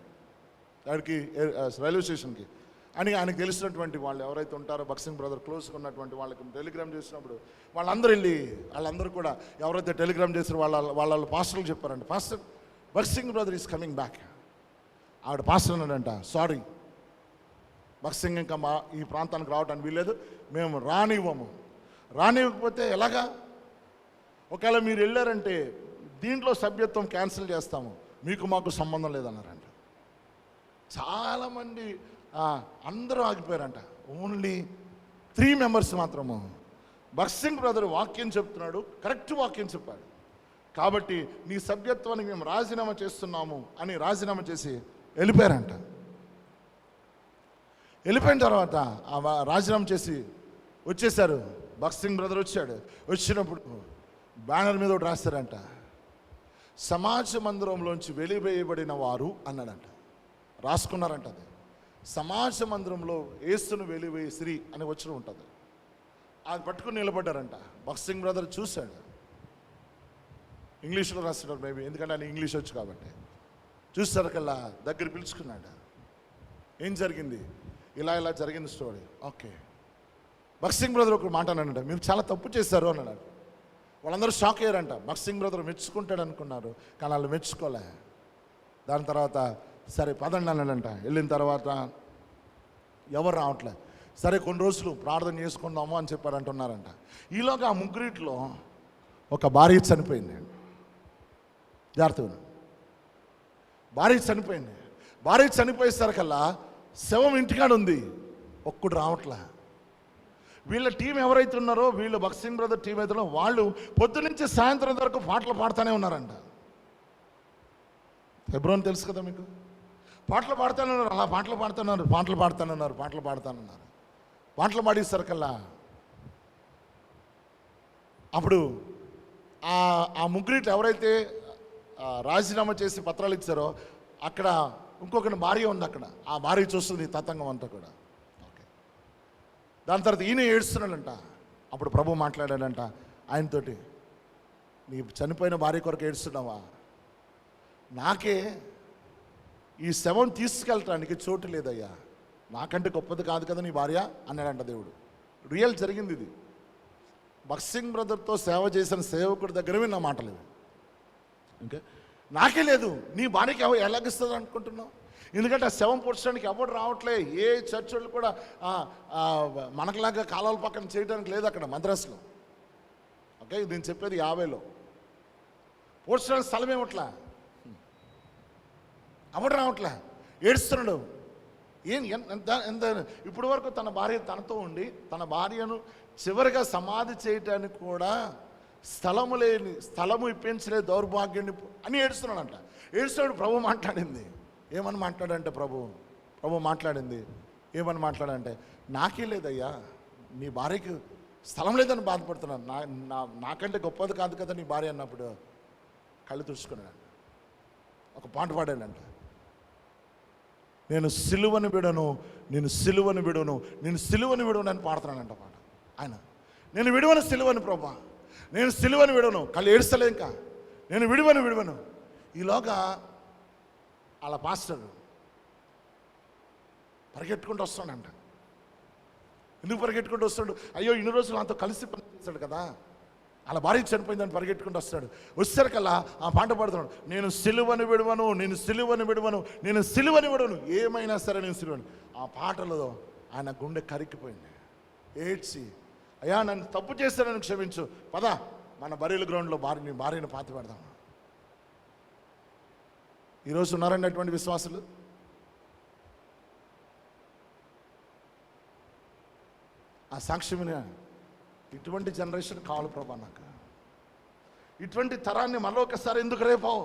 అక్కడికి రైల్వే స్టేషన్కి అని. ఆయనకు తెలిసినటువంటి వాళ్ళు ఎవరైతే ఉంటారో భక్సింగ్ బ్రదర్ క్లోజ్గా ఉన్నటువంటి వాళ్ళకి టెలిగ్రామ్ చేసినప్పుడు వాళ్ళందరూ కూడా ఎవరైతే టెలిగ్రామ్ చేశారో వాళ్ళ పాస్టర్లు చెప్పారంట, pastor భక్సింగ్ brother is coming back. ఆవిడ పాస్టర్ అన్నాడంట, సారీ భక్సింగ్ ఇంకా ఈ ప్రాంతానికి రావడానికి వీల్లేదు, మేము రానివ్వకపోతే ఎలాగా? ఒకవేళ మీరు వెళ్ళారంటే దీంట్లో సభ్యత్వం క్యాన్సిల్ చేస్తాము, మీకు మాకు సంబంధం లేదన్నారంట. చాలామంది అందరూ ఆగిపోయారంట. ఓన్లీ 3 members మాత్రము. భక్సింగ్ బ్రదర్ వాక్యం చెప్తున్నాడు, కరెక్ట్ వాక్యం చెప్పాడు కాబట్టి నీ సభ్యత్వానికి మేము రాజీనామా చేస్తున్నాము అని రాజీనామా చేసి వెళ్ళిపోయారంట. వెళ్ళిపోయిన తర్వాత రాజీనామా చేసి వచ్చేసారు. భక్సింగ్ బ్రదర్ వచ్చినప్పుడు బ్యానర్ మీద ఒకటి రాస్తారంట, సమాజ మందిరంలోంచి వెలివేయబడిన వారు అన్నాడంట. రాసుకున్నారంట అది. సమాజ మందిరంలో యేసును వెలివేసిరి అని వచ్చిన ఉంటుంది. అది పట్టుకుని నిలబడ్డారంట. భగత్ సింగ్ బ్రదర్ చూశాడు. ఇంగ్లీష్లో రాస్తున్నాడు మేబీ, ఎందుకంటే ఆయన ఇంగ్లీష్ వచ్చు కాబట్టి. చూసేసరికల్లా దగ్గర పిలుచుకున్నాడు. ఏం జరిగింది? ఇలా ఇలా జరిగింది story. Okay. Bhagat Singh brother ఒక మాట అన్నాడంట, మీరు చాలా తప్పు చేశారు అన్నాడు. వాళ్ళందరూ షాక్ అయ్యారంట. భగత్ సింగ్ బ్రదర్ మెచ్చుకుంటాడు అనుకున్నారు, కానీ వాళ్ళు మెచ్చుకోలే. దాని తర్వాత సరే పదండి అన్నాడంట. వెళ్ళిన తర్వాత ఎవరు రావట్లే. సరే కొన్ని రోజులు ప్రార్థన చేసుకుందాము అని చెప్పారు అంటున్నారంట. ఈలోగా ఆ ముగ్గురిట్లో ఒక భార్య చనిపోయింది. జాగ్రత్తగా, భార్య చనిపోయింది. భార్య చనిపోయేసరికల్లా శవం ఇంటికాడ ఉంది, ఒక్కడు రావట్లే. వీళ్ళ టీం ఎవరైతే ఉన్నారో, వీళ్ళు భగత్ సింగ్ బ్రదర్ టీం అయితే వాళ్ళు పొద్దునుంచి సాయంత్రం వరకు పాటలు పాడుతూనే ఉన్నారంట. హెబ్రోన్ తెలుసు కదా మీకు. పాటలు పాడుతూనే ఉన్నారు, అలా పాటలు పాడుతున్నారు, పాటలు పాడుతానన్నారు, పాటలు పాడుతానన్నారు. పాటలు పాడేసరికల్లా అప్పుడు ఆ ముగ్గురిటి ఎవరైతే రాజీనామా చేసి పత్రాలు ఇచ్చారో అక్కడ ఇంకొకటి భార్య ఉంది. అక్కడ ఆ భార్య చూస్తుంది తతంగం అంతా కూడా. ఓకే. దాని తర్వాత ఈయన ఏడుస్తున్నాడంట. అప్పుడు ప్రభు మాట్లాడాడంట ఆయనతోటి, నీ చనిపోయిన భార్య కొరకు ఏడుస్తున్నావా? నాకే ఈ శవం తీసుకెళ్ళటానికి చోటు లేదయ్యా, నాకంటే గొప్పది కాదు కదా నీ భార్య అన్నాడంట దేవుడు. రియల్ జరిగింది ఇది. భగత్ సింగ్ బ్రదర్తో సేవ చేసిన సేవకుడి దగ్గర నా మాటలేదు. ఇంకా నాకే లేదు, నీ భార్యకి ఎలాగిస్తుంది అనుకుంటున్నావు? ఎందుకంటే ఆ శవం పూడ్చడానికి ఎవరు రావట్లే. ఏ చర్చలు కూడా మనకులాగా కాలాల పక్కన చేయడానికి లేదు అక్కడ మద్రాసులో. ఓకే, నేను చెప్పేది 50లో. పూడ్చడానికి స్థలం ఏమట్లా, ఎవరు రావట్లే, ఏడుస్తున్నాడు. ఎంత ఇప్పటి వరకు తన భార్య తనతో ఉండి తన భార్యను చివరిగా సమాధి చేయటానికి కూడా స్థలము ఇప్పించలే దౌర్భాగ్యాన్ని అని ఏడుస్తున్నాడంట. ఏడుస్తున్నాడు. ప్రభు మాట్లాడింది. ఏమని మాట్లాడంటే ప్రభు మాట్లాడింది ఏమని మాట్లాడంటే, నాకే లేదయ్యా, నీ భార్యకి స్థలం లేదని బాధపడుతున్నాను. నాకంటే గొప్పది కాదు కదా నీ భార్య అన్నప్పుడు కళ్ళు తుడుచుకున్నాడు. ఒక పాట పాడాడంట, నేను సిలువను విడను, నేను సిలువను విడను, నేను సిలువను విడను అని పాడుతున్నానంట పాట. ఆయన నేను విడువను సిలువను ప్రభా, నేను సిలువను విడను. కళ్ళు ఏడుస్తలే ఇంకా, నేను విడువను. ఈలోగా అలా పాస్టర్ పరిగెట్టుకుంటూ వస్తాడంట. ఎందుకు పరిగెట్టుకుంటూ వస్తాడు? అయ్యో ఇన్ని రోజులు నాతో కలిసి పనిచేస్తాడు కదా, అలా భార్య చనిపోయిందని పరిగెట్టుకుంటూ వస్తాడు. వచ్చేసరికల్లా ఆ పాట పాడుతున్నాడు, నేను సిలువను విడవను, నేను సిలువను విడవను, నేను సిలువను విడవను, ఏమైనా సరే నేను సిలువను. ఆ పాటలో ఆయన గుండె కరిగిపోయింది. ఏడ్చి, అయ్యా నన్ను తప్పు చేస్తానని క్షమించు, పద మన బరీల గ్రౌండ్లో భార్యను పాతి పెడదాం. ఈరోజు ఉన్నారండి అటువంటి విశ్వాసులు. ఆ సాక్ష్యమైన ఇటువంటి జనరేషన్ కావాలి ప్రభా, నాకు ఇటువంటి తరాన్ని మళ్ళీ ఒకసారి ఎందుకు రేపావు,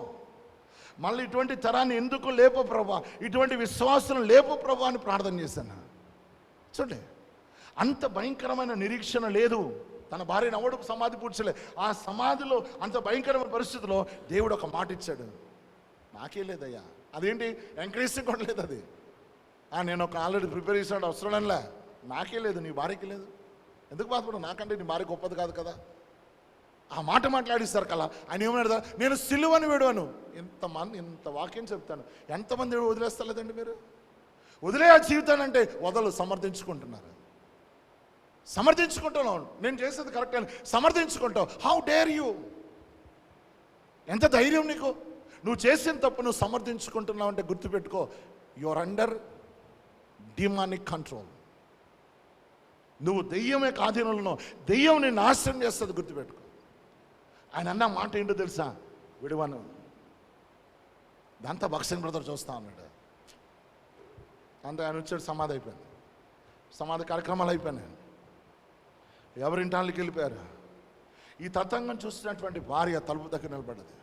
మళ్ళీ ఇటువంటి తరాన్ని ఎందుకు లేపో ప్రభా, ఇటువంటి విశ్వాసం లేపో ప్రభా అని ప్రార్థన చేశాను. చూడండి, అంత భయంకరమైన నిరీక్షణ లేదు. తన భార్యను ఎవడు సమాధి పూడ్చలే. ఆ సమాధిలో అంత భయంకరమైన పరిస్థితిలో దేవుడు ఒక మాట ఇచ్చాడు, నాకే లేదయ్యా. అదేంటి ఎంకరేజింగ్ కూడా లేదు అది. నేను ఒక ఆల్రెడీ ప్రిపేర్ చేసాడు అవసరంలే, నాకే లేదు, నీ భార్యకి లేదు, ఎందుకు బాధపడు, నాకంటే నీ భార్య గొప్పది కాదు కదా. ఆ మాట మాట్లాడిస్తారు కదా. ఆయన ఏమన్నాడు, నేను సిలువని విడవను. ఇంత వాక్యం చెప్తాను, ఎంతమంది వదిలేస్తలేదండి మీరు? వదిలే ఆ జీవితాన్ని అంటే సమర్థించుకుంటున్నారు. సమర్థించుకుంటున్నావు, నేను చేసేది కరెక్ట్ అని సమర్థించుకుంటావు. హౌ డేర్ యూ, ఎంత ధైర్యం నీకు? నువ్వు చేసిన తప్పు నువ్వు సమర్థించుకుంటున్నావు అంటే గుర్తుపెట్టుకో, యువర్ అండర్ డిమానిక్ కంట్రోల్. నువ్వు దెయ్యమే ఆధీనంలో, దెయ్యం నేను నాశనం చేస్తుంది, గుర్తుపెట్టుకో. ఆయన అన్న మాట ఏంటో తెలుసా, విడువను. దాంతో భగత్ సింగ్ బ్రదర్ చూస్తా అన్నాడు. అంతే ఆయన వచ్చాడు, సమాధి అయిపోయింది, సమాధి కార్యక్రమాలు అయిపోయినాయి, ఎవరింటాళ్ళకి వెళ్ళిపోయారు. ఈ తతంగం చూసినటువంటి భార్య తలుపు దగ్గర నిలబడ్డది.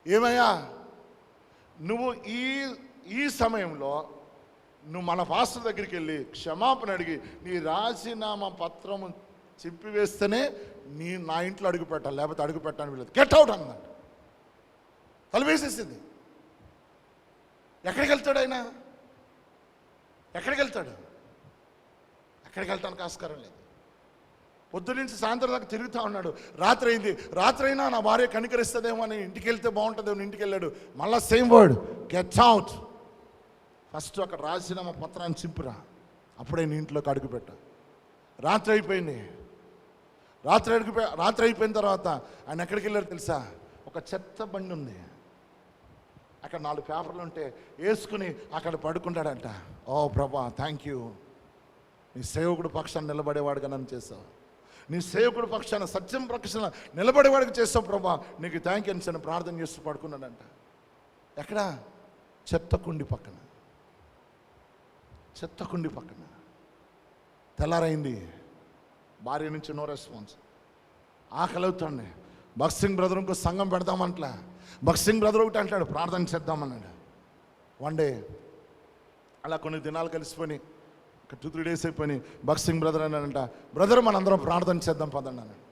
ఏమయ్యా నువ్వు ఈ సమయంలో నువ్వు మన పాస్టర్ దగ్గరికి వెళ్ళి క్షమాపణ అడిగి నీ రాజీనామా పత్రము చింపివేస్తేనే నా ఇంట్లో అడుగు పెట్టాలి, లేకపోతే అడుగు పెట్టాలని వీళ్ళది, గెట్ అవుట్ అన్నాడు. తలుపేసేసింది. ఎక్కడికి వెళ్తాడు ఆయన? ఎక్కడికి వెళ్తాడు? ఎక్కడికి వెళ్ళటానికి ఆస్కారం లేదు. పొద్దునుంచి సాయంత్రం దాకా తిరుగుతూ ఉన్నాడు. రాత్రి అయింది, రాత్రి అయినా నా భార్య కనికరిస్తుందేమో అని ఇంటికి వెళ్తే బాగుంటుందేమో ఇంటికి వెళ్ళాడు. మళ్ళీ same word, get out. First అక్కడ రాసిన పత్రాన్ని చింపురా, అప్పుడే నీ ఇంట్లోకి అడుగుపెట్ట. రాత్రి అయిపోయింది. రాత్రి అయిపోయిన తర్వాత ఆయన ఎక్కడికి వెళ్ళారు తెలుసా? ఒక చెత్త బండి ఉంది, అక్కడ 4 పేపర్లు ఉంటే వేసుకుని అక్కడ పడుకుంటాడంట. ఓ ప్రభా, థ్యాంక్ యూ, నీ సేవకుడు పక్షాన్ని నిలబడేవాడుగా నన్ను చేసావు, నీ సేవకుడు పక్షాన సత్యం పక్షాన నిలబడేవాడికి చేస్తావు ప్రభా, నీకు థ్యాంక్ యూ అని ప్రార్థన చేస్తూ పడుకున్నాడంట. ఎక్కడ? చెత్త కుండి పక్కన. చెత్త కుండి పక్కన. తెల్లారైంది, భార్య నుంచి నో రెస్పాన్స్. ఆకలి అవుతుంది. భగత్ సింగ్ బ్రదర్ ఇంకో సంఘం పెడదామంటలా. భగత్ సింగ్ బ్రదర్ ఒకటి అంటాడు ప్రార్థన చేద్దామన్నాడు. వన్ డే అలా కొన్ని దినాలు కలిసిపోయి 2-3 days అయిపోయి భగత్ సింగ్ బ్రదర్ అన్నాడంట, బ్రదర్ మనందరం ప్రార్థన చేద్దాం పదండి అన్నాడు.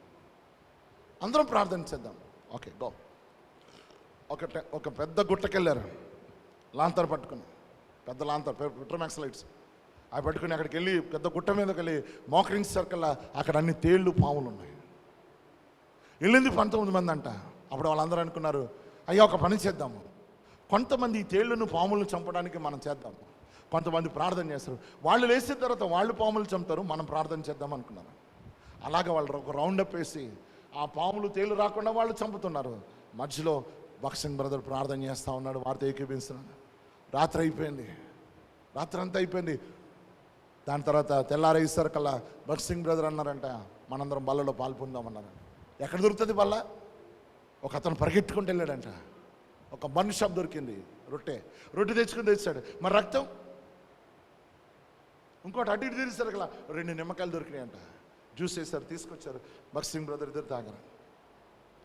అందరం ప్రార్థన చేద్దాం. Okay go. ఒక పెద్ద గుట్టకెళ్ళారు, లాంతర్ పట్టుకుని, పెద్ద లాంతర్, పెట్రోమాక్స్ లైట్స్ అవి పట్టుకుని అక్కడికి వెళ్ళి పెద్ద గుట్ట మీదకి వెళ్ళి మోకరింగ్ సర్కిల్ అక్కడ అన్ని తేళ్ళు పాములు ఉన్నాయి. వెళ్ళింది 19 మంది అంట. అప్పుడు వాళ్ళందరూ అనుకున్నారు, అయ్యా ఒక పని చేద్దాము, కొంతమంది ఈ తేళ్లను పాములను చంపడానికి మనం చేద్దాము, కొంతమంది ప్రార్థన చేస్తారు, వాళ్ళు లేచిన తర్వాత వాళ్ళు పాములు చంపుతారు, మనం ప్రార్థన చేద్దాం అనుకున్నారు. అలాగే వాళ్ళు ఒక రౌండప్ వేసి ఆ పాములు తేళ్లు రాకుండా వాళ్ళు చంపుతున్నారు. మధ్యలో భగత్ సింగ్ బ్రదర్ ప్రార్థన చేస్తూ ఉన్నాడు, వారితో ఏకీపిస్తున్నాడు. రాత్రి అయిపోయింది, రాత్రి అంతా అయిపోయింది. దాని తర్వాత తెల్లారేసరికల్లా భగత్ సింగ్ బ్రదర్ అన్నారంట, మనందరం బల్లలో పాల్పొందామన్నారు. ఎక్కడ దొరుకుతుంది బల్ల? ఒక అతను పరిగెట్టుకుంటూ వెళ్ళాడంట. ఒక బన్ షాప్ దొరికింది, రొట్టె తెచ్చుకుని తెచ్చాడు. మరి రక్తం? ఇంకోటి అటు ఇటు తీసేసరికల్లా 2 నిమ్మకాయలు దొరికినాయంట. జ్యూస్ వేశారు, తీసుకొచ్చారు. భగత్ సింగ్ బ్రదర్ ఇద్దరు తాగారు.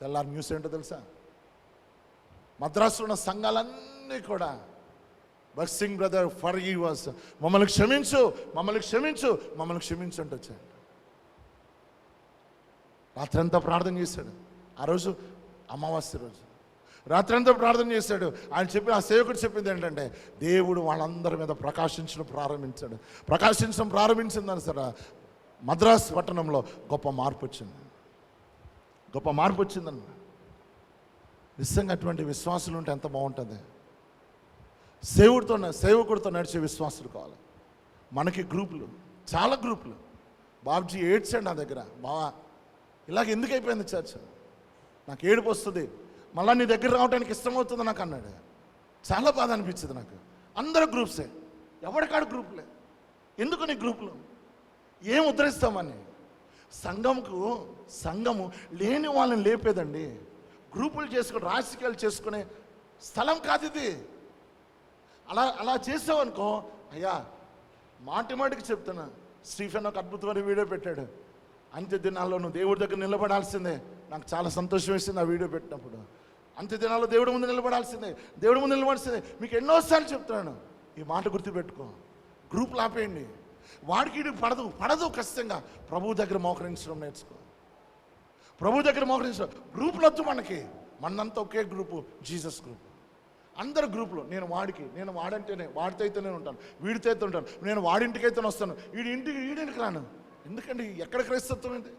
తెల్లారి న్యూస్ ఏంటో తెలుసా? మద్రాసులో ఉన్న సంఘాలన్నీ కూడా Bhagat Singh brother for give, మమ్మల్ని క్షమించు, మమ్మల్ని క్షమించు, మమ్మల్ని క్షమించు అంటూ వచ్చాడు. రాత్రంతా ప్రార్థన చేశాడు. ఆ రోజు అమావాస్య రోజు రాత్రంతా ప్రార్థన చేశాడు. ఆయన చెప్పిన ఆ సేవకుడు చెప్పింది ఏంటంటే, దేవుడు వాళ్ళందరి మీద ప్రకాశించడం ప్రారంభించిందని సరే మద్రాస్ పట్టణంలో గొప్ప మార్పు వచ్చిందన్న. నిజంగా అటువంటి విశ్వాసులు ఉంటే ఎంత బాగుంటుంది. సేవకుడితో నడిచే విశ్వాసులు కావాలి. మనకి గ్రూపులు, చాలా గ్రూపులు. బాబ్జీ ఏడ్చాడు నా దగ్గర, బావా ఇలాగ ఎందుకు అయిపోయింది చర్చ్, నాకు ఏడుపు వస్తుంది, మళ్ళీ నీ దగ్గర రావడానికి ఇష్టమవుతుంది నాకు అన్నాడు. చాలా బాధ అనిపించింది నాకు. అందరూ గ్రూప్సే, ఎవరికాడు గ్రూపులే. ఎందుకు నీ గ్రూపులు? ఏం ఉద్ధరిస్తామని? సంఘము లేని వాళ్ళని లేపేదండి. గ్రూపులు చేసుకుని రాజకీయాలు చేసుకునే స్థలం కాదు ఇది. అలా చేసావనుకో, అయ్యా మాటికి చెప్తున్నా, స్టీఫెన్ ఒక అద్భుతమైన వీడియో పెట్టాడు. అంత్య దినాల్లో నువ్వు దేవుడి దగ్గర నిలబడాల్సిందే. నాకు చాలా సంతోషం వేసింది ఆ వీడియో పెట్టినప్పుడు. అంత్య దినాల్లో దేవుడి ముందు నిలబడాల్సిందే. మీకు ఎన్నోసార్లు చెప్తున్నాను, ఈ మాట గుర్తుపెట్టుకో. గ్రూపులు ఆపేయండి. వాడికి ఇది పడదు ఖచ్చితంగా. ప్రభు దగ్గర మోకరించడం నేర్చుకో. గ్రూపులు వద్దు మనకి. మనంతా ఒకే గ్రూపు, జీసస్ గ్రూప్. అందరు గ్రూపులు, నేను వాడితో అయితేనే ఉంటాను, వీడితో అయితే ఉంటాను, నేను వాడింటికైతే వస్తాను, వీడింటికి రాను. ఎందుకండి? ఎక్కడ క్రైస్తత్వం ఏంటి?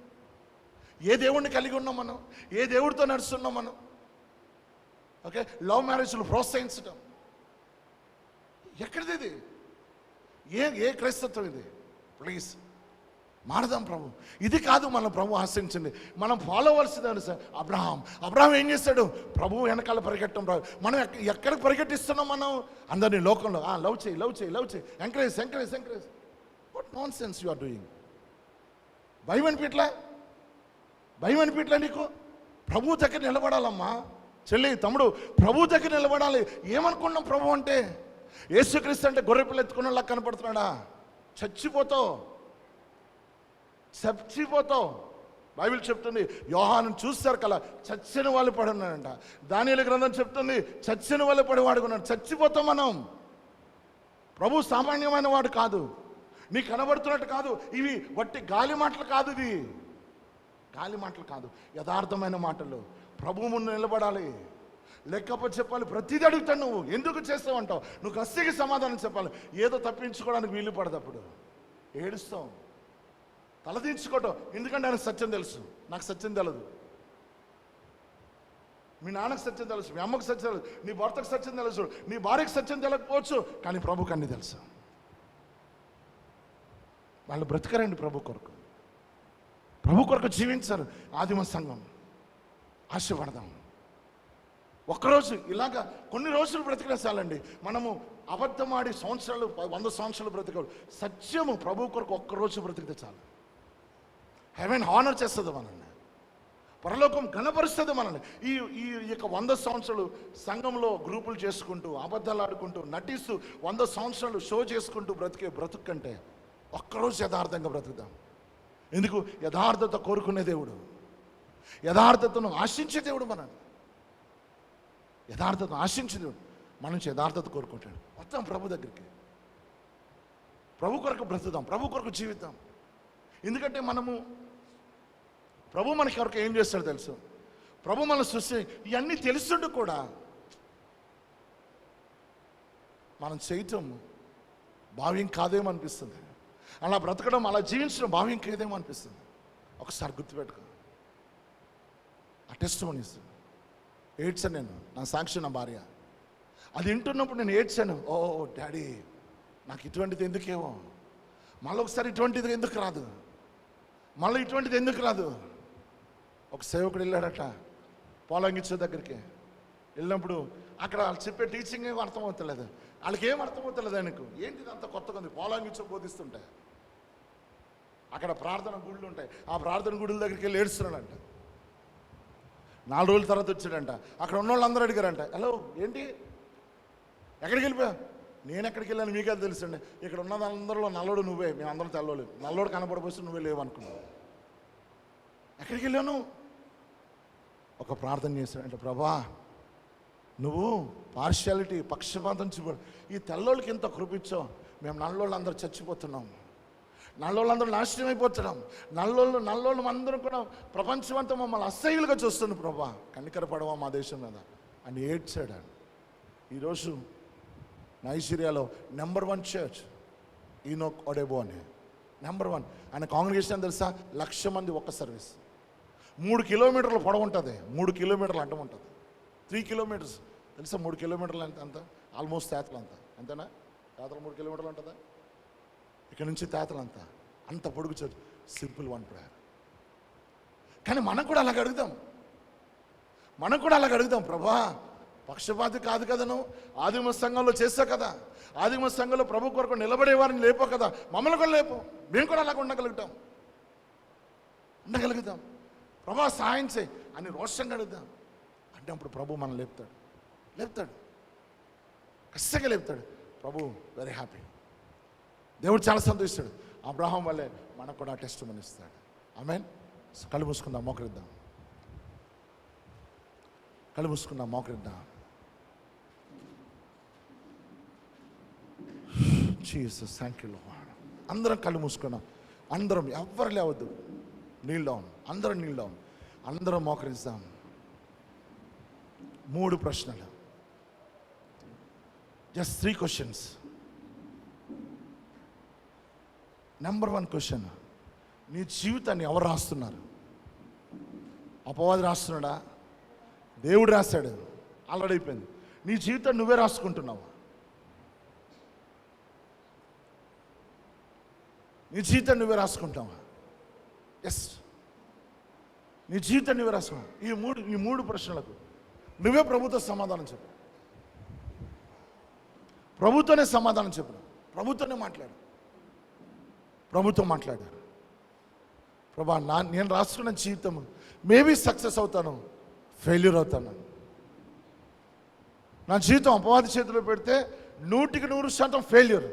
ఏ దేవుడిని కలిగి ఉన్నాం మనం? ఏ దేవుడితో నడుస్తున్నాం మనం? ఓకే, లవ్ మ్యారేజ్లు ప్రోత్సహించడం ఎక్కడిది ఇది? ఏ క్రైస్తత్వం ఇది? ప్లీజ్ మారదాం ప్రభు. ఇది కాదు మన ప్రభు ఆశించింది. మనం ఫాలో అవ్వాల్సింది సార్. అబ్రహాం ఏం చేశాడు? ప్రభు వెనకాల పరిగెట్టడం రాదు. మనం ఎక్కడికి పరిగెట్టిస్తున్నాం? మనం అందరినీ లోకంలో లవ్ చేయి, encourage. What nonsense you are doing? భయం అనిపించలే నీకు? ప్రభు దగ్గర నిలబడాలమ్మా చెల్లి, తమ్ముడు, ప్రభు దగ్గర నిలబడాలి. ఏమనుకున్నాం ప్రభు అంటే? యేసుక్రీస్తు అంటే గొర్రెపిల్ల ఎత్తుకున్నలా కనపడుతున్నాడా? చచ్చిపోతావు. బైబిల్ చెప్తుంది, యోహాను చూస్తారు కదా, చచ్చిన వాళ్ళు పడి ఉన్నాడంట. దానియేలు గ్రంథం చెప్తుంది, చచ్చిన వాళ్ళు పడి వాడుకున్నాడు. చచ్చిపోతాం మనం. ప్రభు సామాన్యమైన వాడు కాదు, నీకు కనబడుతున్నట్టు కాదు. ఇవి వట్టి గాలి మాటలు కాదు, యథార్థమైన మాటలు. ప్రభు ముందు నిలబడాలి. లెక్కపో చెప్పాలి. ప్రతిదీ అడుగుతాను, నువ్వు ఎందుకు చేస్తావు అంటావు. నువ్వు కసిగా సమాధానం చెప్పాలి. ఏదో తప్పించుకోవడానికి వీలు పడదు. అప్పుడు ఏడుస్తావు, తలదించుకోవటం. ఎందుకంటే ఆయనకు సత్యం తెలుసు, నాకు సత్యం తెలదు. మీ నాన్నకు సత్యం తెలుసు, మీ అమ్మకు సత్యం తెలుసు, నీ భర్తకు సత్యం తెలుసు, నీ భార్యకు సత్యం తెలియకపోవచ్చు, కానీ ప్రభుకు అన్నీ తెలుసు. వాళ్ళు బ్రతకరండి ప్రభు కొరకు, ప్రభు కొరకు జీవించారు. ఆదిమ సంఘం ఆశపడదాం. ఒక్కరోజు ఇలాగా కొన్ని రోజులు బ్రతికినా చాలండి. మనము అబద్ధమాడి సంవత్సరాలు 100 సంవత్సరాలు బ్రతకాలి. సత్యము ప్రభు కొరకు ఒక్కరోజు బ్రతికితే చాలు. హెవెన్ హానర్ చేస్తుంది మనల్ని, పరలోకం ఘనపరుస్తుంది మనల్ని. ఈ యొక్క 100 సంవత్సరాలు సంఘంలో గ్రూపులు చేసుకుంటూ, అబద్ధాలు ఆడుకుంటూ, నటిస్తూ 100 సంవత్సరాలు షో చేసుకుంటూ బ్రతికే బ్రతుకు కంటే ఒక్కరోజు యథార్థంగా బ్రతుకుదాం. ఎందుకు? యథార్థత కోరుకునే దేవుడు, యథార్థతను ఆశించే దేవుడు. మనల్ని యథార్థతను ఆశించే దేవుడు మన నుంచి యథార్థత కోరుకుంటాడు. మొత్తం ప్రభు దగ్గరికి, ప్రభు కొరకు బ్రతుకుదాం, ప్రభు కొరకు జీవిద్దాం. ఎందుకంటే మనము ప్రభు మనకి ఎవరికి ఏం చేస్తాడో తెలుసు. ప్రభు మన సృష్టి ఇవన్నీ తెలుసుంటూ కూడా మనం చేయటం భావ్యం కాదేమో అనిపిస్తుంది. అలా బ్రతకడం, అలా జీవించడం భావ్యం కాదేమో అనిపిస్తుంది. ఒకసారి గుర్తుపెట్టుకో. ఆ టెస్ట్ మనీస్ ఏడ్చాను నేను, నా సాక్షి నా భార్య. అది వింటున్నప్పుడు నేను ఏడ్చాను. ఓ డాడీ, నాకు ఇటువంటిది ఎందుకేమో, మళ్ళీ ఒకసారి ఇటువంటిది ఎందుకు రాదు, మళ్ళీ ఇటువంటిది ఎందుకు రాదు. ఒక సేవకుడు వెళ్ళాడట పోలంగిచ్చే దగ్గరికి. వెళ్ళినప్పుడు అక్కడ వాళ్ళు చెప్పే టీచింగ్ ఏం అర్థమవుతలేదు, వాళ్ళకి ఏం అర్థమవుతలేదు. ఆయనకు ఏంటిది అంత కొత్తగా ఉంది. పోలంగిచ్చో బోధిస్తుంటే అక్కడ ప్రార్థన గుళ్ళు ఉంటాయి, ఆ ప్రార్థన గుడుల దగ్గరికి వెళ్ళి ఏడుస్తున్నాడంట. 4 రోజుల తర్వాత వచ్చాడంట. అక్కడ ఉన్న వాళ్ళందరూ అడిగారంట, హలో ఏంటి ఎక్కడికి వెళ్ళిపోయా? నేను ఎక్కడికి వెళ్ళాను మీకే తెలుసండి. ఇక్కడ ఉన్నది అందరిలో నల్లోడు నువ్వే, మేము అందరం తెల్లలేదు. నల్లోడు కనపడిపోతే నువ్వే లేవనుకున్నావు. ఎక్కడికి వెళ్ళాను? ఒక ప్రార్థన చేశాడంటే, ప్రభా నువ్వు పార్షియాలిటీ, పక్షపాతం చూపడు. ఈ తెల్లోళ్ళకి ఎంత కృపించావు, మేము నల్లోళ్ళు అందరూ చచ్చిపోతున్నాం, నల్లోళ్ళందరూ నాశనం అయిపోతున్నాం, నల్లోళ్ళు అందరూ కూడా ప్రపంచం అంతా మమ్మల్ని అసహ్యులుగా చూస్తుంది. ప్రభా కనికరపడవా మా దేశం మీద అని ఏడ్చాడు. ఈరోజు నైజీరియాలో నెంబర్ 1 చర్చ్ ఈనోక్ ఒడెబో అని, నెంబర్ 1. ఆయన కాంగ్రిగేషన్ తెలుసా? 1,00,000 మంది ఒక్క సర్వీస్. 3 కిలోమీటర్ల పొడవు ఉంటుంది, 3 కిలోమీటర్లు అడ్డం ఉంటుంది. 3 కిలోమీటర్స్ తెలుసా? 3 కిలోమీటర్లు అంత ఆల్మోస్ట్ తేతలు అంతా, అంతేనా? తేతలు 3 కిలోమీటర్లు ఉంటుందా? ఇక్కడ నుంచి తేతలు అంత పొడుగు చర్చ్. Simple 1 prayer. కానీ మనం కూడా అలాగ అడుగుదాం, ప్రభా పక్షపాతి కాదు కదా, నువ్వు ఆదిమ సంఘంలో చేస్తావు కదా, ఆదిమ సంఘంలో ప్రభు కొరకు నిలబడే వారిని లేపో కదా, మమ్మల్ని కూడా లేపు, మేము కూడా అలాగ ఉండగలుగుతాం. ప్రభా సహాయం చేయి అని రోషంగా అడుగుదాం. అంటే అప్పుడు ప్రభు మనం లేపుతాడు, కష్టంగా లేపుతాడు. ప్రభు వెరీ హ్యాపీ. దేవుడు చాలా సంతోషిస్తాడు. అబ్రహాం వల్లే మనకు కూడా టెస్ట్ మనిస్తాడు. ఆమేన్. కళ్ళు మూసుకుందాం, మోకరిద్దాం. కళ్ళు మూసుకుందాం, మోకరిద్దాం. Jesus thank you Lord. అందరం కళ్ళు మూసుకున్నాం. అందరం ఎవ్వరు లేవద్దు. నీల్ డౌన్, అందరం నీల్ డౌన్, అందరం మోకరిస్తాం. 3 ప్రశ్నలు, జస్ట్ 3 క్వశ్చన్స్. నెంబర్ 1 క్వశ్చన్, నీ జీవితాన్ని ఎవరు రాస్తున్నారు? అపవాది రాస్తున్నాడా? దేవుడు రాశాడు, ఆల్రెడీ అయిపోయింది. నీ జీవితాన్ని నువ్వే రాసుకుంటున్నావు. నీ జీవితాన్ని నువ్వే రాసుకుంటావా? ఎస్, నీ జీవితాన్ని నువ్వే రాసుకున్నావు. ఈ మూడు ప్రశ్నలకు నువ్వే ప్రభుత్వ సమాధానం చెప్పు. ప్రభుత్వనే సమాధానం చెప్పు. ప్రభుత్వనే మాట్లాడు. ప్రభుత్వం మాట్లాడారు. ప్రభా నేను రాసుకున్న జీవితం మేబీ సక్సెస్ అవుతాను, ఫెయిల్యూర్ అవుతాను. నా జీవితం అపవాది చేతిలో పెడితే 100% ఫెయిల్యూర్,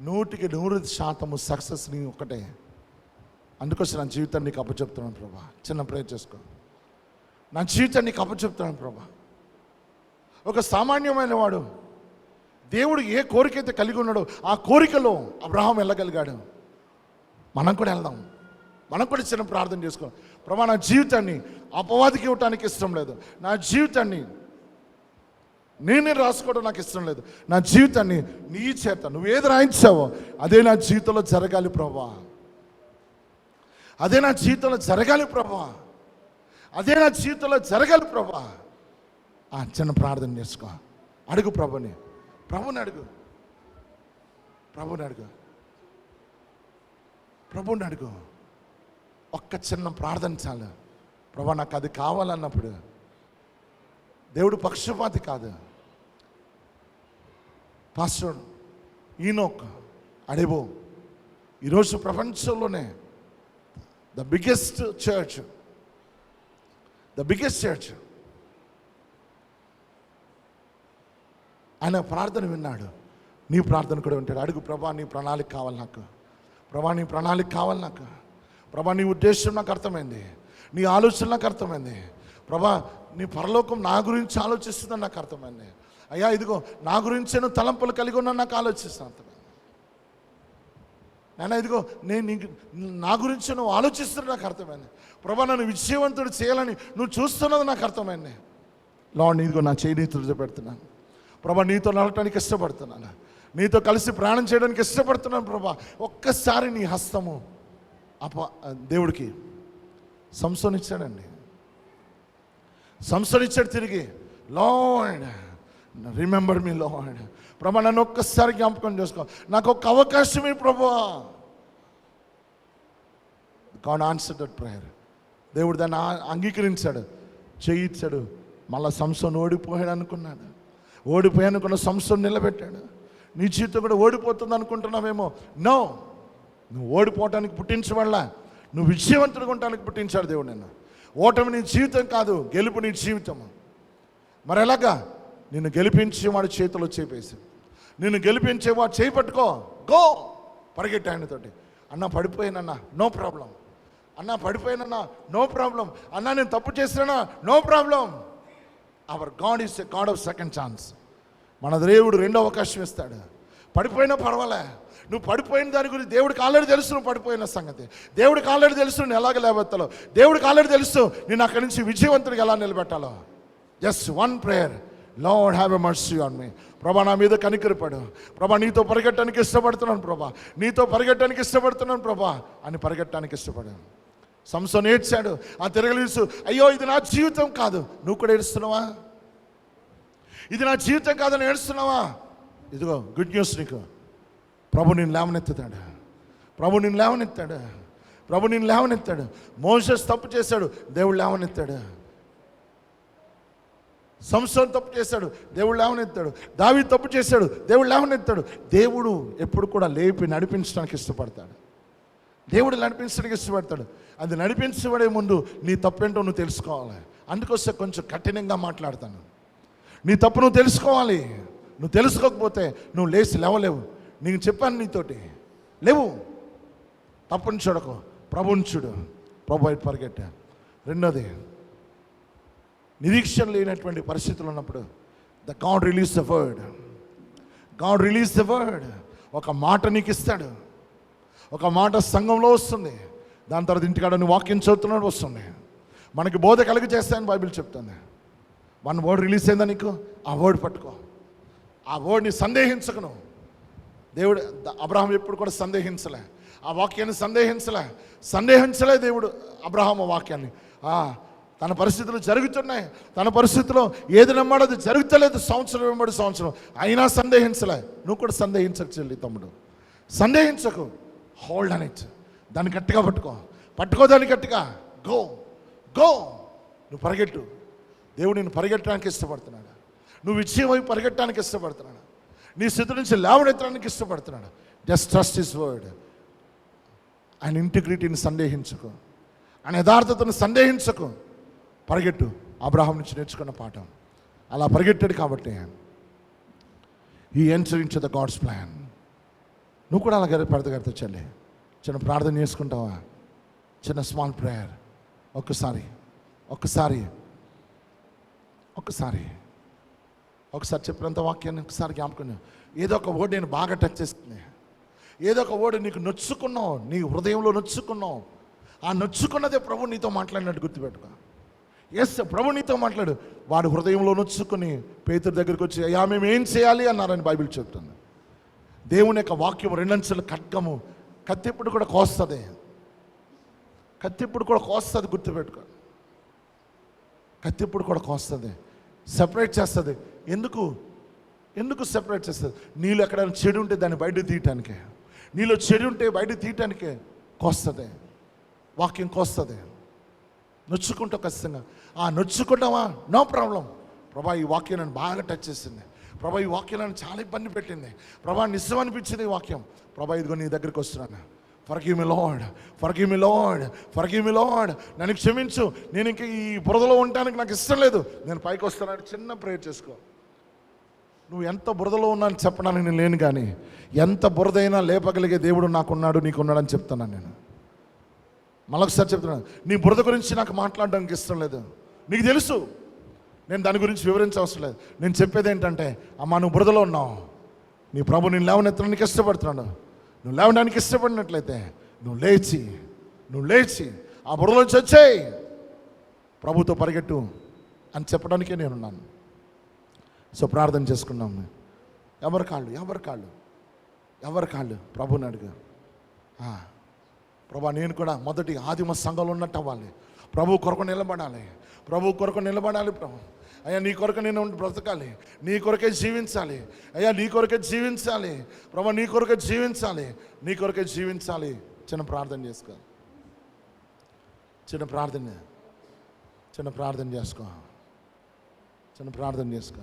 100% సక్సెస్ నీ ఒక్కటే. అందుకోసం నా జీవితాన్ని నీకు అప్పచెప్తున్నాను ప్రభా. చిన్న ప్రేయర్ చేసుకో. నా జీవితాన్ని నీకు అప్పచెప్తున్నాను ప్రభా. ఒక సామాన్యమైన వాడు దేవుడు ఏ కోరిక అయితే కలిగి ఉన్నాడో ఆ కోరికలో అబ్రహాం వెళ్ళగలిగాడు. మనం కూడా వెళ్దాం. మనం కూడా చిన్న ప్రార్థన చేసుకోవాలి. ప్రభా, నా జీవితాన్ని అపవాదికి ఇవ్వటానికి ఇష్టం లేదు. నా జీవితాన్ని నేనే రాసుకోవడం నాకు ఇష్టం లేదు. నా జీవితాన్ని నీ చేత నువ్వు ఏది రాయించావో అదే నా జీవితంలో జరగాలి ప్రభా. అదే నా జీవితంలో జరగాలి ప్రభా. అదే నా జీవితంలో జరగాలి ప్రభా. చిన్న ప్రార్థన చేసుకో. అడుగు ప్రభుని అడుగు. ప్రభుని అడుగు. ఒక్క చిన్న ప్రార్థన చాలు. ప్రభా, నాకు అది కావాలన్నప్పుడు దేవుడు పక్షపాతి కాదు. పాస్టర్ ఈనోక్ అడేబో ఈరోజు ప్రపంచంలోనే ద బిగ్గెస్ట్ చర్చ్ ఆయన ప్రార్థన విన్నాడు. నీ ప్రార్థన కూడా వింటాడు. అడుగు, ప్రభా నీ ప్రణాళిక కావాలి నాకు. ప్రభా నీ ప్రణాళిక కావాలి నాకు. ప్రభా నీ ఉద్దేశం నాకు అర్థమైంది. నీ ఆలోచన నాకు అర్థమైంది. ప్రభా నీ పరలోకం నా గురించి ఆలోచిస్తుందని నాకు అర్థమైంది. అయ్యా ఇదిగో నా గురించి నువ్వు తలంపులు కలిగి ఉన్నా నాకు ఆలోచిస్తాను అర్థమైంది. నాన్న ఇదిగో నేను నా గురించి నువ్వు ఆలోచిస్తున్నా నాకు అర్థమైంది. ప్రభా నన్ను విజయవంతుడు చేయాలని నువ్వు చూస్తున్నది నాకు అర్థమైంది. లార్డ్ ఇదిగో నా చేయి నీతో పెడుతున్నాను ప్రభా. నీతో నడవటానికి ఇష్టపడుతున్నాను. నీతో కలిసి ప్రయాణం చేయడానికి ఇష్టపడుతున్నాను ప్రభా. ఒక్కసారి నీ హస్తము దేవుడికి సంసోన్ ఇచ్చాడండి. సంసోన్ ఇచ్చాడు తిరిగి. Lord remember me lord. ప్రభా నన్ను ఒక్కసారి జ్ఞాపకం చేసుకో. నాకు ఒక అవకాశమే ప్రభా. God answered that prayer. దేవుడు దాన్ని అంగీకరించాడు, చేయించాడు. మళ్ళీ సంసోన్ ఓడిపోయాడు అనుకున్నాడు. ఓడిపోయానుకున్న సంసోన్ నిలబెట్టాడు. నీ జీవితం కూడా ఓడిపోతుంది అనుకుంటున్నావేమో. నో, నువ్వు ఓడిపోవటానికి పుట్టించబడలా, నువ్వు విజయవంతుడిగా ఉండటానికి పుట్టించాడు దేవుడు నిన్ను. ఓటమి నీ జీవితం కాదు, గెలుపు నీ జీవితం. మరి ఎలాగా? నిన్ను గెలిపించేవాడు చేతిలో చేపేసి, నిన్ను గెలిపించేవాడు చేయి పట్టుకో, గో పరిగెట్టి ఆయనతోటి. అన్న పడిపోయానన్నా, నో ప్రాబ్లం. అన్న పడిపోయానన్నా, నో ప్రాబ్లం. అన్న నేను తప్పు చేసినా, no problem. Our God is a God of second chance. మన దేవుడు రెండో అవకాశం ఇస్తాడు. పడిపోయినా పర్వాలే. నువ్వు పడిపోయిన దాని గురించి దేవుడికి ఆల్రెడీ తెలుసు. నువ్వు పడిపోయిన సంగతి దేవుడికి ఆల్రెడీ తెలుసు. నేను ఎలాగ లేవెత్తాలో దేవుడికి ఆల్రెడీ తెలుసు. నేను అక్కడి నుంచి విజయవంతుడిగా ఎలా నిలబెట్టాలో. Just one prayer, Lord have a mercy on me. ప్రభా నా మీద కనికరపడు ప్రభా. నీతో పరిగెట్టడానికి ఇష్టపడుతున్నాను ప్రభా. నీతో పరిగెట్టడానికి ఇష్టపడుతున్నాను ప్రభా అని పరిగెట్టడానికి ఇష్టపడాను. సంసోన్ ఏడ్చాడు. ఆ తిరగలేసు, అయ్యో ఇది నా జీవితం కాదు. నువ్వు కూడా ఏడుస్తున్నావా? ఇది నా జీవితం కాదని ఏడుస్తున్నావా? ఇదిగో గుడ్ న్యూస్ నీకు. ప్రభు నిన్ను లేవనెత్తుతాడు. ప్రభు నిన్ను లేవనెత్తాడు. ప్రభు నిన్ను లేవనెత్తాడు. మోసెస్ తప్పు చేశాడు, దేవుడు లేవనెత్తాడు. సంసోన్ తప్పు చేశాడు, దేవుడు లేవనెత్తాడు. దావీదు తప్పు చేశాడు, దేవుడు లేవనెత్తాడు. దేవుడు ఎప్పుడు కూడా లేపి నడిపించడానికి ఇష్టపడతాడు. దేవుడు నడిపించడానికి ఇష్టపడతాడు. అది నడిపించబడే ముందు నీ తప్పేంటో నువ్వు తెలుసుకోవాలి. అందుకోసం కొంచెం కఠినంగా మాట్లాడతాను. నీ తప్పు నువ్వు తెలుసుకోవాలి. నువ్వు తెలుసుకోకపోతే నువ్వు లేచి లేవలేవు. నేను చెప్పాను నీతోటి, లేవు. తప్పుని చూడకు, ప్రభుని చూడు. ప్రభు వైపు పరిగెట్టా. రెండోది, నిరీక్షణ లేనటువంటి పరిస్థితులు ఉన్నప్పుడు the God release the word. God release the word. ఒక మాట నీకు ఇస్తాడు. ఒక మాట సంఘంలో వస్తుంది. దాని తర్వాత ఇంటికాడ నువ్వు వాక్యం చదువుతున్నాడు వస్తుంది. మనకి బోధ కలిగి చేస్తాయని బైబిల్ చెప్తుంది. వన్ వర్డ్ రిలీజ్ అయిందా నీకు, ఆ వర్డ్ పట్టుకో. ఆ వర్డ్ని సందేహించకను. దేవుడు అబ్రహాం ఎప్పుడు కూడా సందేహించలే. ఆ వాక్యాన్ని సందేహించలే దేవుడు అబ్రహాం వాక్యాన్ని. తన పరిస్థితులు జరుగుతున్నాయి. తన పరిస్థితిలో ఏది నమ్మాడో అది జరుగుతలేదు. సంవత్సరం వెంబడి సంవత్సరం అయినా సందేహించలే. నువ్వు కూడా సందేహించకు చెల్లి, తమ్ముడు. సందేహించకు. హోల్డ్ అని ఇచ్చు. దాన్ని గట్టిగా పట్టుకో దాన్ని గట్టిగా. గో నువ్వు పరిగెట్టు. దేవుడు నిన్ను పరిగెట్టడానికి ఇష్టపడుతున్నాడు. నువ్వు విజయం వైపు పరిగెట్టడానికి ఇష్టపడుతున్నాడు. నీ స్థితి నుంచి లేవనెత్తడానికి ఇష్టపడుతున్నాడు. Just trust his word. ఆయన ఇంటిగ్రిటీని సందేహించకు, ఆయన యథార్థతను సందేహించకు. పరిగెట్టు. అబ్రహాం నుంచి నేర్చుకున్న పాఠం అలా పరిగెట్టాడు కాబట్టి he enter into the God's plan. నువ్వు కూడా అలా పరిగెడతా చెల్లి. చిన్న ప్రార్థన చేసుకుంటావా? చిన్న స్మాల్ ప్రేయర్. ఒకసారి చెప్పినంత వాక్యాన్ని ఒకసారి జ్ఞాపకం. ఏదో ఒక వర్డ్ నేను బాగా టచ్ చేస్తుంది. ఏదో ఒక వర్డ్ నీకు నొచ్చుకున్నావు, నీ హృదయంలో నొచ్చుకున్నావు. ఆ నొచ్చుకున్నదే ప్రభు నీతో మాట్లాడినట్టు గుర్తుపెట్టుకో. ఎస్, ప్రభు నీతో మాట్లాడు. వాడు హృదయంలో నొచ్చుకొని పేతురు దగ్గరికి వచ్చి, అయ్యా మేము ఏం చేయాలి అన్నారని బైబిల్ చెప్తుంది. దేవుని యొక్క వాక్యం రెండంచెల ఖడ్గము, కత్తిప్పుడు కూడా కోస్తుంది, కత్తిప్పుడు కూడా కోస్తుంది, గుర్తుపెట్టుకో. కత్తిప్పుడు కూడా కోస్తుంది, సెపరేట్ చేస్తుంది. ఎందుకు సెపరేట్ చేస్తుంది? నీళ్ళు ఎక్కడైనా చెడు ఉంటే దాన్ని బయట తీయటానికే, నీలో చెడు ఉంటే బయట తీయటానికే కోస్తుంది, వాక్యం కోస్తుంది. నొచ్చుకుంటావు ఖచ్చితంగా. ఆ నొచ్చుకుంటావా, నో ప్రాబ్లం. ప్రభా ఈ వాక్యం నన్ను బాగా టచ్ చేసింది, ప్రభా ఈ వాక్యం నన్ను చాలా ఇబ్బంది పెట్టింది, ప్రభా నిజం అనిపించింది ఈ వాక్యం, ప్రభా ఇదిగో నీ దగ్గరికి వస్తున్నాను, forgive me lord, forgive me lord, forgive me lord, నన్ను క్షమించు, నేను ఇంక ఈ బురదలో ఉండటానికి నాకు ఇష్టం లేదు, నేను పైకి వస్తానని చిన్న ప్రేయర్ చేసుకో. నువ్వు ఎంత బురదలో ఉన్నా అని చెప్పడానికి నేను లేను, కానీ ఎంత బురదైనా లేపగలిగే దేవుడు నాకున్నాడు, నీకున్నాడని చెప్తున్నాను నేను. మరొకసారి చెప్తున్నాను, నీ బురద గురించి నాకు మాట్లాడడానికి ఇష్టం లేదు, నీకు తెలుసు, నేను దాని గురించి వివరించవసరం లేదు. నేను చెప్పేది ఏంటంటే, అమ్మా నువ్వు బురదలో ఉన్నావు, నీ ప్రభు నేను లేవనెత్తడానికి ఇష్టపడుతున్నాడు. నువ్వు లేవడానికి ఇష్టపడినట్లయితే నువ్వు లేచి ఆ బురదలోంచి వచ్చేయి, ప్రభుతో పరిగెట్టు అని చెప్పడానికే నేనున్నాను. సో ప్రార్థన చేసుకున్నాం. ఎవరి కాళ్ళు ప్రభుని అడిగా. ప్రభా నేను కూడా మొదటి ఆదిమ సంఘంలో ఉన్నట్టు అవ్వాలి, ప్రభు కొరకు నిలబడాలి, ప్రభు. అయ్యా నీ కొరకు నేను బ్రతకాలి, నీ కొరకే జీవించాలి, అయ్యా నీ కొరకే జీవించాలి, ప్రభా నీ కొరకే జీవించాలి. చిన్న ప్రార్థన చేసుకో, చిన్న ప్రార్థన చేసుకో.